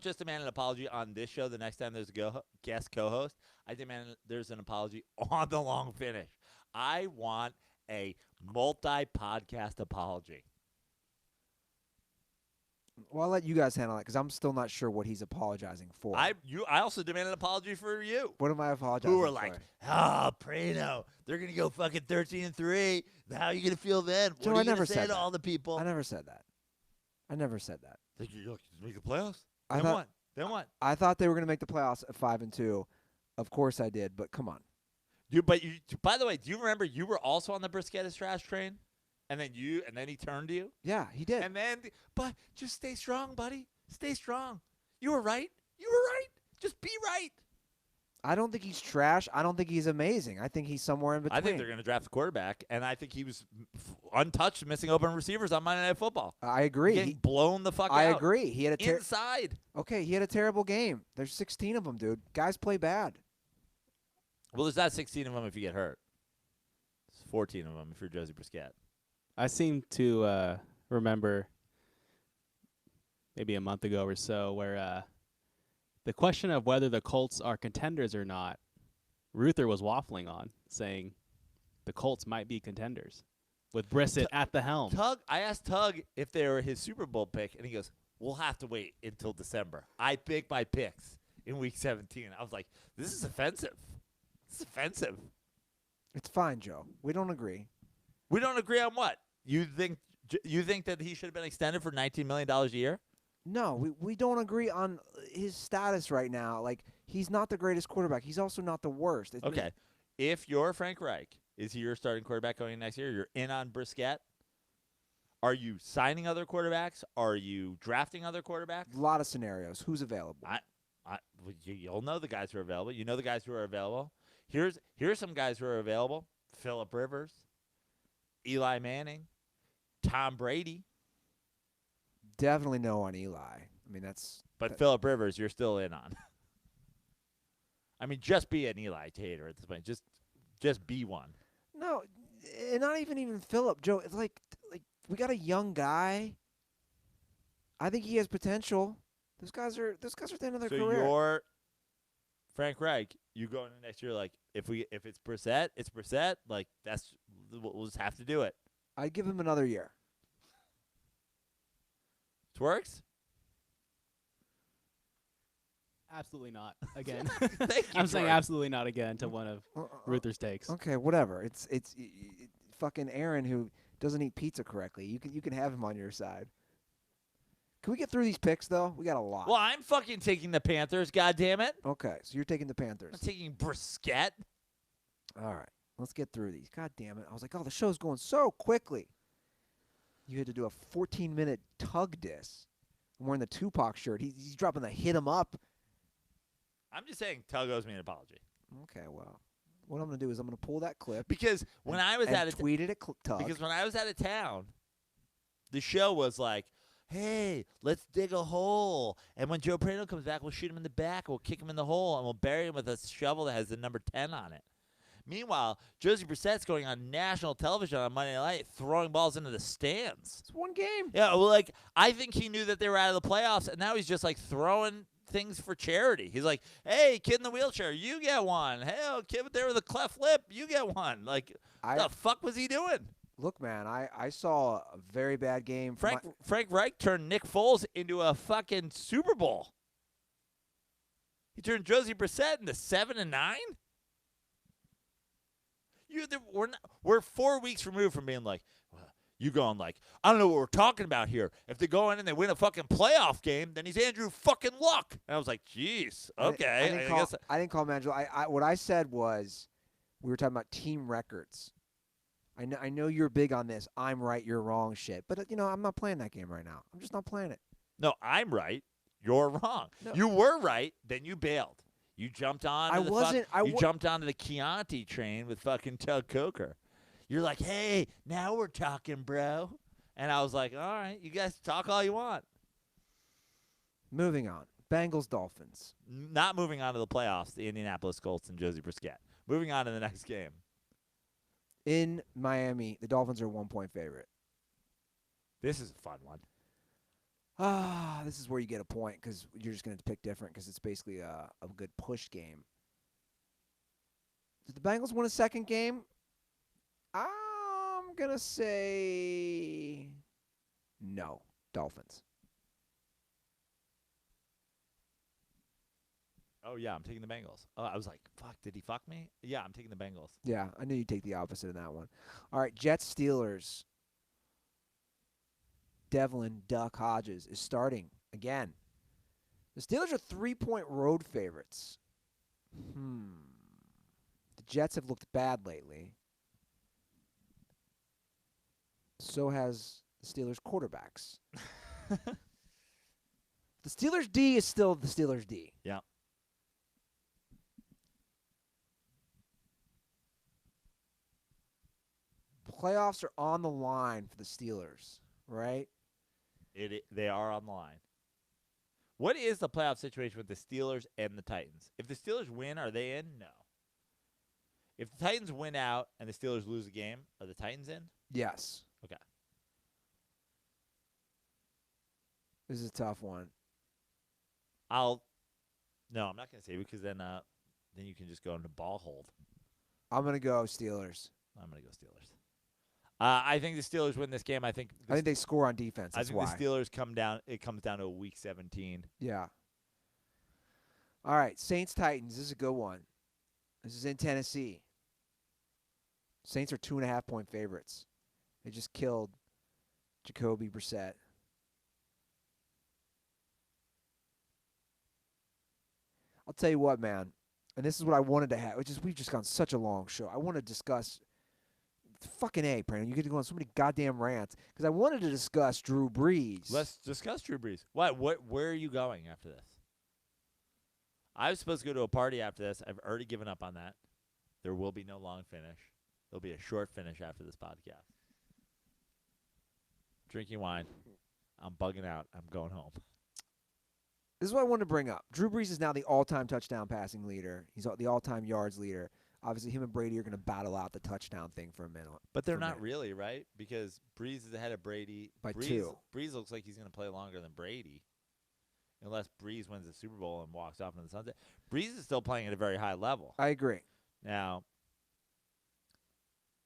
Speaker 2: just demand an apology on this show the next time there's a guest co-host. I demand there's an apology on the long finish. I want a multi-podcast apology.
Speaker 1: Well, I'll let you guys handle it because I'm still not sure what he's apologizing for.
Speaker 2: I also demand an apology for you.
Speaker 1: What am I apologizing
Speaker 2: Who
Speaker 1: for?
Speaker 2: are like, Praino, they're going to go fucking 13-3. How are you going to feel then?
Speaker 1: Joe,
Speaker 2: What are
Speaker 1: I
Speaker 2: you going
Speaker 1: never
Speaker 2: to say
Speaker 1: said
Speaker 2: to
Speaker 1: that.
Speaker 2: all the people?
Speaker 1: I never said that. I never said that.
Speaker 2: Think you're going to make the playoffs?
Speaker 1: I
Speaker 2: Then
Speaker 1: thought-
Speaker 2: what? Then what?
Speaker 1: I thought they were going to make the playoffs at 5-2. Of course I did, but come on.
Speaker 2: By the way, do you remember you were also on the Brissett trash train? And then he turned to you?
Speaker 1: Yeah, he did.
Speaker 2: But just stay strong, buddy. Stay strong. You were right. You were right. Just be right.
Speaker 1: I don't think he's trash. I don't think he's amazing. I think he's somewhere in between.
Speaker 2: I think they're going to draft a quarterback, and I think he was untouched, missing open receivers on Monday Night Football.
Speaker 1: I agree.
Speaker 2: Getting blown the fuck out.
Speaker 1: I agree. He had a
Speaker 2: inside.
Speaker 1: Okay, he had a terrible game. There's 16 of them, dude. Guys play bad.
Speaker 2: Well, there's not 16 of them if you get hurt. There's 14 of them if you're Josie Brissett.
Speaker 3: I seem to remember maybe a month ago or so where the question of whether the Colts are contenders or not, Ruther was waffling on, saying the Colts might be contenders with Brissett at the helm.
Speaker 2: I asked Tug if they were his Super Bowl pick, and he goes, we'll have to wait until December. I make my picks in Week 17. I was like, this is offensive. This is offensive.
Speaker 1: It's fine, Joe. We don't agree.
Speaker 2: We don't agree on what? You think that he should have been extended for $19 million a year?
Speaker 1: No, we don't agree on his status right now. Like, he's not the greatest quarterback. He's also not the worst.
Speaker 2: Okay. If you're Frank Reich, is he your starting quarterback going next year? You're in on Brissett? Are you signing other quarterbacks? Are you drafting other quarterbacks?
Speaker 1: A lot of scenarios. Who's available?
Speaker 2: You'll know the guys who are available. You know the guys who are available. Here's some guys who are available. Phillip Rivers, Eli Manning, Tom Brady.
Speaker 1: Definitely no on Eli. I mean,
Speaker 2: But Phillip Rivers, you're still in on. I mean, just be an Eli Tater at this point. Just be one.
Speaker 1: No, and not even Phillip. Joe, it's like we got a young guy. I think he has potential. Those guys are at the end of their
Speaker 2: So
Speaker 1: career.
Speaker 2: you're Frank Reich. You go into next year like if it's Brissett, it's Brissett. Like we'll just have to do it.
Speaker 1: I'd give him another year.
Speaker 2: Twerks?
Speaker 3: Absolutely not again.
Speaker 2: Thank you.
Speaker 3: I'm saying
Speaker 2: Twerks.
Speaker 3: absolutely not again to one of Ruther's takes.
Speaker 1: Okay, whatever. It's fucking Aaron who doesn't eat pizza correctly. You can have him on your side. Can we get through these picks though? We got a lot.
Speaker 2: Well, I'm fucking taking the Panthers. God damn it!
Speaker 1: Okay, so you're taking the Panthers.
Speaker 2: I'm taking Brissett.
Speaker 1: All right, let's get through these. God damn it! I was like, oh, the show's going so quickly. You had to do a 14-minute Tug diss. I'm wearing the Tupac shirt. He's dropping the hit 'em up.
Speaker 2: I'm just saying, Tug owes me an apology.
Speaker 1: Okay, well, what I'm gonna do is I'm gonna pull that clip
Speaker 2: Because when I was
Speaker 1: and tweet it at Tug.
Speaker 2: because when I was out of town, the show was like, hey, let's dig a hole. And when Joe Praino comes back, we'll shoot him in the back. We'll kick him in the hole, and we'll bury him with a shovel that has the number 10 on it. Meanwhile, Josie Brissett's going on national television on Monday night throwing balls into the stands.
Speaker 1: It's one game.
Speaker 2: Yeah, well, like, I think he knew that they were out of the playoffs, and now he's just, like, throwing things for charity. He's like, hey, kid in the wheelchair, you get one. Hey, kid there with a cleft lip, you get one. Like, what the fuck was he doing?
Speaker 1: Look, man, I saw a very bad game.
Speaker 2: Frank Reich turned Nick Foles into a fucking Super Bowl. He turned Josie Brissett into 7-9. We're 4 weeks removed from being like, well, you going like, I don't know what we're talking about here. If they go in and they win a fucking playoff game, then he's Andrew fucking Luck. And I was like, jeez, okay.
Speaker 1: I didn't call him Angelo. What I said was we were talking about team records. I know you're big on this. I'm right, you're wrong shit. But, I'm not playing that game right now. I'm just not playing it.
Speaker 2: No, I'm right. You're wrong.
Speaker 1: No.
Speaker 2: You were right, then you bailed. You jumped on. You jumped onto the Chianti train with fucking Tug Coker. You're like, hey, now we're talking, bro. And I was like, all right, you guys talk all you want.
Speaker 1: Moving on. Bengals, Dolphins.
Speaker 2: Not moving on to the playoffs, the Indianapolis Colts and Josie Brissett. Moving on to the next game.
Speaker 1: In Miami, the Dolphins are 1-point favorite.
Speaker 2: This is a fun one.
Speaker 1: This is where you get a point because you're just going to pick different because it's basically a good push game. Did the Bengals win a second game? I'm going to say no. Dolphins.
Speaker 2: Oh, yeah, I'm taking the Bengals. I was like, fuck, did he fuck me? Yeah, I'm taking the Bengals.
Speaker 1: Yeah, I knew you'd take the opposite in that one. All right, Jets, Steelers. Devlin Duck Hodges is starting again. The Steelers are 3-point road favorites. The Jets have looked bad lately. So has the Steelers quarterbacks. The Steelers D is still the Steelers D.
Speaker 2: Yeah.
Speaker 1: Playoffs are on the line for the Steelers, right?
Speaker 2: They are on the line. What is the playoff situation with the Steelers and the Titans? If the Steelers win, are they in? No. If the Titans win out and the Steelers lose a game, are the Titans in?
Speaker 1: Yes.
Speaker 2: Okay.
Speaker 1: This is a tough one.
Speaker 2: No, I'm not going to say because then you can just go into ball hold.
Speaker 1: I'm going to go Steelers.
Speaker 2: I'm going to go Steelers. I think the Steelers win this game. I think
Speaker 1: they score on defense. That's why.
Speaker 2: The Steelers come down. It comes down to a Week 17.
Speaker 1: Yeah. All right, Saints Titans. This is a good one. This is in Tennessee. Saints are 2.5-point favorites. They just killed Jacoby Brissett. I'll tell you what, man, and this is what I wanted to have. We've just gone such a long show. I want to discuss. Fucking A, Praino. You get to go on so many goddamn rants because I wanted to discuss Drew Brees.
Speaker 2: Let's discuss Drew Brees. What? Where are you going after this? I was supposed to go to a party after this. I've already given up on that. There will be no long finish. There'll be a short finish after this podcast. Drinking wine. I'm bugging out. I'm going home.
Speaker 1: This is what I wanted to bring up. Drew Brees is now the all-time touchdown passing leader. He's the all-time yards leader. Obviously, him and Brady are going to battle out the touchdown thing for a minute.
Speaker 2: But they're not really, right? Because Brees is ahead of Brady.
Speaker 1: By 2.
Speaker 2: Brees looks like he's going to play longer than Brady. Unless Brees wins the Super Bowl and walks off into the sunset. Brees is still playing at a very high level.
Speaker 1: I agree.
Speaker 2: Now,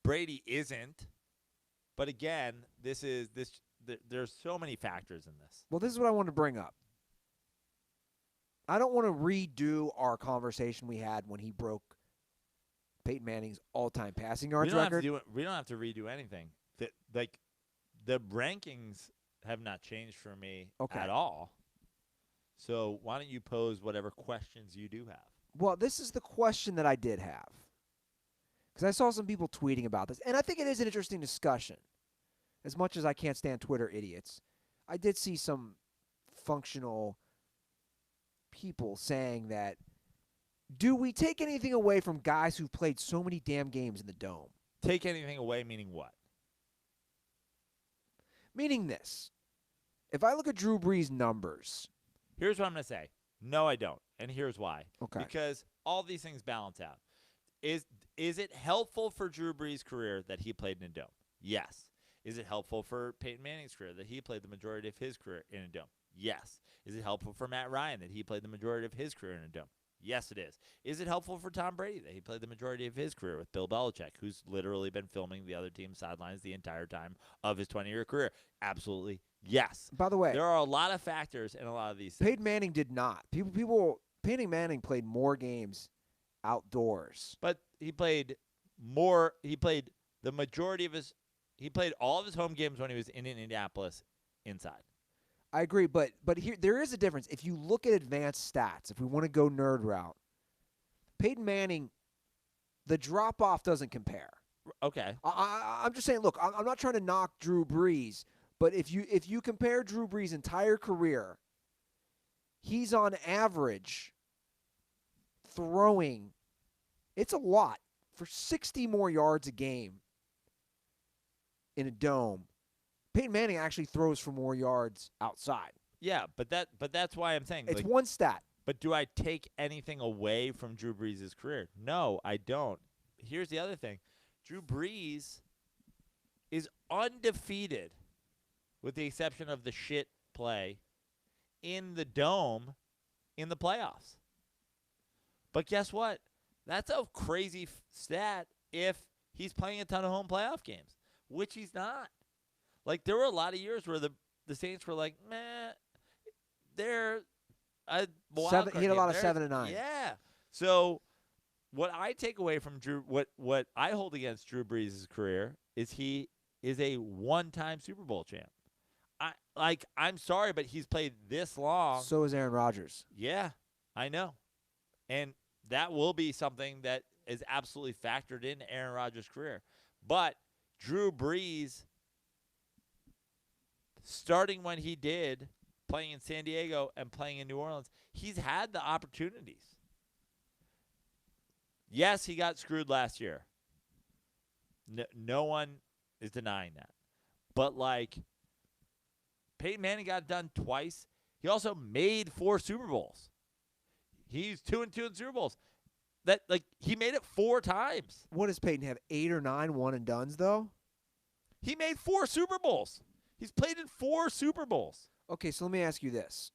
Speaker 2: Brady isn't. But again, there's so many factors in this.
Speaker 1: Well, this is what I want to bring up. I don't want to redo our conversation we had when he broke Peyton Manning's all-time passing yards record.
Speaker 2: We don't have to redo anything. The rankings have not changed for me at all. So why don't you pose whatever questions you do have?
Speaker 1: Well, this is the question that I did have. Because I saw some people tweeting about this. And I think it is an interesting discussion. As much as I can't stand Twitter idiots, I did see some functional people saying that, do we take anything away from guys who've played so many damn games in the Dome?
Speaker 2: Take anything away meaning what?
Speaker 1: Meaning this. If I look at Drew Brees' numbers.
Speaker 2: Here's what I'm going to say. No, I don't. And here's why.
Speaker 1: Okay.
Speaker 2: Because all these things balance out. Is it helpful for Drew Brees' career that he played in a Dome? Yes. Is it helpful for Peyton Manning's career that he played the majority of his career in a Dome? Yes. Is it helpful for Matt Ryan that he played the majority of his career in a Dome? Yes, it is. Is it helpful for Tom Brady that he played the majority of his career with Bill Belichick, who's literally been filming the other team's sidelines the entire time of his 20-year career? Absolutely, yes.
Speaker 1: By the way,
Speaker 2: there are a lot of factors in a lot of these things.
Speaker 1: Peyton Manning did not. Peyton Manning played more games outdoors.
Speaker 2: But he played more. He played the majority of his. He played all of his home games when he was in Indianapolis inside.
Speaker 1: I agree, but here there is a difference. If you look at advanced stats, if we want to go nerd route, Peyton Manning, the drop-off doesn't compare.
Speaker 2: Okay.
Speaker 1: I'm just saying. Look, I'm not trying to knock Drew Brees, but if you compare Drew Brees' entire career, he's on average throwing. It's a lot for 60 more yards a game in a dome. Peyton Manning actually throws for more yards outside.
Speaker 2: Yeah, but that's why I'm saying
Speaker 1: It's
Speaker 2: like,
Speaker 1: one stat.
Speaker 2: But do I take anything away from Drew Brees' career? No, I don't. Here's the other thing. Drew Brees is undefeated, with the exception of the shit play, in the dome in the playoffs. But guess what? That's a crazy stat if he's playing a ton of home playoff games, which he's not. Like, there were a lot of years where the Saints were like, meh, they're a wild card
Speaker 1: He had a
Speaker 2: game.
Speaker 1: lot of
Speaker 2: They're-
Speaker 1: 7 and 9.
Speaker 2: Yeah. So what I take away from Drew, what I hold against Drew Brees' career is he is a one-time Super Bowl champ. I'm sorry, but he's played this long.
Speaker 1: So is Aaron Rodgers.
Speaker 2: Yeah, I know. And that will be something that is absolutely factored in Aaron Rodgers' career. But Drew Brees, starting when he did, playing in San Diego and playing in New Orleans, he's had the opportunities. Yes, he got screwed last year. No one is denying that. But, like, Peyton Manning got it done twice. He also made 4 Super Bowls. He's 2-2 in Super Bowls. That, like, he made it 4 times.
Speaker 1: What does Peyton have? 8 or 9 one and dones though?
Speaker 2: He made 4 Super Bowls. He's played in 4 Super Bowls.
Speaker 1: Okay, so let me ask you this.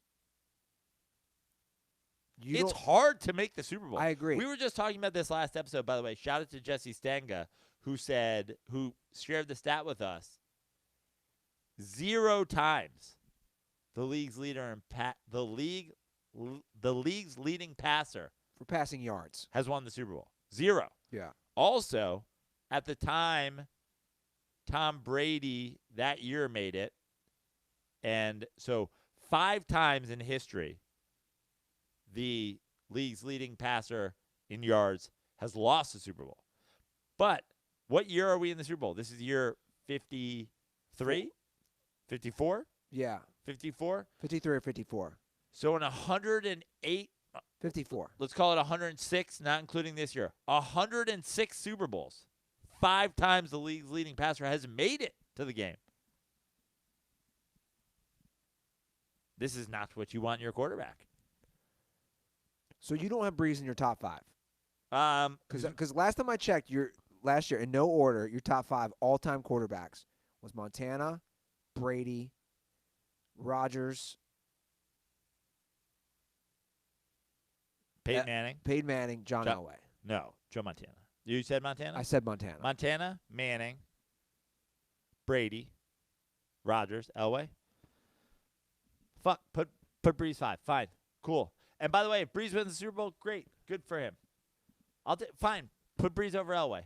Speaker 2: It's hard to make the Super Bowl.
Speaker 1: I agree.
Speaker 2: We were just talking about this last episode, by the way. Shout out to Jesse Stanga, who shared the stat with us. 0 times the league's leader in the league's leading passer
Speaker 1: for passing yards
Speaker 2: has won the Super Bowl. 0.
Speaker 1: Yeah.
Speaker 2: Also, at the time, Tom Brady that year made it. And so 5 times in history, the league's leading passer in yards has lost the Super Bowl. But what year are we in the Super Bowl? This is year 53? 54?
Speaker 1: Yeah.
Speaker 2: 54?
Speaker 1: 53 or 54.
Speaker 2: So in 108,
Speaker 1: 54.
Speaker 2: let's call it 106, not including this year, 106 Super Bowls. 5 times the league's leading passer has made it to the game. This is not what you want in your quarterback.
Speaker 1: So you don't have Brees in your top 5? Because last time I checked, last year in no order, your top 5 all-time quarterbacks was Montana, Brady, Rodgers,
Speaker 2: Peyton Manning,
Speaker 1: John Elway.
Speaker 2: No, Joe Montana. You said Montana?
Speaker 1: I said Montana.
Speaker 2: Montana, Manning, Brady, Rodgers, Elway. Fuck, put Brees 5. Fine, cool. And by the way, if Brees wins the Super Bowl, great, good for him. Fine, put Brees over Elway.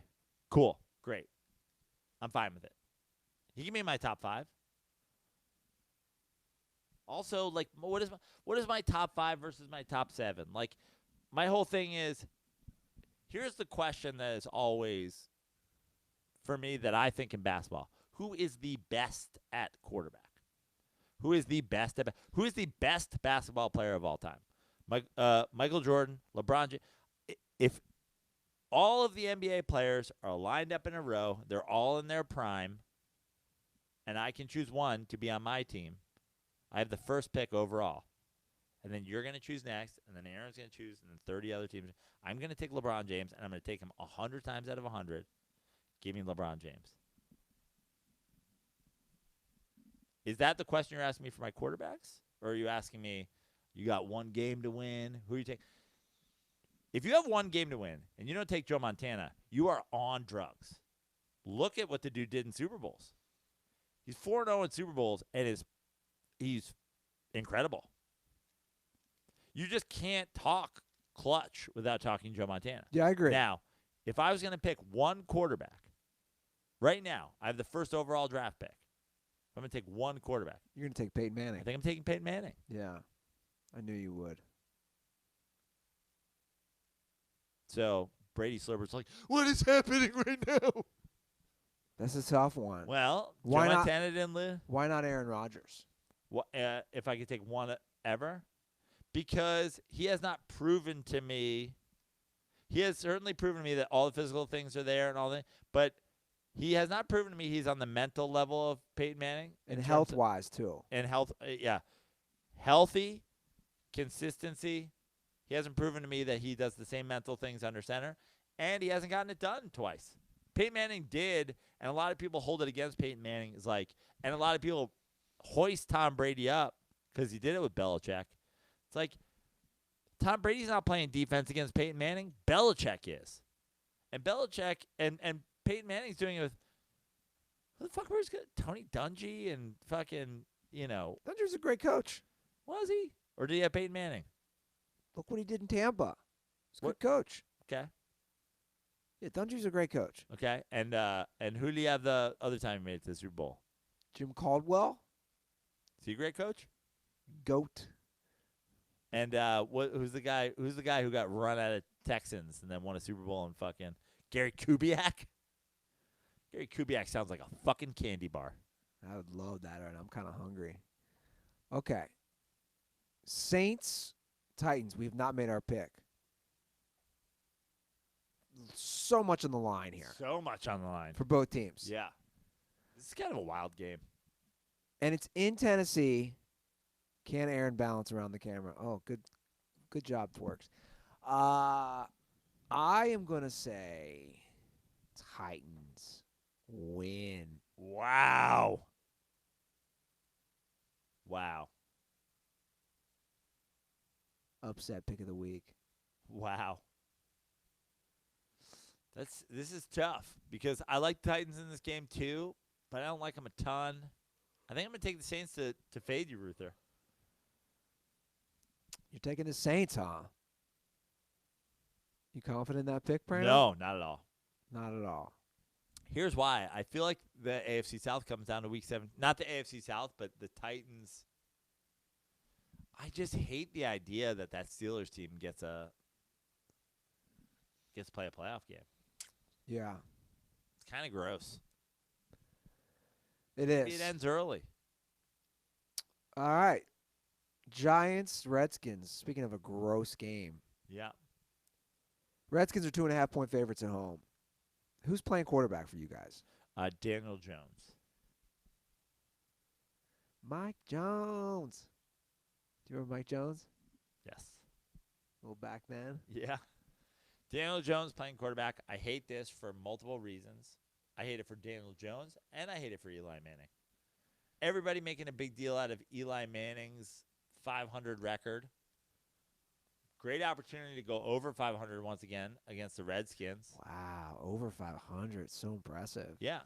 Speaker 2: Cool, great. I'm fine with it. He can be in my top 5. Also, like, what is my top 5 versus my top 7? Like, my whole thing is, here's the question that is always, for me, that I think in basketball. Who is the best at quarterback? Who is the best basketball player of all time? Michael Jordan, LeBron James. If all of the NBA players are lined up in a row, they're all in their prime, and I can choose one to be on my team, I have the first pick overall. And then you're going to choose next, and then Aaron's going to choose, and then 30 other teams. I'm going to take LeBron James, and I'm going to take him 100 times out of 100. Give me LeBron James. Is that the question you're asking me for my quarterbacks? Or are you asking me, you got one game to win? Who you take? If you have one game to win, and you don't take Joe Montana, you are on drugs. Look at what the dude did in Super Bowls. He's 4-0 in Super Bowls, and he's incredible. You just can't talk clutch without talking Joe Montana.
Speaker 1: Yeah, I agree.
Speaker 2: Now, if I was going to pick one quarterback, right now, I have the first overall draft pick. I'm going to take one quarterback.
Speaker 1: You're going to take Peyton Manning.
Speaker 2: I think I'm taking Peyton Manning.
Speaker 1: Yeah, I knew you would.
Speaker 2: So Brady Slurber's like, what is happening right now?
Speaker 1: That's a tough one.
Speaker 2: Well,
Speaker 1: Why
Speaker 2: Joe
Speaker 1: not?
Speaker 2: Montana didn't live.
Speaker 1: Why not Aaron Rodgers?
Speaker 2: If I could take one ever, because he has not proven to me. He has certainly proven to me that all the physical things are there and all that, but he has not proven to me he's on the mental level of Peyton Manning.
Speaker 1: And health-wise, too.
Speaker 2: And health, yeah. Healthy, consistency. He hasn't proven to me that he does the same mental things under center, and he hasn't gotten it done twice. Peyton Manning did, and a lot of people hold it against Peyton Manning. And a lot of people hoist Tom Brady up because he did it with Belichick. It's like, Tom Brady's not playing defense against Peyton Manning. Belichick is. And Belichick and Peyton Manning's doing it with, who the fuck was good? Tony Dungy and fucking,
Speaker 1: Dungy's a great coach.
Speaker 2: Was he? Or did he have Peyton Manning?
Speaker 1: Look what he did in Tampa. He's a
Speaker 2: What?
Speaker 1: good coach.
Speaker 2: Okay.
Speaker 1: Yeah, Dungy's a great coach.
Speaker 2: Okay. And who do you have the other time he made it to the Super Bowl?
Speaker 1: Jim Caldwell,
Speaker 2: Is he a great coach?
Speaker 1: GOAT.
Speaker 2: And who's the guy who got run out of Texans and then won a Super Bowl and fucking Gary Kubiak? Gary Kubiak sounds like a fucking candy bar.
Speaker 1: I would love that, and I'm kind of hungry. Okay. Saints, Titans. We've not made our pick. So much on the line here
Speaker 2: So much on the line.
Speaker 1: for both teams.
Speaker 2: Yeah. This is kind of a wild game.
Speaker 1: And it's in Tennessee. Can Aaron balance around the camera? Oh, good job, Twerks. I am going to say Titans win.
Speaker 2: Wow. Wow.
Speaker 1: Upset pick of the week.
Speaker 2: Wow. This is tough because I like Titans in this game too, but I don't like them a ton. I think I'm going to take the Saints to fade you, Ruther.
Speaker 1: You're taking the Saints, huh? You confident in that pick, Praino?
Speaker 2: No, not at all.
Speaker 1: Not at all.
Speaker 2: Here's why. I feel like the AFC South comes down to week 7. Not the AFC South, but the Titans. I just hate the idea that Steelers team gets to play a playoff game.
Speaker 1: Yeah.
Speaker 2: It's kind of gross.
Speaker 1: It
Speaker 2: Maybe
Speaker 1: is.
Speaker 2: it ends early.
Speaker 1: All right. Giants, Redskins. Speaking of a gross game.
Speaker 2: Yeah.
Speaker 1: Redskins are 2.5-point favorites at home. Who's playing quarterback for you guys?
Speaker 2: Daniel Jones.
Speaker 1: Mike Jones. Do you remember Mike Jones?
Speaker 2: Yes.
Speaker 1: Little back man.
Speaker 2: Yeah. Daniel Jones playing quarterback. I hate this for multiple reasons. I hate it for Daniel Jones, and I hate it for Eli Manning. Everybody making a big deal out of Eli Manning's 500 record. Great opportunity to go over 500 once again against the Redskins.
Speaker 1: Wow, over 500. So impressive.
Speaker 2: Yeah.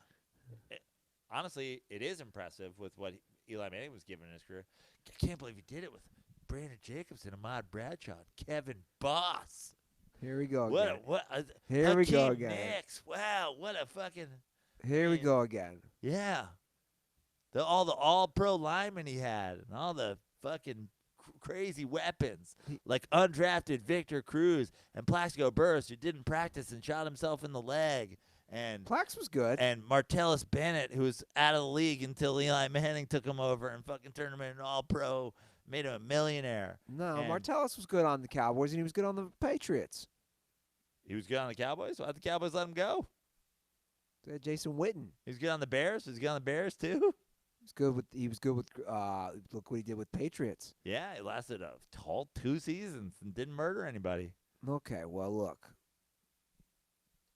Speaker 2: Honestly, it is impressive with what Eli Manning was given in his career. I can't believe he did it with Brandon Jacobs and Ahmad Bradshaw and Kevin Boss.
Speaker 1: Here we go again.
Speaker 2: Here
Speaker 1: we go again.
Speaker 2: Nix. Wow, what a fucking.
Speaker 1: Here we go again.
Speaker 2: Yeah. All the all-pro linemen he had and all the fucking crazy weapons like undrafted Victor Cruz and Plaxico Burress, who didn't practice and shot himself in the leg. And
Speaker 1: Plax was good.
Speaker 2: And Martellus Bennett, who was out of the league until Eli Manning took him over and fucking turned him into an all-pro, made him a millionaire.
Speaker 1: No,
Speaker 2: And
Speaker 1: Martellus was good on the Cowboys, and he was good on the Patriots.
Speaker 2: He was good on the Cowboys? Why'd the Cowboys let him go?
Speaker 1: They had Jason Witten.
Speaker 2: He was good on the Bears? Was he good on the Bears, too?
Speaker 1: He was good with look what he did with Patriots.
Speaker 2: Yeah, he lasted a whole 2 seasons and didn't murder anybody.
Speaker 1: Okay, well, look.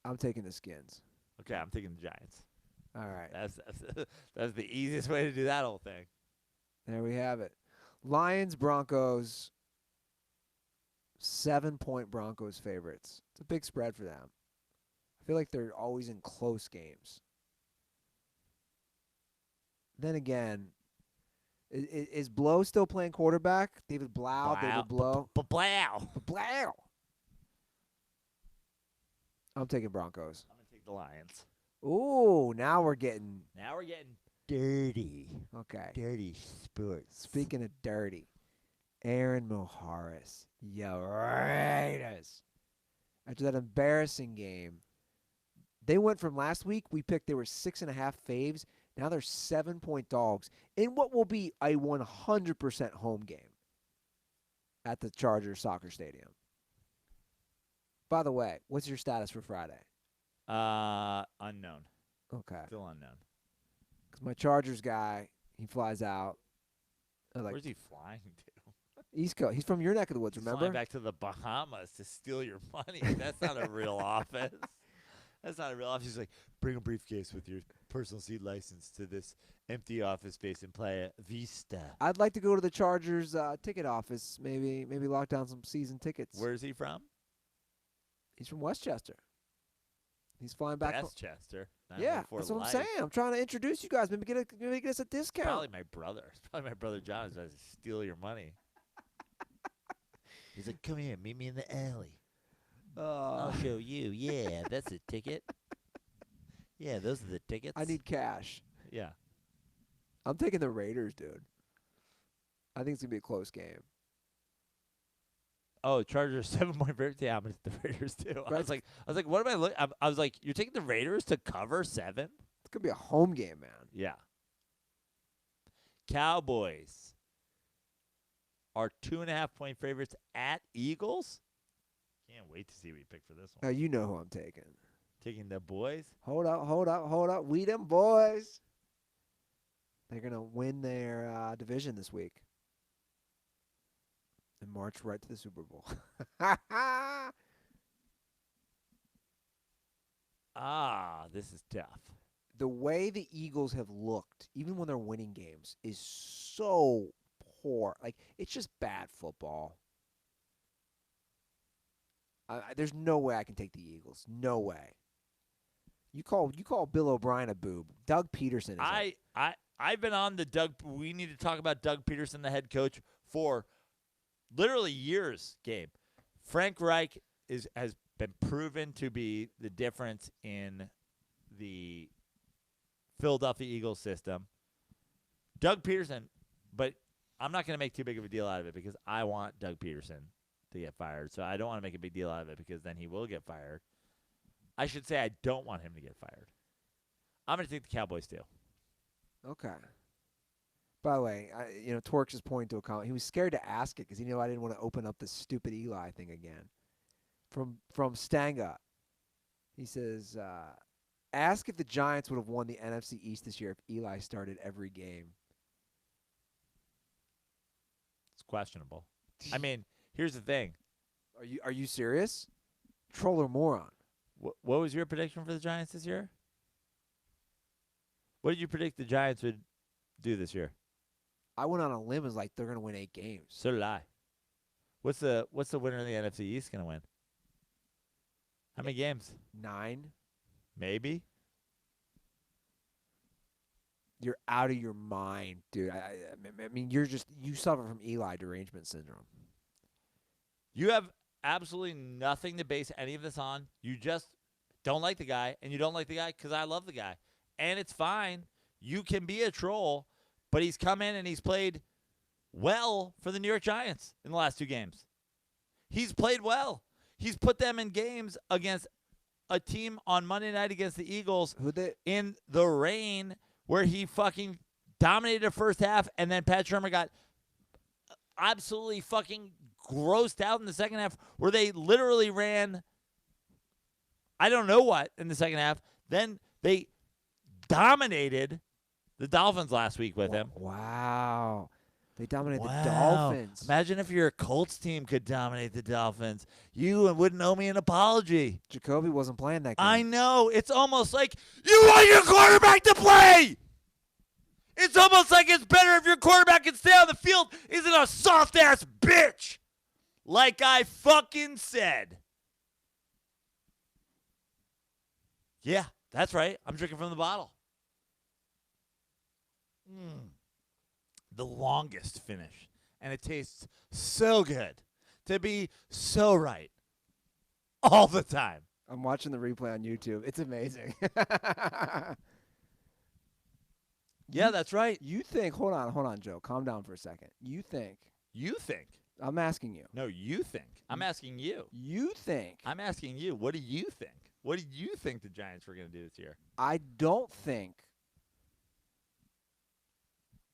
Speaker 1: I'm taking the Skins.
Speaker 2: Okay, I'm taking the Giants.
Speaker 1: All right.
Speaker 2: That's the easiest way to do that whole thing.
Speaker 1: There we have it. Lions, Broncos, 7-point Broncos favorites. It's a big spread for them. I feel like they're always in close games. Then again, is Blow still playing quarterback? David Blau? David Blow?
Speaker 2: Blow.
Speaker 1: Blau. I'm taking Broncos.
Speaker 2: I'm going to take the Lions.
Speaker 1: Ooh, now we're getting
Speaker 2: dirty.
Speaker 1: okay.
Speaker 2: Dirty sports.
Speaker 1: Speaking of dirty, Aaron Moharis, yo Raiders. After that embarrassing game, They went from last week, we picked they were 6.5 faves. Now they're 7-point dogs in what will be a 100% home game at the Chargers soccer stadium. By the way, what's your status for Friday?
Speaker 2: Unknown.
Speaker 1: Okay.
Speaker 2: Still unknown.
Speaker 1: Because my Chargers guy, he flies out.
Speaker 2: Where's he flying to?
Speaker 1: East Coast. He's from your neck of the woods,
Speaker 2: He's
Speaker 1: remember?
Speaker 2: flying back to the Bahamas to steal your money. That's not a real office. That's not a real office. He's like, bring a briefcase with your personal seat license to this empty office space in Playa Vista.
Speaker 1: I'd like to go to the Chargers ticket office, maybe lock down some season tickets.
Speaker 2: Where's he from?
Speaker 1: He's from Westchester. He's flying back.
Speaker 2: Westchester.
Speaker 1: Yeah, that's what I'm saying. I'm trying to introduce you guys. Maybe get us a discount.
Speaker 2: Probably my brother. It's probably my brother John who's trying to steal your money. He's like, come here, meet me in the alley. I'll show you. Yeah, that's a ticket. Yeah, those are the tickets.
Speaker 1: I need cash.
Speaker 2: Yeah.
Speaker 1: I'm taking the Raiders, dude. I think it's gonna be a close game.
Speaker 2: Oh, Chargers 7-point favorite. Yeah, I'm gonna take the Raiders too. I was like, what am I looking? I was like, you're taking the Raiders to cover 7?
Speaker 1: It's gonna be a home game, man.
Speaker 2: Yeah. Cowboys are 2.5-point favorites at Eagles. Can't wait to see what you pick for this
Speaker 1: Now
Speaker 2: one.
Speaker 1: you know who I'm taking.
Speaker 2: Taking the boys.
Speaker 1: Hold up. We them boys. They're gonna win their division this week and march right to the Super Bowl.
Speaker 2: This is tough.
Speaker 1: The way the Eagles have looked, even when they're winning games, is so poor. Like, it's just bad football. There's no way I can take the Eagles. No way. You call Bill O'Brien a boob. Doug Peterson is
Speaker 2: I've been on the Doug. We need to talk about Doug Peterson, the head coach, for literally years. Gabe, Frank Reich has been proven to be the difference in the Philadelphia Eagles system. Doug Peterson, but I'm not going to make too big of a deal out of it because I want Doug Peterson to get fired. So I don't want to make a big deal out of it because then he will get fired. I should say I don't want him to get fired. I'm going to take the Cowboys too.
Speaker 1: Okay. By the way, Torx is pointing to a comment. He was scared to ask it because he knew I didn't want to open up this stupid Eli thing again. From Stanga, he says, ask if the Giants would have won the NFC East this year if Eli started every game.
Speaker 2: It's questionable. I mean, here's the thing.
Speaker 1: Are you serious? Troll or moron?
Speaker 2: What was your prediction for the Giants this year? What did you predict the Giants would do this year?
Speaker 1: I went on a limb as like they're going to win 8 games.
Speaker 2: So did I. What's the winner of the NFC East going to win? How many games?
Speaker 1: 9.
Speaker 2: Maybe.
Speaker 1: You're out of your mind, dude. I mean, you suffer from Eli derangement syndrome.
Speaker 2: You have absolutely nothing to base any of this on. You just don't like the guy, and you don't like the guy because I love the guy. And it's fine. You can be a troll, but he's come in and he's played well for the New York Giants in the last 2 games. He's played well. He's put them in games against a team on Monday night against the Eagles in the rain where he fucking dominated the first half, and then Pat Shermer got absolutely fucking grossed out in the second half where they literally ran I don't know what in the second half. Then they dominated the Dolphins last week with him.
Speaker 1: Wow. They dominated the Dolphins.
Speaker 2: Imagine if your Colts team could dominate the Dolphins. You wouldn't owe me an apology.
Speaker 1: Jacoby wasn't playing that game.
Speaker 2: I know. It's almost like you want your quarterback to play. It's almost like it's better if your quarterback can stay on the field, isn't a soft-ass bitch. Like I fucking said. Yeah, that's right. I'm drinking from the bottle. The longest finish. And it tastes so good to be so right all the time.
Speaker 1: I'm watching the replay on YouTube. It's amazing.
Speaker 2: Yeah, that's right.
Speaker 1: You think, hold on, Joe. Calm down for a second. You think. I'm asking you.
Speaker 2: No, you think. I'm asking you.
Speaker 1: You think.
Speaker 2: I'm asking you. What do you think? What do you think the Giants were going to do this year?
Speaker 1: I don't think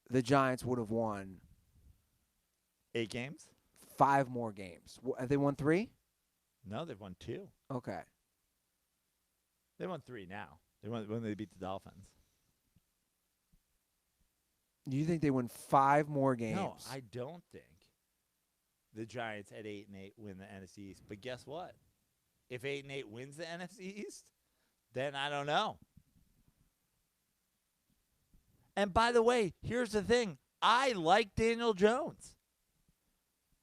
Speaker 1: the Giants would have won
Speaker 2: 8 games?
Speaker 1: 5 more games. Have they won 3?
Speaker 2: No, they've won 2.
Speaker 1: Okay.
Speaker 2: They won 3 now. They won when they beat the Dolphins.
Speaker 1: You think they win 5 more games?
Speaker 2: No, I don't think the Giants at 8-8 win the NFC East. But guess what? If 8-8 wins the NFC East, then I don't know. And by the way, here's the thing. I like Daniel Jones.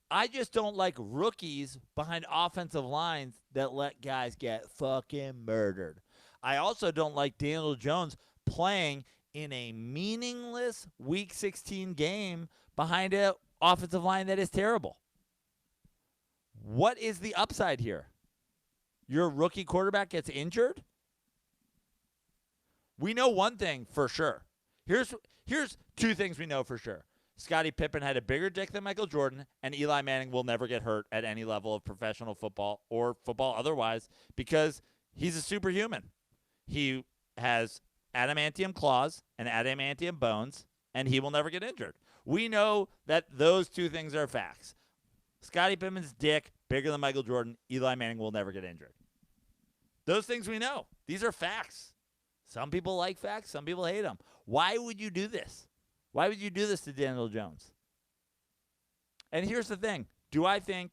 Speaker 2: I just don't like rookies behind offensive lines that let guys get fucking murdered. I also don't like Daniel Jones playing in a meaningless Week 16 game behind an offensive line that is terrible. What is the upside here? Your rookie quarterback gets injured? We know one thing for sure. Here's 2 things we know for sure. Scottie Pippen had a bigger dick than Michael Jordan, and Eli Manning will never get hurt at any level of professional football or football otherwise because he's a superhuman. He has adamantium claws and adamantium bones, and he will never get injured. We know that those 2 things are facts. Scottie Pippen's dick, bigger than Michael Jordan. Eli Manning will never get injured. Those things we know. These are facts. Some people like facts. Some people hate them. Why would you do this? Why would you do this to Daniel Jones? And here's the thing. Do I think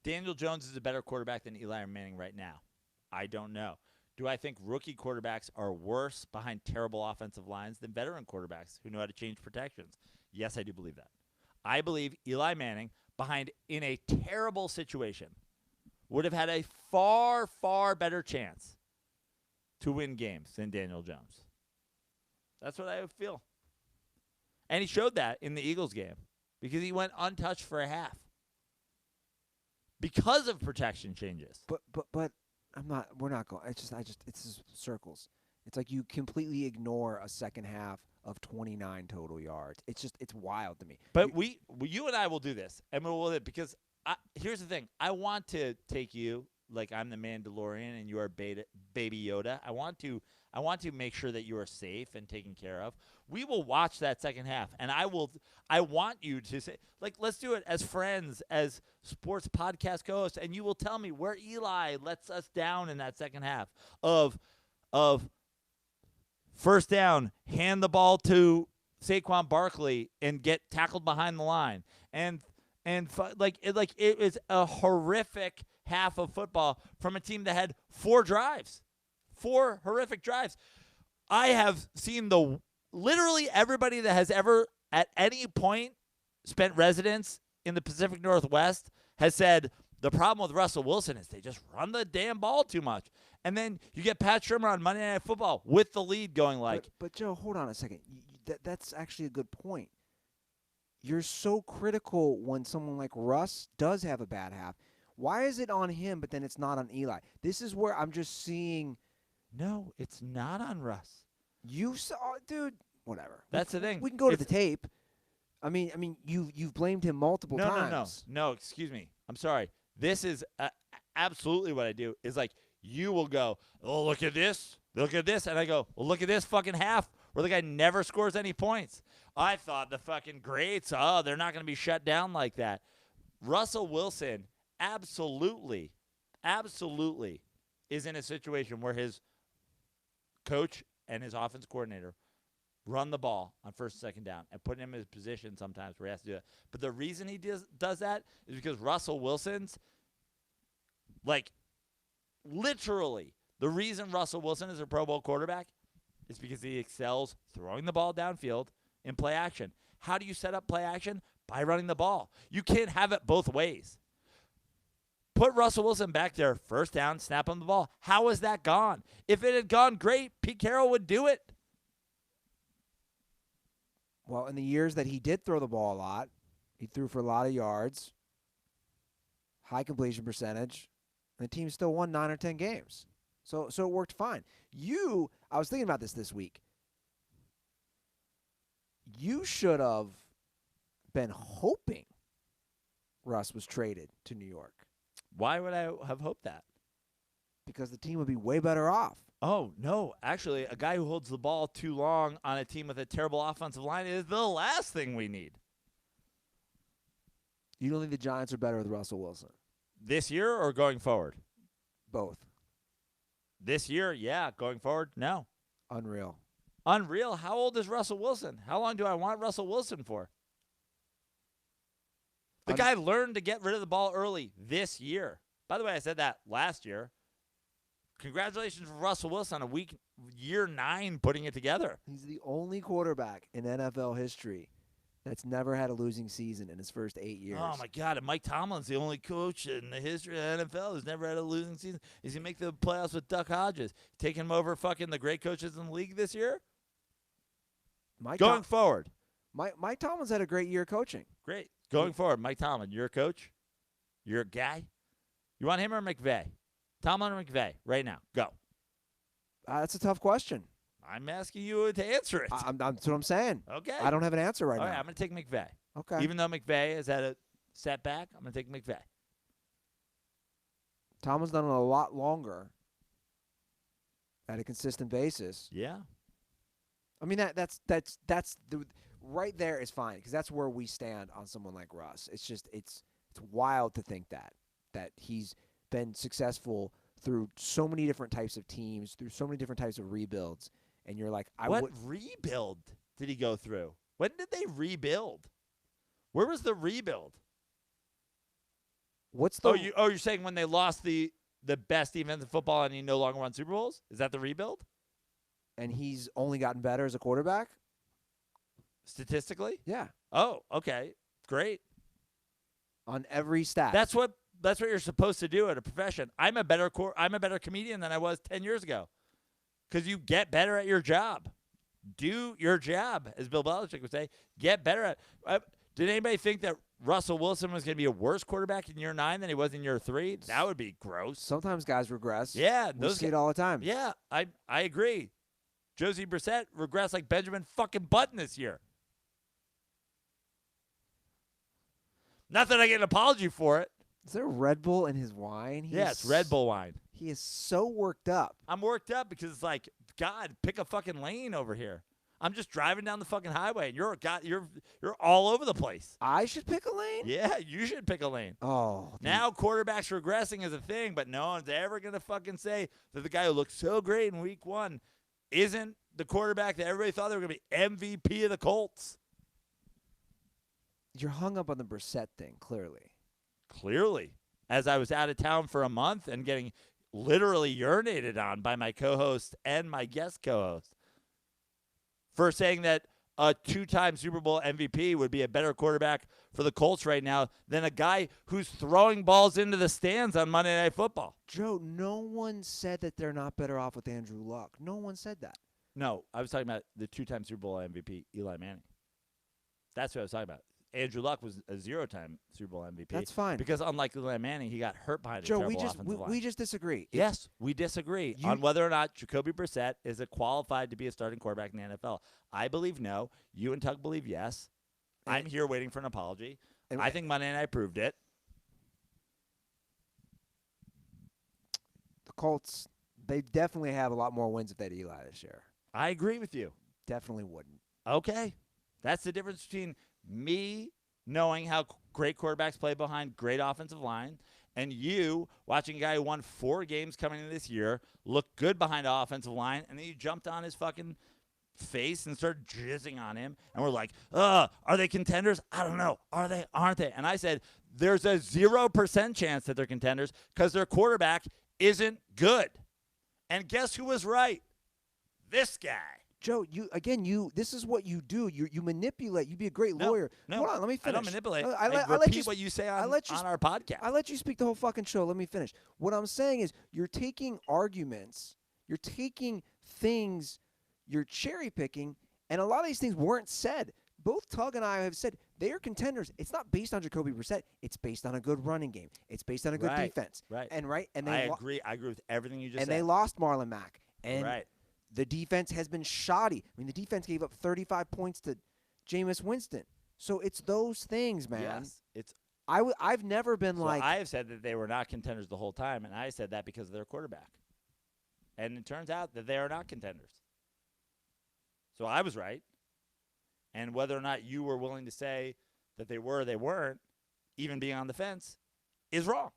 Speaker 2: Daniel Jones is a better quarterback than Eli Manning right now? I don't know. Do I think rookie quarterbacks are worse behind terrible offensive lines than veteran quarterbacks who know how to change protections? Yes, I do believe that. I believe Eli Manning, in a terrible situation, would have had a far, far better chance to win games than Daniel Jones. That's what I feel. And he showed that in the Eagles game because he went untouched for a half because of protection changes.
Speaker 1: But we're not going. It's just circles. It's like you completely ignore a second half of 29 total yards. It's wild to me.
Speaker 2: But you and I will do this, and we'll because here's the thing. I want to take you like I'm the Mandalorian and you are Baby Yoda. I want to make sure that you are safe and taken care of. We will watch that second half, and I want you to say, like, let's do it as friends, as sports podcast co-hosts, and you will tell me where Eli lets us down in that second half of first down, hand the ball to Saquon Barkley and get tackled behind the line, and it is a horrific half of football from a team that had 4 horrific drives. I have seen literally everybody that has ever at any point spent residence in the Pacific Northwest has said the problem with Russell Wilson is they just run the damn ball too much. And then you get Pat Shurmur on Monday Night Football with the lead going like.
Speaker 1: But Joe, hold on a second. That's actually a good point. You're so critical when someone like Russ does have a bad half. Why is it on him, but then it's not on Eli? This is where I'm just seeing.
Speaker 2: No, it's not on Russ.
Speaker 1: You saw, dude. Whatever.
Speaker 2: That's the thing.
Speaker 1: We can go to the tape. I mean, you've blamed him multiple times.
Speaker 2: No. Excuse me. I'm sorry. This is absolutely what I do. Is like you will go, oh, look at this, and I go, well, look at this fucking half where the guy never scores any points. I thought the fucking greats, they're not going to be shut down like that. Russell Wilson absolutely is in a situation where his coach and his offense coordinator run the ball on first and second down and put him in his position sometimes where he has to do it. But the reason he does that is because Russell Wilson's, like, literally, the reason Russell Wilson is a Pro Bowl quarterback is because he excels throwing the ball downfield in play action. How do you set up play action? By running the ball. You can't have it both ways. Put Russell Wilson back there, first down, snap him the ball. How has that gone? If it had gone great, Pete Carroll would do it.
Speaker 1: Well, in the years that he did throw the ball a lot, he threw for a lot of yards, high completion percentage, and the team still won 9 or 10 games. So it worked fine. I was thinking about this week. You should have been hoping Russ was traded to New York.
Speaker 2: Why would I have hoped that?
Speaker 1: Because the team would be way better off.
Speaker 2: Oh, no. Actually, a guy who holds the ball too long on a team with a terrible offensive line is the last thing we need.
Speaker 1: You don't think the Giants are better with Russell Wilson?
Speaker 2: This year or going forward?
Speaker 1: Both.
Speaker 2: This year, yeah. Going forward, no.
Speaker 1: Unreal.
Speaker 2: Unreal. How old is Russell Wilson? How long do I want Russell Wilson for? The guy learned to get rid of the ball early this year. By the way, I said that last year. Congratulations for Russell Wilson on year 9 putting it together.
Speaker 1: He's the only quarterback in NFL history that's never had a losing season in his first 8 years.
Speaker 2: Oh, my God. And Mike Tomlin's the only coach in the history of the NFL who's never had a losing season. Is he make the playoffs with Duck Hodges? Taking him over fucking the great coaches in the league this year? Going forward.
Speaker 1: Mike Tomlin's had a great year coaching.
Speaker 2: Great. Going forward, Mike Tomlin, you're a coach? You're a guy? You want him or McVay? Tomlin or McVay? Right now. Go.
Speaker 1: That's a tough question.
Speaker 2: I'm asking you to answer it.
Speaker 1: That's what I'm saying.
Speaker 2: Okay.
Speaker 1: I don't have an answer right
Speaker 2: All
Speaker 1: now.
Speaker 2: right, I'm going to take McVay.
Speaker 1: Okay.
Speaker 2: Even though McVay has had a setback, I'm going to take McVay.
Speaker 1: Tomlin's done it a lot longer at a consistent basis.
Speaker 2: Yeah.
Speaker 1: I mean, that's the right there is fine because that's where we stand on someone like Russ. It's just it's wild to think that he's been successful through so many different types of teams, through so many different types of rebuilds, and you're like,
Speaker 2: what rebuild did he go through? When did they rebuild? Where was the rebuild?
Speaker 1: What's the?
Speaker 2: You're saying when they lost the best defense in football and he no longer won Super Bowls? Is that the rebuild?
Speaker 1: And he's only gotten better as a quarterback?
Speaker 2: Statistically?
Speaker 1: Yeah.
Speaker 2: Oh, okay. Great.
Speaker 1: On every stat.
Speaker 2: That's what you're supposed to do at a profession. I'm a better comedian than I was 10 years ago. Cuz you get better at your job. Do your job, as Bill Belichick would say. Get better at Did anybody think that Russell Wilson was going to be a worse quarterback in year 9 than he was in year 3? That would be gross.
Speaker 1: Sometimes guys regress.
Speaker 2: Yeah,
Speaker 1: we see it all the time.
Speaker 2: Yeah, I agree. Jacoby Brissett regressed like Benjamin fucking Button this year. Not that I get an apology for it.
Speaker 1: Is there Red Bull in his wine?
Speaker 2: It's Red Bull wine.
Speaker 1: He is so worked up.
Speaker 2: I'm worked up because it's like, God, pick a fucking lane over here. I'm just driving down the fucking highway, and you're all over the place.
Speaker 1: I should pick a lane?
Speaker 2: Yeah, you should pick a lane.
Speaker 1: Oh.
Speaker 2: Now quarterbacks regressing is a thing, but no one's ever going to fucking say that the guy who looked so great in week 1 isn't the quarterback that everybody thought they were going to be MVP of the Colts.
Speaker 1: You're hung up on the Brissett thing, clearly.
Speaker 2: Clearly. As I was out of town for a month and getting literally urinated on by my co-host and my guest co-host for saying that a 2-time Super Bowl MVP would be a better quarterback for the Colts right now than a guy who's throwing balls into the stands on Monday Night Football.
Speaker 1: Joe, no one said that they're not better off with Andrew Luck. No one said that.
Speaker 2: No, I was talking about the 2-time Super Bowl MVP, Eli Manning. That's what I was talking about. Andrew Luck was a 0-time Super Bowl MVP.
Speaker 1: That's fine.
Speaker 2: Because unlike Eli Manning, he got hurt behind a
Speaker 1: Joe,
Speaker 2: terrible offensive line.
Speaker 1: we just disagree.
Speaker 2: Yes, we disagree on whether or not Jacoby Brissett is qualified to be a starting quarterback in the NFL. I believe no. You and Tug believe yes. I'm here waiting for an apology. I think Monday Night proved it.
Speaker 1: The Colts, they definitely have a lot more wins if they had Eli this year.
Speaker 2: I agree with you.
Speaker 1: Definitely wouldn't.
Speaker 2: Okay. That's the difference between me knowing how great quarterbacks play behind great offensive line and you watching a guy who won 4 games coming into this year, look good behind an offensive line, and then you jumped on his fucking face and started jizzing on him, and we're like, are they contenders? I don't know. Are they? Aren't they? And I said, there's a 0% chance that they're contenders because their quarterback isn't good. And guess who was right? This guy.
Speaker 1: Joe, this is what you do. You manipulate. You'd be a great lawyer.
Speaker 2: No,
Speaker 1: hold on, let me finish.
Speaker 2: I don't manipulate.
Speaker 1: I
Speaker 2: repeat what you say on our podcast.
Speaker 1: I let you speak the whole fucking show. Let me finish. What I'm saying is you're taking arguments, you're taking things, you're cherry picking, and a lot of these things weren't said. Both Tug and I have said they are contenders. It's not based on Jacoby Brissett. It's based on a good running game. It's based on a good defense.
Speaker 2: Right.
Speaker 1: And
Speaker 2: I agree. I agree with everything you just said.
Speaker 1: And they lost Marlon Mack. And
Speaker 2: right.
Speaker 1: The defense has been shoddy. I mean, the defense gave up 35 points to Jameis Winston. So it's those things, man.
Speaker 2: Yes, it's
Speaker 1: I've never been
Speaker 2: So
Speaker 1: like
Speaker 2: I have said that they were not contenders the whole time, and I said that because of their quarterback. And it turns out that they are not contenders. So I was right. And whether or not you were willing to say that they were or they weren't, even being on the fence, is wrong.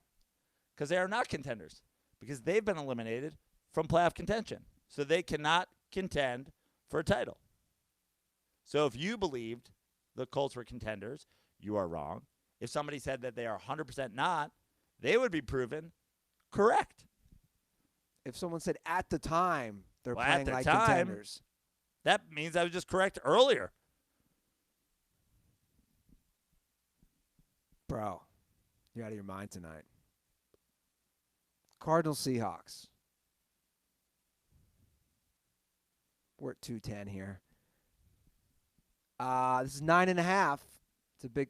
Speaker 2: Because they are not contenders. Because they've been eliminated from playoff contention. So they cannot contend for a title. So if you believed the Colts were contenders, you are wrong. If somebody said that they are 100% not, they would be proven correct.
Speaker 1: if someone said at the time they're
Speaker 2: Well, at
Speaker 1: playing
Speaker 2: the
Speaker 1: like
Speaker 2: time,
Speaker 1: contenders.
Speaker 2: That means I was just correct earlier.
Speaker 1: Bro, you're out of your mind tonight. Cardinals Seahawks. We're at 210 here. This is 9.5.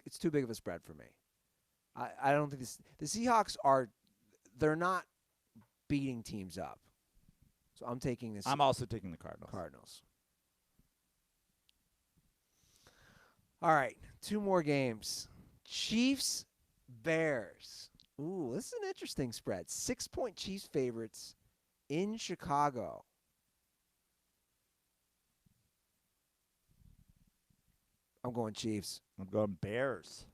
Speaker 1: It's too big of a spread for me. I don't think the Seahawks they're not beating teams up. So I'm taking this.
Speaker 2: I'm also taking the Cardinals.
Speaker 1: All right, 2 more games. Chiefs, Bears. Ooh, this is an interesting spread. 6-point Chiefs favorites in Chicago. I'm going Chiefs.
Speaker 2: I'm going Bears.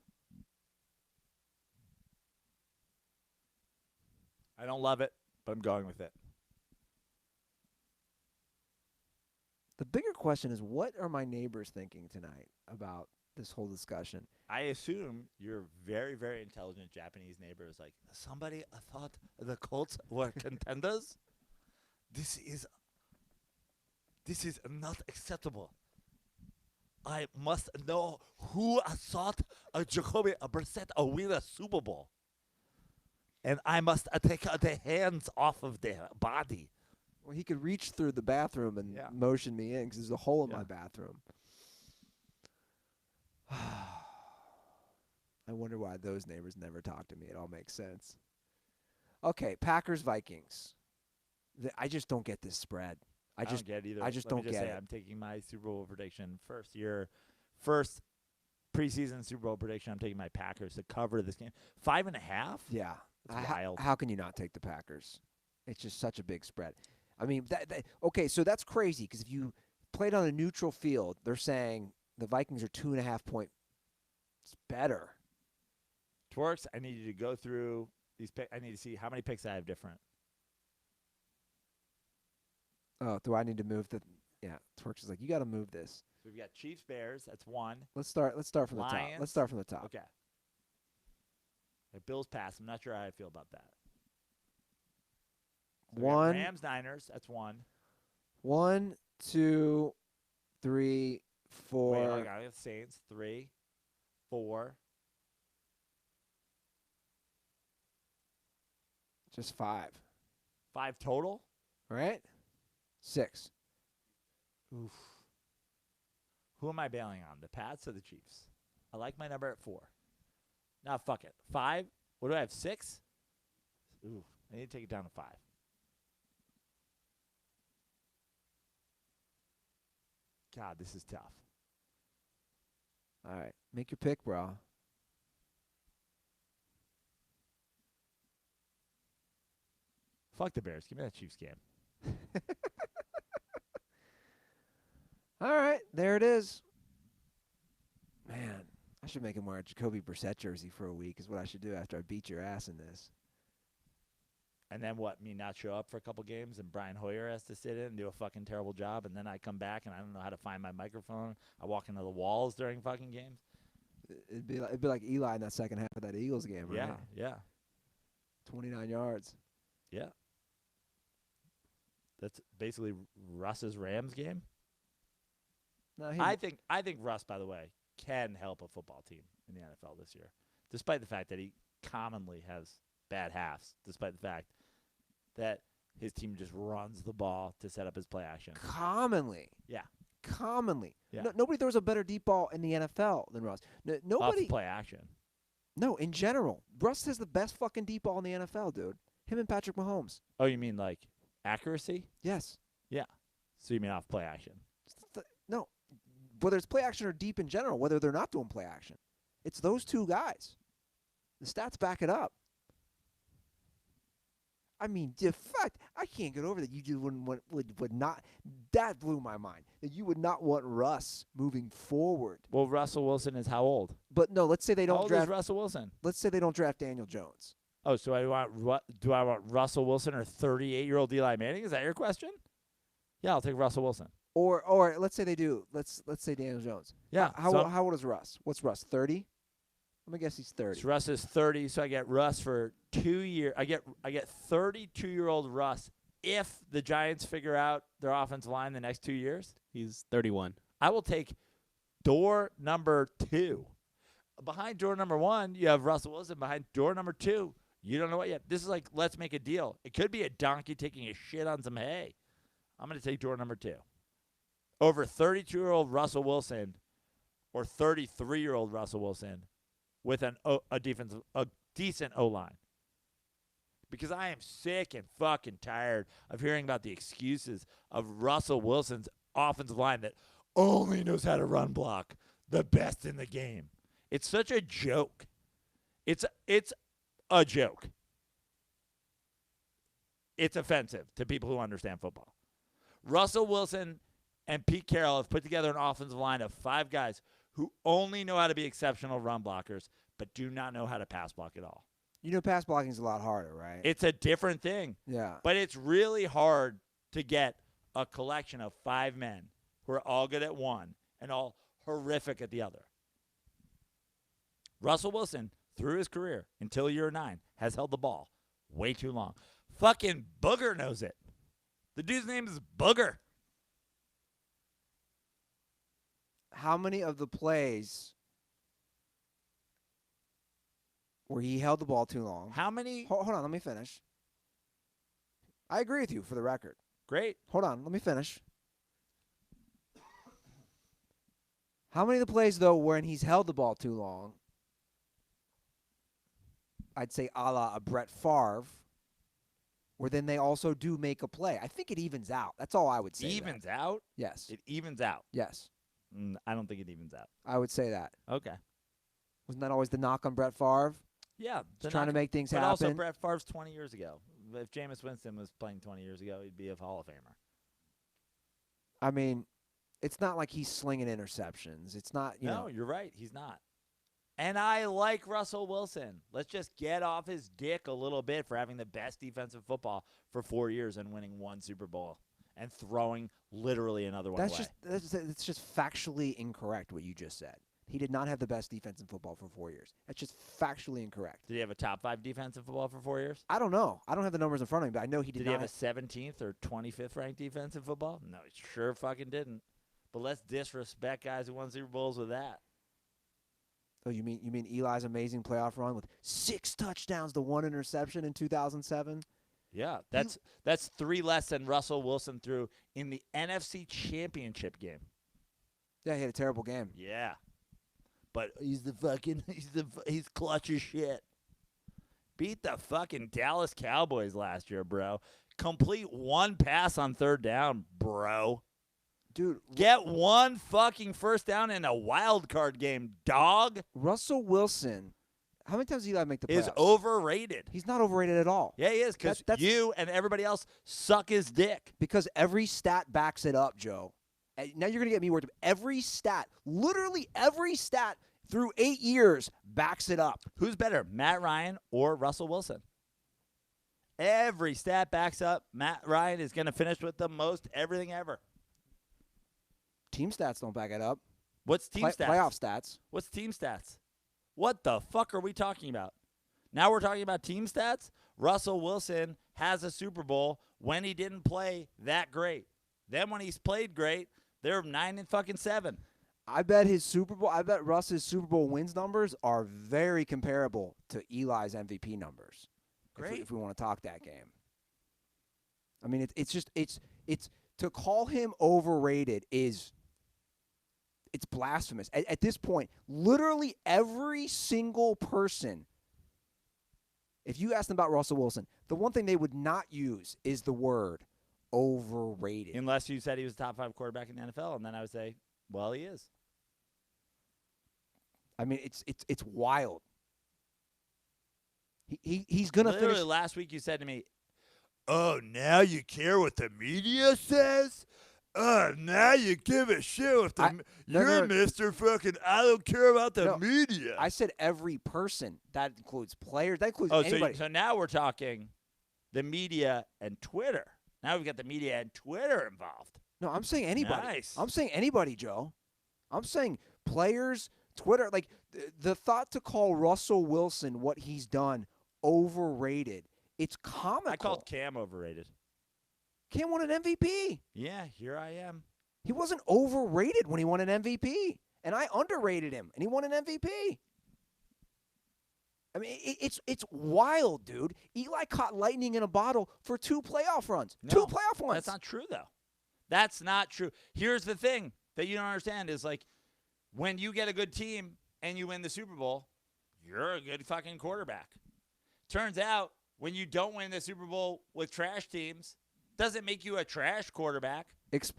Speaker 2: I don't love it, but I'm going with it.
Speaker 1: The bigger question is, what are my neighbors thinking tonight about this whole discussion?
Speaker 2: I assume your very, very intelligent Japanese neighbor is like, somebody thought the Colts were contenders? This is not acceptable. I must know who thought Jacoby Brissett will win a Super Bowl. And I must take the hands off of their body.
Speaker 1: Well, he could reach through the bathroom and motion me in because there's a hole in my bathroom. I wonder why those neighbors never talk to me. It all makes sense. Okay, Packers Vikings. I just don't get this spread. I
Speaker 2: don't get it either.
Speaker 1: I just don't get it.
Speaker 2: I'm taking my Super Bowl prediction first preseason Super Bowl prediction. I'm taking my Packers to cover this game. 5.5.
Speaker 1: Yeah,
Speaker 2: that's wild.
Speaker 1: How can you not take the Packers? It's just such a big spread. I mean, okay, so that's crazy because if you played on a neutral field, they're saying the Vikings are 2.5 points better.
Speaker 2: Twerks, I need you to go through these picks. I need to see how many picks I have different.
Speaker 1: Oh, do I need to move the? Yeah, Twerks is like, you got to move this.
Speaker 2: So we've got Chiefs, Bears. That's 1.
Speaker 1: Let's start from the top.
Speaker 2: Lions.
Speaker 1: Let's start from the top.
Speaker 2: Okay. Bills pass. I'm not sure how I feel about that. So
Speaker 1: 1.
Speaker 2: Rams, Niners. That's 1.
Speaker 1: 1, 2, 3, 4.
Speaker 2: Wait, hold on. I got Saints. 3, 4.
Speaker 1: Just 5.
Speaker 2: 5 total.
Speaker 1: Right? 6.
Speaker 2: Oof. Who am I bailing on? The Pats or the Chiefs? I like my number at 4. Now, fuck it. 5? What do I have? 6? Ooh, I need to take it down to 5. God, this is tough.
Speaker 1: All right. Make your pick, bro.
Speaker 2: Fuck the Bears. Give me that Chiefs game.
Speaker 1: All right. There it is. Man, I should make him wear a Jacoby Brissett jersey for a week is what I should do after I beat your ass in this.
Speaker 2: And then what, me not show up for a couple games and Brian Hoyer has to sit in and do a fucking terrible job, and then I come back and I don't know how to find my microphone. I walk into the walls during fucking games.
Speaker 1: It'd be like Eli in that second half of that Eagles game, right?
Speaker 2: Yeah.
Speaker 1: 29 yards.
Speaker 2: Yeah. That's basically Russ's Rams game.
Speaker 1: No,
Speaker 2: I think Russ, by the way, can help a football team in the NFL this year, despite the fact that he commonly has bad halves, despite the fact that his team just runs the ball to set up his play action.
Speaker 1: Commonly.
Speaker 2: Yeah.
Speaker 1: Yeah. Nobody throws a better deep ball in the NFL than Russ. Nobody.
Speaker 2: Off play action.
Speaker 1: No, in general. Russ has the best fucking deep ball in the NFL, dude. Him and Patrick Mahomes.
Speaker 2: Oh, you mean like accuracy?
Speaker 1: Yes.
Speaker 2: Yeah. So you mean off play action?
Speaker 1: No. Whether it's play action or deep in general, whether they're not doing play action. It's those two guys. The stats back it up. I mean, the fact I can't get over that you just would not. That blew my mind. That you would not want Russ moving forward.
Speaker 2: Well, Russell Wilson is how old?
Speaker 1: But no, let's say they
Speaker 2: How
Speaker 1: don't
Speaker 2: old
Speaker 1: draft.
Speaker 2: is Russell Wilson?
Speaker 1: Let's say they don't draft Daniel Jones.
Speaker 2: Oh, so do I want Russell Wilson or 38-year-old Eli Manning? Is that your question? Yeah, I'll take Russell Wilson.
Speaker 1: Or let's say they do. Let's say Daniel Jones.
Speaker 2: Yeah.
Speaker 1: How old is Russ? What's Russ? 30? I'm gonna guess he's 30.
Speaker 2: So Russ is 30, so I get Russ for 2 years. I get 32-year-old Russ if the Giants figure out their offensive line the next 2 years.
Speaker 3: He's 31.
Speaker 2: I will take door number 2. Behind door number 1, you have Russell Wilson. Behind door number 2, you don't know what yet. This is like, let's make a deal. It could be a donkey taking a shit on some hay. I'm going to take door number 2. Over 32-year-old Russell Wilson or 33-year-old Russell Wilson with a decent O-line. Because I am sick and fucking tired of hearing about the excuses of Russell Wilson's offensive line that only knows how to run block, the best in the game. It's such a joke. It's a joke. It's offensive to people who understand football. Russell Wilson and Pete Carroll have put together an offensive line of 5 guys who only know how to be exceptional run blockers, but do not know how to pass block at all.
Speaker 1: You know, pass blocking is a lot harder, right?
Speaker 2: It's a different thing.
Speaker 1: Yeah.
Speaker 2: But it's really hard to get a collection of 5 men who are all good at one and all horrific at the other. Russell Wilson, through his career, until year 9, has held the ball way too long. Fucking Booger knows it. The dude's name is Booger.
Speaker 1: How many of the plays where he held the ball too long?
Speaker 2: How many?
Speaker 1: Hold on, let me finish. I agree with you for the record.
Speaker 2: Great.
Speaker 1: Hold on, let me finish. How many of the plays, though, when he's held the ball too long, I'd say a la a Brett Favre, where then they also do make a play? I think it evens out. That's all I would say.
Speaker 2: Evens out?
Speaker 1: Yes.
Speaker 2: It evens out.
Speaker 1: Yes.
Speaker 2: I don't think it evens out.
Speaker 1: I would say that.
Speaker 2: Okay.
Speaker 1: Wasn't that always the knock on Brett Favre?
Speaker 2: Yeah.
Speaker 1: Just trying to make things
Speaker 2: but
Speaker 1: happen.
Speaker 2: also, Brett Favre's 20 years ago. If Jameis Winston was playing 20 years ago, he'd be a Hall of Famer.
Speaker 1: I mean, it's not like he's slinging interceptions. It's not, you know.
Speaker 2: No, you're right. He's not. And I like Russell Wilson. Let's just get off his dick a little bit for having the best defensive football for 4 years and winning 1 Super Bowl and throwing literally another one away.
Speaker 1: That's just factually incorrect what you just said. He did not have the best defense in football for 4 years. That's just factually incorrect.
Speaker 2: Did he have a top 5 defense in football for 4 years?
Speaker 1: I don't know. I don't have the numbers in front of me, but I know he did
Speaker 2: Did
Speaker 1: not.
Speaker 2: he have a 17th or 25th ranked defense in football? No, he sure fucking didn't. But let's disrespect guys who won Super Bowls with that.
Speaker 1: Oh, you mean Eli's amazing playoff run with 6 touchdowns to 1 interception in 2007?
Speaker 2: Yeah, that's 3 less than Russell Wilson threw in the NFC Championship game.
Speaker 1: Yeah, he had a terrible game.
Speaker 2: Yeah. But he's clutch as shit. Beat the fucking Dallas Cowboys last year, bro. Complete 1 pass on 3rd down, bro.
Speaker 1: Dude,
Speaker 2: get 1 fucking first down in a wild card game, dog.
Speaker 1: Russell Wilson, how many times did Eli make the playoffs?
Speaker 2: Is overrated.
Speaker 1: He's not overrated at all.
Speaker 2: Yeah, he is, because you and everybody else suck his dick.
Speaker 1: Because every stat backs it up, Joe. Now you're going to get me worked up. Every stat, literally every stat through 8 years backs it up.
Speaker 2: Who's better, Matt Ryan or Russell Wilson? Every stat backs up Matt Ryan is going to finish with the most everything ever.
Speaker 1: Team stats don't back it up.
Speaker 2: What's team stats?
Speaker 1: Playoff stats.
Speaker 2: What's team stats? What the fuck are we talking about? Now we're talking about team stats? Russell Wilson has a Super Bowl when he didn't play that great. Then when he's played great, they're 9-7.
Speaker 1: I bet Russ's Super Bowl wins numbers are very comparable to Eli's MVP numbers.
Speaker 2: Great.
Speaker 1: If we want to talk that game. I mean, it's to call him overrated is it's blasphemous. At this point, literally every single person, if you ask them about Russell Wilson, the one thing they would not use is the word overrated.
Speaker 2: Unless you said he was a top 5 quarterback in the NFL, and then I would say, well, he is.
Speaker 1: I mean, it's wild. He's gonna
Speaker 2: Literally
Speaker 1: finish.
Speaker 2: last week you said to me, "Oh, now you care what the media says? Oh, now you give a shit if you're Mr. Fucking I don't care about the media."
Speaker 1: I said every person. That includes players. That includes
Speaker 2: Oh,
Speaker 1: anybody.
Speaker 2: so now we're talking the media and Twitter. Now we've got the media and Twitter involved.
Speaker 1: No, I'm saying anybody.
Speaker 2: Nice.
Speaker 1: I'm saying anybody, Joe. I'm saying players, Twitter. Like the thought to call Russell Wilson what he's done overrated. It's comical.
Speaker 2: I called Cam overrated.
Speaker 1: Cam won an MVP.
Speaker 2: Yeah, here I am.
Speaker 1: He wasn't overrated when he won an MVP, and I underrated him, and he won an MVP. I mean, it's wild, dude. Eli caught lightning in a bottle for 2 playoff runs.
Speaker 2: No,
Speaker 1: 2 playoff runs.
Speaker 2: That's not true, though. That's not true. Here's the thing that you don't understand is, like, when you get a good team and you win the Super Bowl, you're a good fucking quarterback. Turns out, when you don't win the Super Bowl with trash teams, doesn't make you a trash quarterback.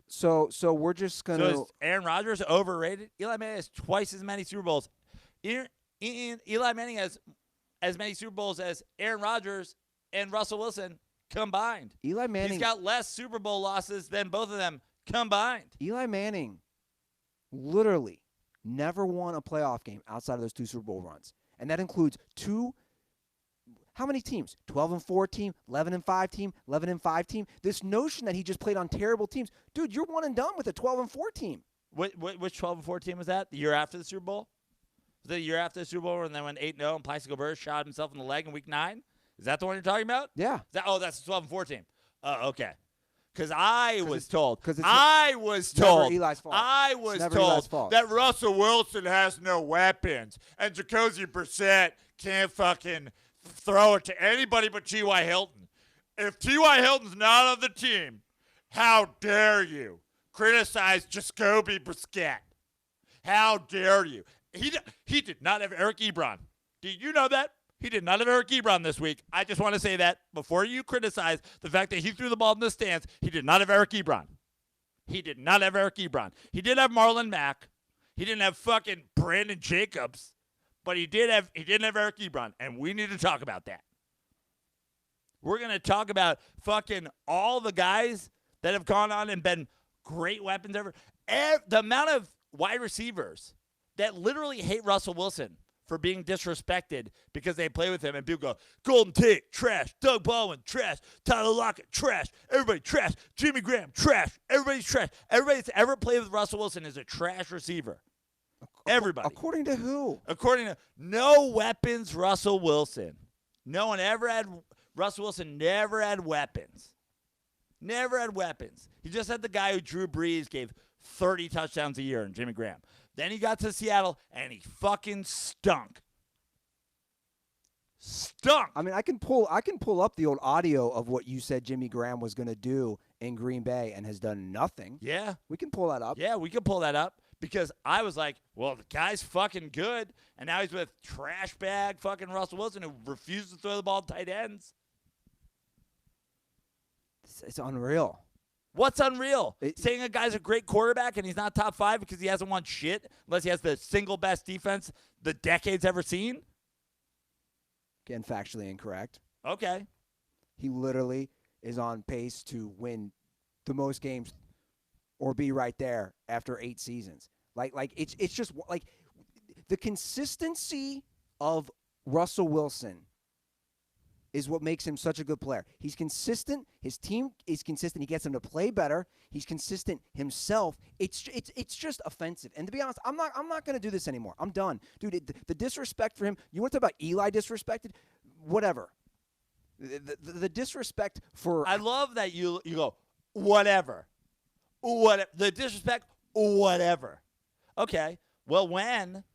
Speaker 1: So we're just going to...
Speaker 2: So is Aaron Rodgers overrated? Eli Manning has twice as many Super Bowls. Eli Manning has as many Super Bowls as Aaron Rodgers and Russell Wilson combined.
Speaker 1: Eli Manning...
Speaker 2: He's got less Super Bowl losses than both of them combined.
Speaker 1: Eli Manning literally never won a playoff game outside of those 2 Super Bowl runs. And that includes 2... How many teams? 12-4 team, 11-5 team, 11-5 team. This notion that he just played on terrible teams. Dude, you're one and done with a 12-4 team.
Speaker 2: Which 12-4 team was that? The year after the Super Bowl? Was that the year after the Super Bowl and then went 8-0 and Plaxico Burress shot himself in the leg in Week 9? Is that the one you're talking about?
Speaker 1: Yeah.
Speaker 2: That's the 12-4 team. Oh, okay. Because I was told
Speaker 1: Eli's fault.
Speaker 2: I was told that Russell Wilson has no weapons and Jacoby Brissett can't fucking throw it to anybody but T.Y. Hilton. If T.Y. Hilton's not on the team, how dare you criticize Jacoby Brissett? How dare you? He did not have Eric Ebron. Did you know that? He did not have Eric Ebron this week. I just want to say that before you criticize the fact that he threw the ball in the stands, he did not have Eric Ebron. He did not have Eric Ebron. He did have Marlon Mack. He didn't have fucking Brandon Jacobs. But he didn't have Eric Ebron, and we need to talk about that. We're going to talk about fucking all the guys that have gone on and been great weapons ever. The amount of wide receivers that literally hate Russell Wilson for being disrespected because they play with him, and people go, Golden Tate, trash. Doug Baldwin, trash. Tyler Lockett, trash. Everybody, trash. Jimmy Graham, trash. Everybody's trash. Everybody that's ever played with Russell Wilson is a trash receiver. Everybody.
Speaker 1: According to who?
Speaker 2: According to no weapons, Russell Wilson. No one ever had Russell Wilson never had weapons. Never had weapons. He just had the guy who Drew Brees gave 30 touchdowns a year, and Jimmy Graham. Then he got to Seattle, and he fucking stunk. Stunk.
Speaker 1: I mean, I can pull up the old audio of what you said Jimmy Graham was going to do in Green Bay and has done nothing.
Speaker 2: Yeah.
Speaker 1: We can pull that up.
Speaker 2: Yeah, we can pull that up. Because I was like, well, the guy's fucking good, and now he's with trash bag fucking Russell Wilson who refuses to throw the ball to tight ends.
Speaker 1: It's unreal.
Speaker 2: What's unreal? Saying a guy's a great quarterback and he's not top 5 because he hasn't won shit unless he has the single best defense the decade's ever seen?
Speaker 1: Again, factually incorrect.
Speaker 2: Okay.
Speaker 1: He literally is on pace to win the most games or be right there after 8 seasons. Like it's just like the consistency of Russell Wilson is what makes him such a good player. He's consistent. His team is consistent. He gets them to play better. He's consistent himself. It's just offensive. And to be honest, I'm not going to do this anymore. I'm done. Dude, the disrespect for him. You want to talk about Eli disrespected? Whatever. The disrespect for
Speaker 2: I love that you go, whatever. The disrespect, whatever. Okay. Well, when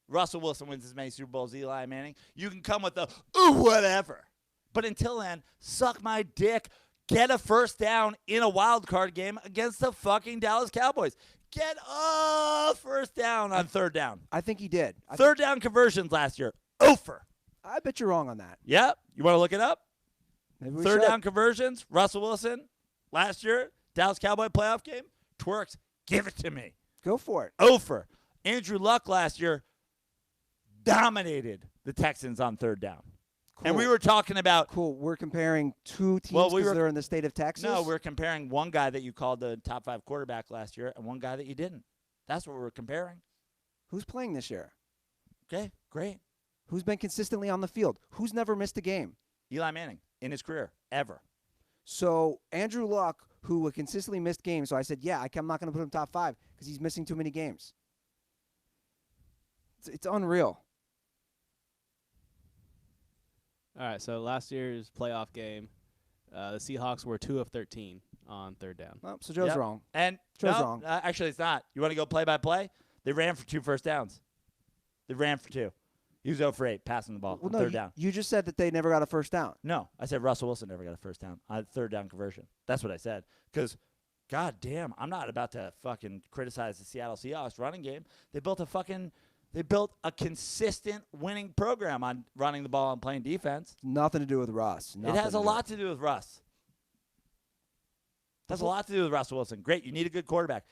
Speaker 2: Russell Wilson wins as many Super Bowls as Eli Manning, you can come with the whatever. But until then, suck my dick. Get a first down in a wild card game against the fucking Dallas Cowboys. Get a first down on third down.
Speaker 1: I think he did.
Speaker 2: Third down conversions last year. Over.
Speaker 1: I bet you're wrong on that.
Speaker 2: Yep. You want to look it up?
Speaker 1: Maybe we
Speaker 2: Third
Speaker 1: should.
Speaker 2: down conversions. Russell Wilson last year. Dallas Cowboy playoff game. Twerks. Give it to me.
Speaker 1: Go for it.
Speaker 2: Over. Andrew Luck last year dominated the Texans on third down. And we
Speaker 1: Cool.
Speaker 2: were talking about
Speaker 1: Cool. We're comparing two teams
Speaker 2: Well,
Speaker 1: because
Speaker 2: we were-
Speaker 1: they're in the state of Texas.
Speaker 2: no, we're comparing one guy that you called the top 5 quarterback last year and one guy that you didn't. That's what we're comparing.
Speaker 1: Who's playing this year?
Speaker 2: Okay, great.
Speaker 1: Who's been consistently on the field? Who's never missed a game?
Speaker 2: Eli Manning in his career ever.
Speaker 1: So Andrew Luck, who would consistently missed games, so I said, yeah, I'm not going to put him top 5 because he's missing too many games. It's unreal.
Speaker 3: All right, so last year's playoff game, the Seahawks were 2 of 13 on third down.
Speaker 1: Oh, so Joe's
Speaker 2: Yep.
Speaker 1: wrong.
Speaker 2: And
Speaker 1: Joe's
Speaker 2: no,
Speaker 1: wrong.
Speaker 2: Actually, it's not. You want to go play by play? They ran for 2 first downs. They ran for 2. He was 0 for 8 passing the ball
Speaker 1: Well,
Speaker 2: on
Speaker 1: no,
Speaker 2: third down.
Speaker 1: you just said that they never got a first down.
Speaker 2: No, I said Russell Wilson never got a first down on third down conversion. That's what I said. Because, god damn, I'm not about to fucking criticize the Seattle Seahawks running game. They built a consistent winning program on running the ball and playing defense.
Speaker 1: Nothing to do with Russ.
Speaker 2: It has a lot to do with Russ. It has a lot to do with Russell Wilson. Great, you need a good quarterback.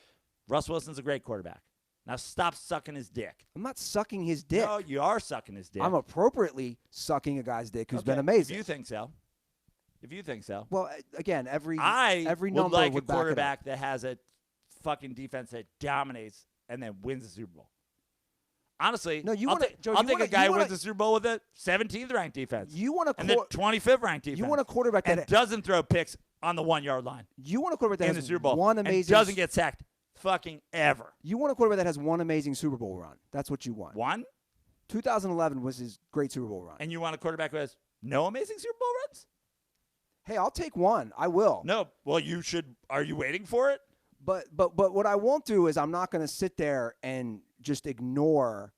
Speaker 2: Russ Wilson's a great quarterback. Now stop sucking his dick.
Speaker 1: I'm not sucking his dick.
Speaker 2: No, you are sucking his dick.
Speaker 1: I'm appropriately sucking a guy's dick who's been
Speaker 2: Okay,
Speaker 1: amazing.
Speaker 2: If you think so.
Speaker 1: Well, again, every
Speaker 2: I
Speaker 1: every
Speaker 2: would
Speaker 1: number
Speaker 2: like
Speaker 1: would
Speaker 2: a
Speaker 1: back it up.
Speaker 2: quarterback that has a fucking defense that dominates and then wins the Super Bowl. Honestly,
Speaker 1: No, you
Speaker 2: I'll,
Speaker 1: wanna-
Speaker 2: ta-
Speaker 1: Joe,
Speaker 2: I'll
Speaker 1: you
Speaker 2: take
Speaker 1: wanna-
Speaker 2: a guy
Speaker 1: you
Speaker 2: who
Speaker 1: wanna-
Speaker 2: wins the Super Bowl with a 17th ranked defense
Speaker 1: You want
Speaker 2: and the
Speaker 1: a
Speaker 2: 25th ranked defense.
Speaker 1: you want a quarterback
Speaker 2: and
Speaker 1: that
Speaker 2: doesn't throw picks on the 1 yard line
Speaker 1: you want a quarterback that
Speaker 2: in the
Speaker 1: has
Speaker 2: Super Bowl
Speaker 1: one
Speaker 2: and
Speaker 1: amazing
Speaker 2: doesn't get sacked fucking ever.
Speaker 1: You want a quarterback that has one amazing Super Bowl run. That's what you want.
Speaker 2: One,
Speaker 1: 2011 was his great Super Bowl run.
Speaker 2: and you want a quarterback who has no amazing Super Bowl runs?
Speaker 1: Hey, I'll take one. I will.
Speaker 2: No. Well, you should. Are you waiting for it?
Speaker 1: But what I won't do is I'm not going to sit there and just ignore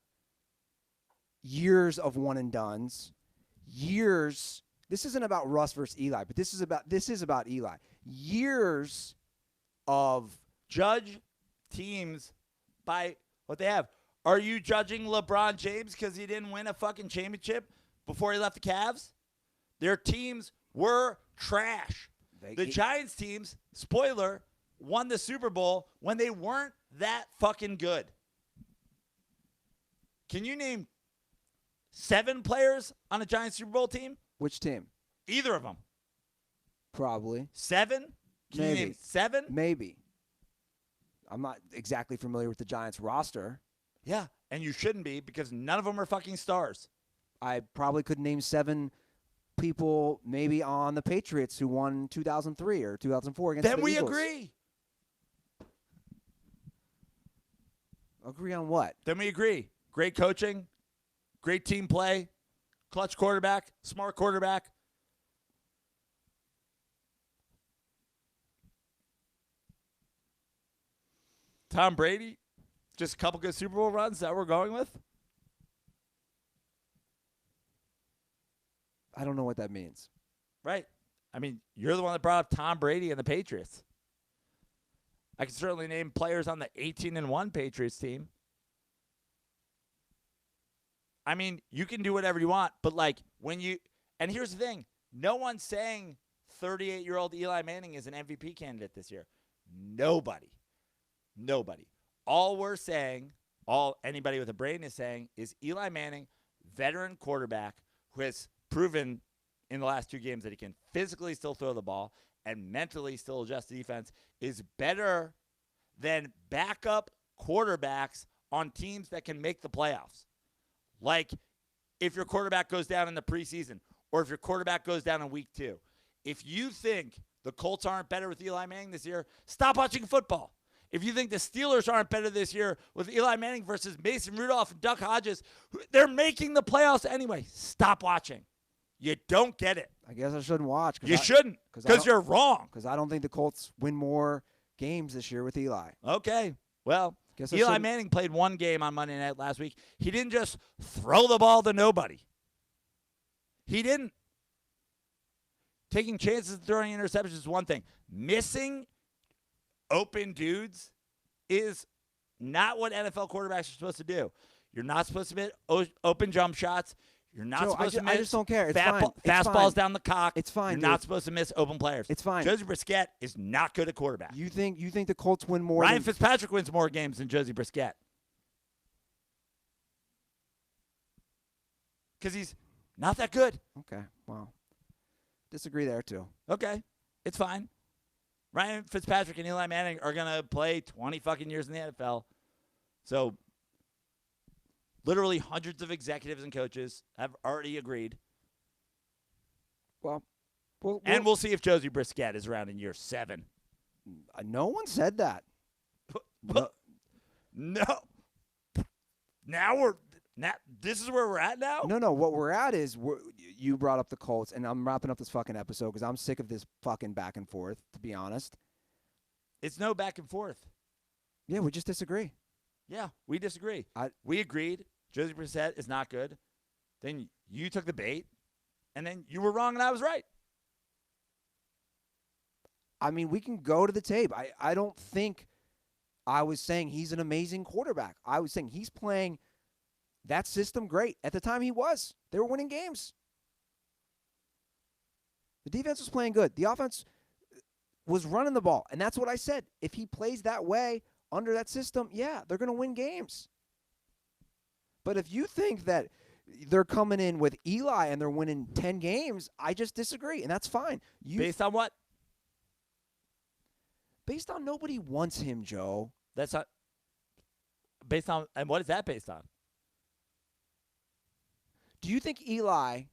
Speaker 1: years of one and dones. Years. This isn't about Russ versus Eli, but this is about Eli. Years of
Speaker 2: Judge teams by what they have. Are you judging LeBron James because he didn't win a fucking championship before he left the Cavs? Their teams were trash. The Giants teams, spoiler, won the Super Bowl when they weren't that fucking good. Can you name 7 players on a Giants Super Bowl team?
Speaker 1: which team?
Speaker 2: Either of them.
Speaker 1: Probably.
Speaker 2: 7? Can
Speaker 1: Maybe.
Speaker 2: you name 7?
Speaker 1: Maybe. I'm not exactly familiar with the Giants roster.
Speaker 2: Yeah, and you shouldn't be because none of them are fucking stars.
Speaker 1: I probably could name 7 people maybe on the Patriots who won 2003 or 2004 against
Speaker 2: Then
Speaker 1: the
Speaker 2: we
Speaker 1: Eagles.
Speaker 2: agree.
Speaker 1: Agree on what?
Speaker 2: Then we agree. Great coaching, great team play, clutch quarterback, smart quarterback. Tom Brady, just a couple good Super Bowl runs that we're going with.
Speaker 1: I don't know what that means.
Speaker 2: Right. I mean, you're the one that brought up Tom Brady and the Patriots. I can certainly name players on the 18-1 Patriots team. I mean, you can do whatever you want, but like when you – and here's the thing. No one's saying 38-year-old Eli Manning is an MVP candidate this year. Nobody. All we're saying, all anybody with a brain is saying is Eli Manning, veteran quarterback who has proven in the last 2 games that he can physically still throw the ball and mentally still adjust the defense, is better than backup quarterbacks on teams that can make the playoffs. Like if your quarterback goes down in the preseason or if your quarterback goes down in week 2. If you think the Colts aren't better with Eli Manning this year, stop watching football. If you think the Steelers aren't better this year with Eli Manning versus Mason Rudolph and Duck Hodges, they're making the playoffs anyway. Stop watching. You don't get it.
Speaker 1: I guess I shouldn't watch.
Speaker 2: You shouldn't because you're wrong.
Speaker 1: Because I don't think the Colts win more games this year with Eli.
Speaker 2: Okay. Well,
Speaker 1: Guess I
Speaker 2: Eli
Speaker 1: shouldn't-
Speaker 2: Manning played 1 game on Monday night last week. He didn't just throw the ball to nobody. He didn't. Taking chances and throwing interceptions is one thing. Missing open dudes is not what NFL quarterbacks are supposed to do. You're not supposed to hit open jump shots. You're not
Speaker 1: Joe,
Speaker 2: supposed to miss
Speaker 1: I just don't care. It's fine. It's
Speaker 2: fastballs
Speaker 1: fine.
Speaker 2: down the cock.
Speaker 1: It's fine,
Speaker 2: You're not
Speaker 1: dude.
Speaker 2: supposed to miss open players.
Speaker 1: It's fine.
Speaker 2: Josie Brissett is not good at quarterback.
Speaker 1: You think the Colts win more
Speaker 2: Ryan
Speaker 1: than
Speaker 2: Fitzpatrick wins more games than Josie Brissett. Because he's
Speaker 4: Not that good.
Speaker 1: Okay, well, disagree there too.
Speaker 4: Okay, it's fine. Ryan Fitzpatrick and Eli Manning are going to play 20 fucking years in the NFL. So literally hundreds of executives and coaches have already agreed.
Speaker 1: Well,
Speaker 4: And we'll see if Josie Brissett is around in year 7.
Speaker 1: no one said that.
Speaker 4: No. Now this is where we're at now?
Speaker 1: No. What we're at is you brought up the Colts, and I'm wrapping up this fucking episode because I'm sick of this fucking back and forth, to be honest.
Speaker 4: It's no back and forth.
Speaker 1: Yeah, we just disagree.
Speaker 4: Yeah, we disagree. We agreed Josie Brissett is not good. Then you took the bait, and then you were wrong and I was right.
Speaker 1: I mean, we can go to the tape. I don't think I was saying he's an amazing quarterback. I was saying he's playing that system great. At the time he was. They were winning games. The defense was playing good. The offense was running the ball. And that's what I said. If he plays that way under that system, yeah, they're going to win games. But if you think that they're coming in with Eli and they're winning 10 games, I just disagree. And that's fine.
Speaker 4: Based on what?
Speaker 1: Based on nobody wants him, Joe.
Speaker 4: That's not based on, and what is that based on?
Speaker 1: Do you think Eli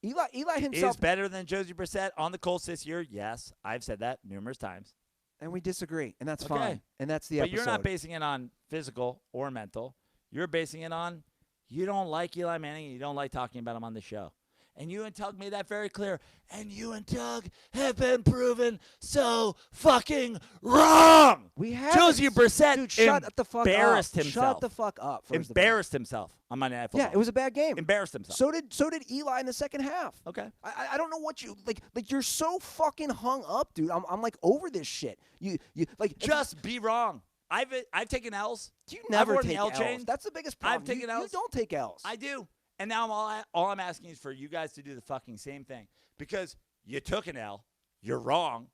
Speaker 1: himself
Speaker 4: is better than Josie Brissett on the Colts this year? Yes, I've said that numerous times.
Speaker 1: And we disagree, and that's
Speaker 4: Okay.
Speaker 1: fine. And that's the
Speaker 4: But
Speaker 1: episode.
Speaker 4: you're not basing it on physical or mental. You're basing it on you don't like Eli Manning and you don't like talking about him on the show. And you and Tug made that very clear. And you and Tug have been proven so fucking wrong.
Speaker 1: We have
Speaker 4: Josie Brissett
Speaker 1: Dude, shut the fuck
Speaker 4: embarrassed
Speaker 1: up.
Speaker 4: himself.
Speaker 1: Shut the fuck up. First
Speaker 4: Embarrassed himself on Monday Night Football.
Speaker 1: Yeah, it was a bad game.
Speaker 4: Embarrassed himself.
Speaker 1: So did Eli in the second half.
Speaker 4: Okay.
Speaker 1: I don't know what you like you're so fucking hung up, dude. I'm like over this shit. You like
Speaker 4: Just be wrong. I've taken L's.
Speaker 1: you never
Speaker 4: worn the
Speaker 1: take
Speaker 4: L
Speaker 1: L's.
Speaker 4: chain.
Speaker 1: That's the biggest problem.
Speaker 4: I've taken
Speaker 1: you
Speaker 4: L's.
Speaker 1: don't take L's.
Speaker 4: I do. And now all I'm asking is for you guys to do the fucking same thing. Because you took an L. You're wrong.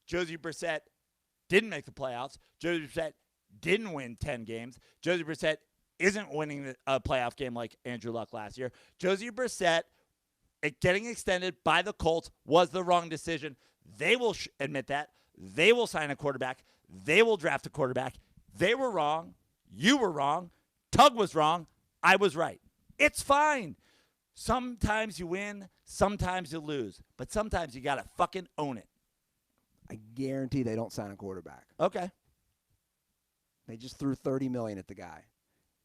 Speaker 4: Josie Brissett didn't make the playoffs. Josie Brissett didn't win 10 games. Josie Brissett isn't winning a playoff game like Andrew Luck last year. Josie Brissett getting extended by the Colts was the wrong decision. They will admit that. They will sign a quarterback. They will draft a quarterback. They were wrong. You were wrong. Tug was wrong. I was right. It's fine. Sometimes you win. Sometimes you lose. But sometimes you got to fucking own it.
Speaker 1: I guarantee they don't sign a quarterback.
Speaker 4: Okay.
Speaker 1: They just threw $30 million at the guy.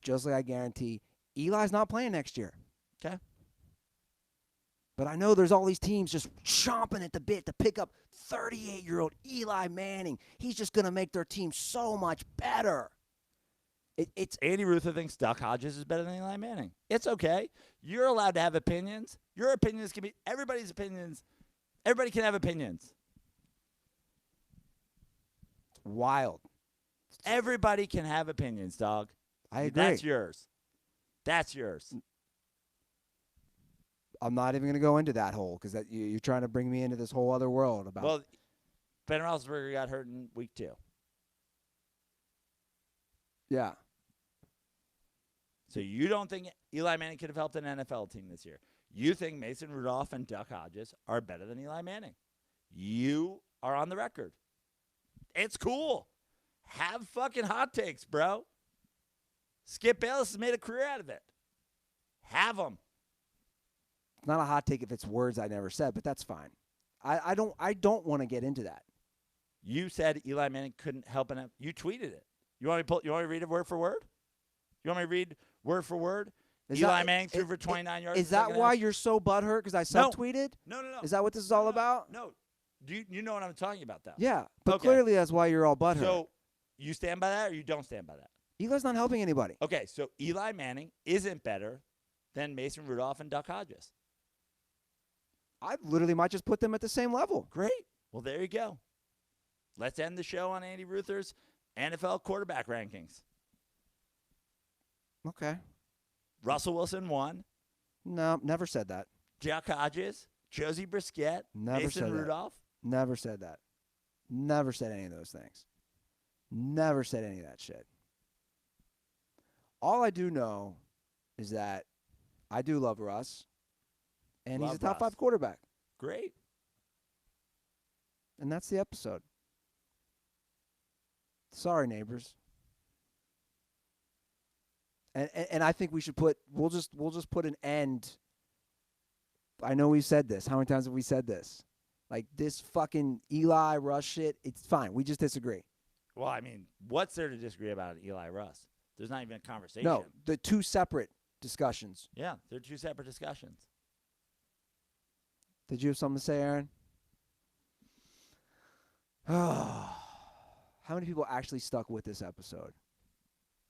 Speaker 1: Just like I guarantee Eli's not playing next year.
Speaker 4: Okay.
Speaker 1: But I know there's all these teams just chomping at the bit to pick up 38-year-old Eli Manning. He's just going to make their team so much better. It's
Speaker 4: Andy Ruther thinks Duck Hodges is better than Eli Manning. It's okay. You're allowed to have opinions. Your opinions can be everybody's opinions. Everybody can have opinions.
Speaker 1: wild.
Speaker 4: Everybody can have opinions, dog.
Speaker 1: I agree.
Speaker 4: That's yours. That's yours.
Speaker 1: I'm not even going to go into that hole because you're trying to bring me into this whole other world about.
Speaker 4: Well, Ben Roethlisberger got hurt in week 2.
Speaker 1: Yeah.
Speaker 4: So you don't think Eli Manning could have helped an NFL team this year. You think Mason Rudolph and Duck Hodges are better than Eli Manning. You are on the record. It's cool. Have fucking hot takes, bro. Skip Bayless has made a career out of it. Have them.
Speaker 1: It's not a hot take if it's words I never said, but that's fine. I don't want to get into that.
Speaker 4: You said Eli Manning couldn't help an. You tweeted it. You want me to read it word for word? You want me to read word for word? Eli Manning threw for 29 yards.
Speaker 1: Is that why you're so butthurt? Because I subtweeted?
Speaker 4: No.
Speaker 1: Is that what this is all about?
Speaker 4: No. Do you know what I'm talking about, though?
Speaker 1: Yeah, but
Speaker 4: Okay.
Speaker 1: clearly that's why you're all butthurt.
Speaker 4: So you stand by that or you don't stand by that?
Speaker 1: Eli's not helping anybody.
Speaker 4: Okay, so Eli Manning isn't better than Mason Rudolph and Duck Hodges.
Speaker 1: I literally might just put them at the same level.
Speaker 4: Great. Well, there you go. Let's end the show on Andy Ruther's NFL quarterback rankings.
Speaker 1: Okay.
Speaker 4: Russell Wilson 1.
Speaker 1: No, never said that.
Speaker 4: Duck Hodges, Josie Brissett,
Speaker 1: Never
Speaker 4: Mason
Speaker 1: said that.
Speaker 4: Rudolph.
Speaker 1: Never said that. Never said any of those things. Never said any of that shit. All I do know is that I do love Russ. And
Speaker 4: Love
Speaker 1: he's a top
Speaker 4: Russ.
Speaker 1: 5 quarterback.
Speaker 4: Great.
Speaker 1: And that's the episode. Sorry, neighbors. And I think we should we'll just put an end. I know we've said this. How many times have we said this? Like this fucking Eli Russ shit, it's fine. We just disagree.
Speaker 4: Well, I mean, what's there to disagree about Eli Russ? There's not even a conversation.
Speaker 1: No, the two separate discussions.
Speaker 4: Yeah, they're two separate discussions.
Speaker 1: Did you have something to say, Aaron? How many people actually stuck with this episode?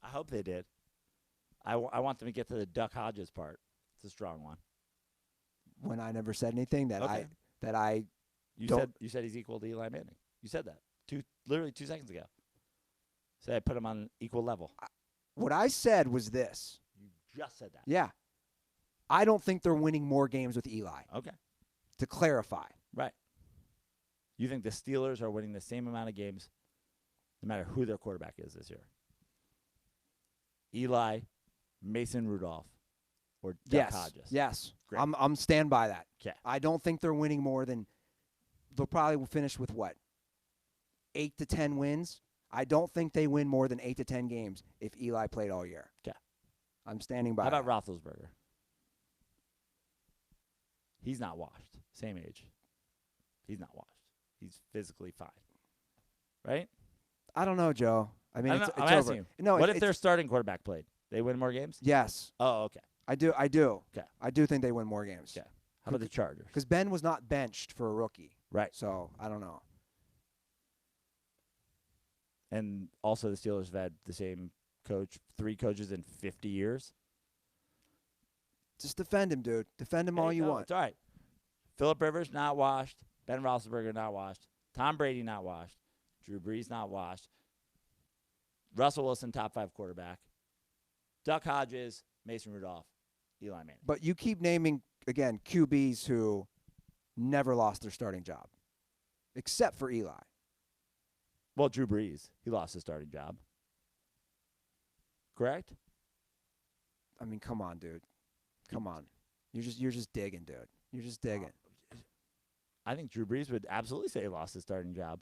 Speaker 4: I hope they did. I want them to get to the Duck Hodges part. It's a strong one.
Speaker 1: When I never said anything that
Speaker 4: Okay. You
Speaker 1: Don't-
Speaker 4: said he's equal to Eli Manning. You said that literally 2 seconds ago. Said I put him on equal level.
Speaker 1: what I said was this.
Speaker 4: You just said that.
Speaker 1: Yeah. I don't think they're winning more games with Eli.
Speaker 4: Okay.
Speaker 1: To clarify.
Speaker 4: Right. You think the Steelers are winning the same amount of games no matter who their quarterback is this year? Eli, Mason Rudolph, or Duck Hodges?
Speaker 1: Yes.
Speaker 4: Great.
Speaker 1: I'm stand by that.
Speaker 4: 'Kay.
Speaker 1: I don't think they're winning more than they'll probably finish with what? 8 to 10 wins. I don't think they win more than 8 to 10 games if Eli played all year.
Speaker 4: 'Kay.
Speaker 1: I'm standing by
Speaker 4: How about
Speaker 1: that.
Speaker 4: Roethlisberger? He's not washed. Same age. He's not washed. He's physically fine. Right?
Speaker 1: I don't know, Joe. I mean,
Speaker 4: I don't
Speaker 1: it's
Speaker 4: know. I'm
Speaker 1: over.
Speaker 4: asking you.
Speaker 1: No,
Speaker 4: What
Speaker 1: it's,
Speaker 4: if their starting quarterback played? They win more games?
Speaker 1: yes,
Speaker 4: Oh, okay.
Speaker 1: I do.
Speaker 4: Okay.
Speaker 1: I do think they win more games.
Speaker 4: Okay. How about the Chargers?
Speaker 1: Because Ben was not benched for a rookie.
Speaker 4: Right.
Speaker 1: So I don't know.
Speaker 4: And also the Steelers have had the same coach, 3 coaches in 50 years.
Speaker 1: Just defend him, dude. Defend him all
Speaker 4: Hey,
Speaker 1: you
Speaker 4: no,
Speaker 1: want.
Speaker 4: It's all right. Phillip Rivers, not washed. Ben Roethlisberger, not washed. Tom Brady, not washed. Drew Brees, not washed. Russell Wilson, top 5 quarterback. Duck Hodges, Mason Rudolph, Eli Manning.
Speaker 1: But you keep naming, again, QBs who never lost their starting job, except for Eli.
Speaker 4: Well, Drew Brees, he lost his starting job. Correct?
Speaker 1: I mean, come on, dude. Come on. You're just digging, dude. You're just digging.
Speaker 4: I think Drew Brees would absolutely say he lost his starting job.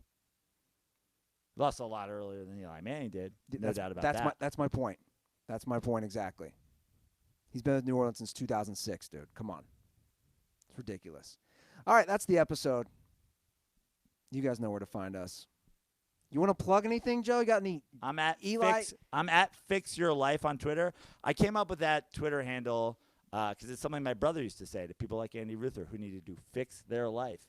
Speaker 4: He lost a lot earlier than Eli Manning did. No doubt about that.
Speaker 1: That's my point. That's my point exactly. He's been with New Orleans since 2006, dude. Come on. It's ridiculous. All right, that's the episode. You guys know where to find us. You want to plug anything, Joe? You got any?
Speaker 4: I'm at
Speaker 1: Eli-
Speaker 4: I'm at Fix Your Life on Twitter. I came up with that Twitter handle because it's something my brother used to say to people like Andy Ruther who needed to fix their life.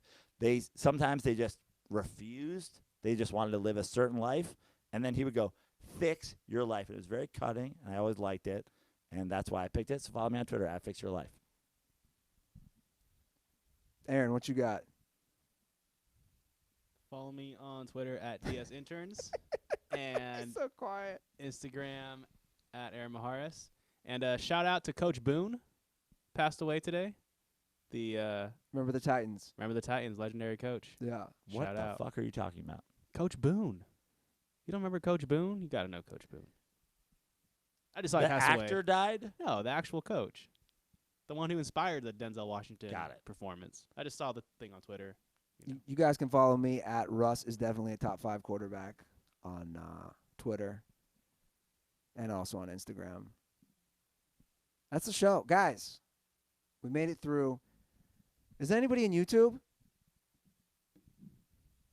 Speaker 4: Sometimes they just refused. They just wanted to live a certain life, and then he would go, "Fix your life." It was very cutting, and I always liked it, and that's why I picked it. So follow me on Twitter at Fix Your Life.
Speaker 1: Aaron, what you got?
Speaker 3: Follow me on Twitter at DSInterns and
Speaker 1: so quiet.
Speaker 3: Instagram at Aaron Maharis. And shout out to Coach Boone, passed away today.
Speaker 1: Remember the Titans?
Speaker 3: Remember the Titans, legendary coach.
Speaker 1: Yeah.
Speaker 4: What
Speaker 3: Shout
Speaker 4: the
Speaker 3: out.
Speaker 4: fuck are you talking about?
Speaker 3: Coach Boone. You don't remember Coach Boone? You got to know Coach Boone. I just saw he
Speaker 4: The
Speaker 3: passed
Speaker 4: actor
Speaker 3: away.
Speaker 4: died?
Speaker 3: No, the actual coach. The one who inspired the Denzel Washington
Speaker 4: Got it.
Speaker 3: performance. I just saw the thing on Twitter.
Speaker 1: You guys can follow me at Russ is definitely a top 5 quarterback on Twitter and also on Instagram. That's the show. Guys, we made it through. Is there anybody in YouTube?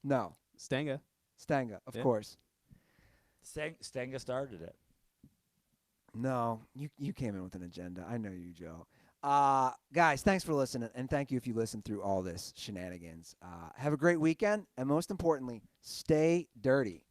Speaker 1: No.
Speaker 3: Stanga.
Speaker 1: Stanga, of
Speaker 3: Yeah.
Speaker 1: course.
Speaker 4: Stanga started it.
Speaker 1: No, you came in with an agenda. I know you, Joe. Guys, thanks for listening, and thank you if you listened through all this shenanigans. Have a great weekend, and most importantly, stay dirty.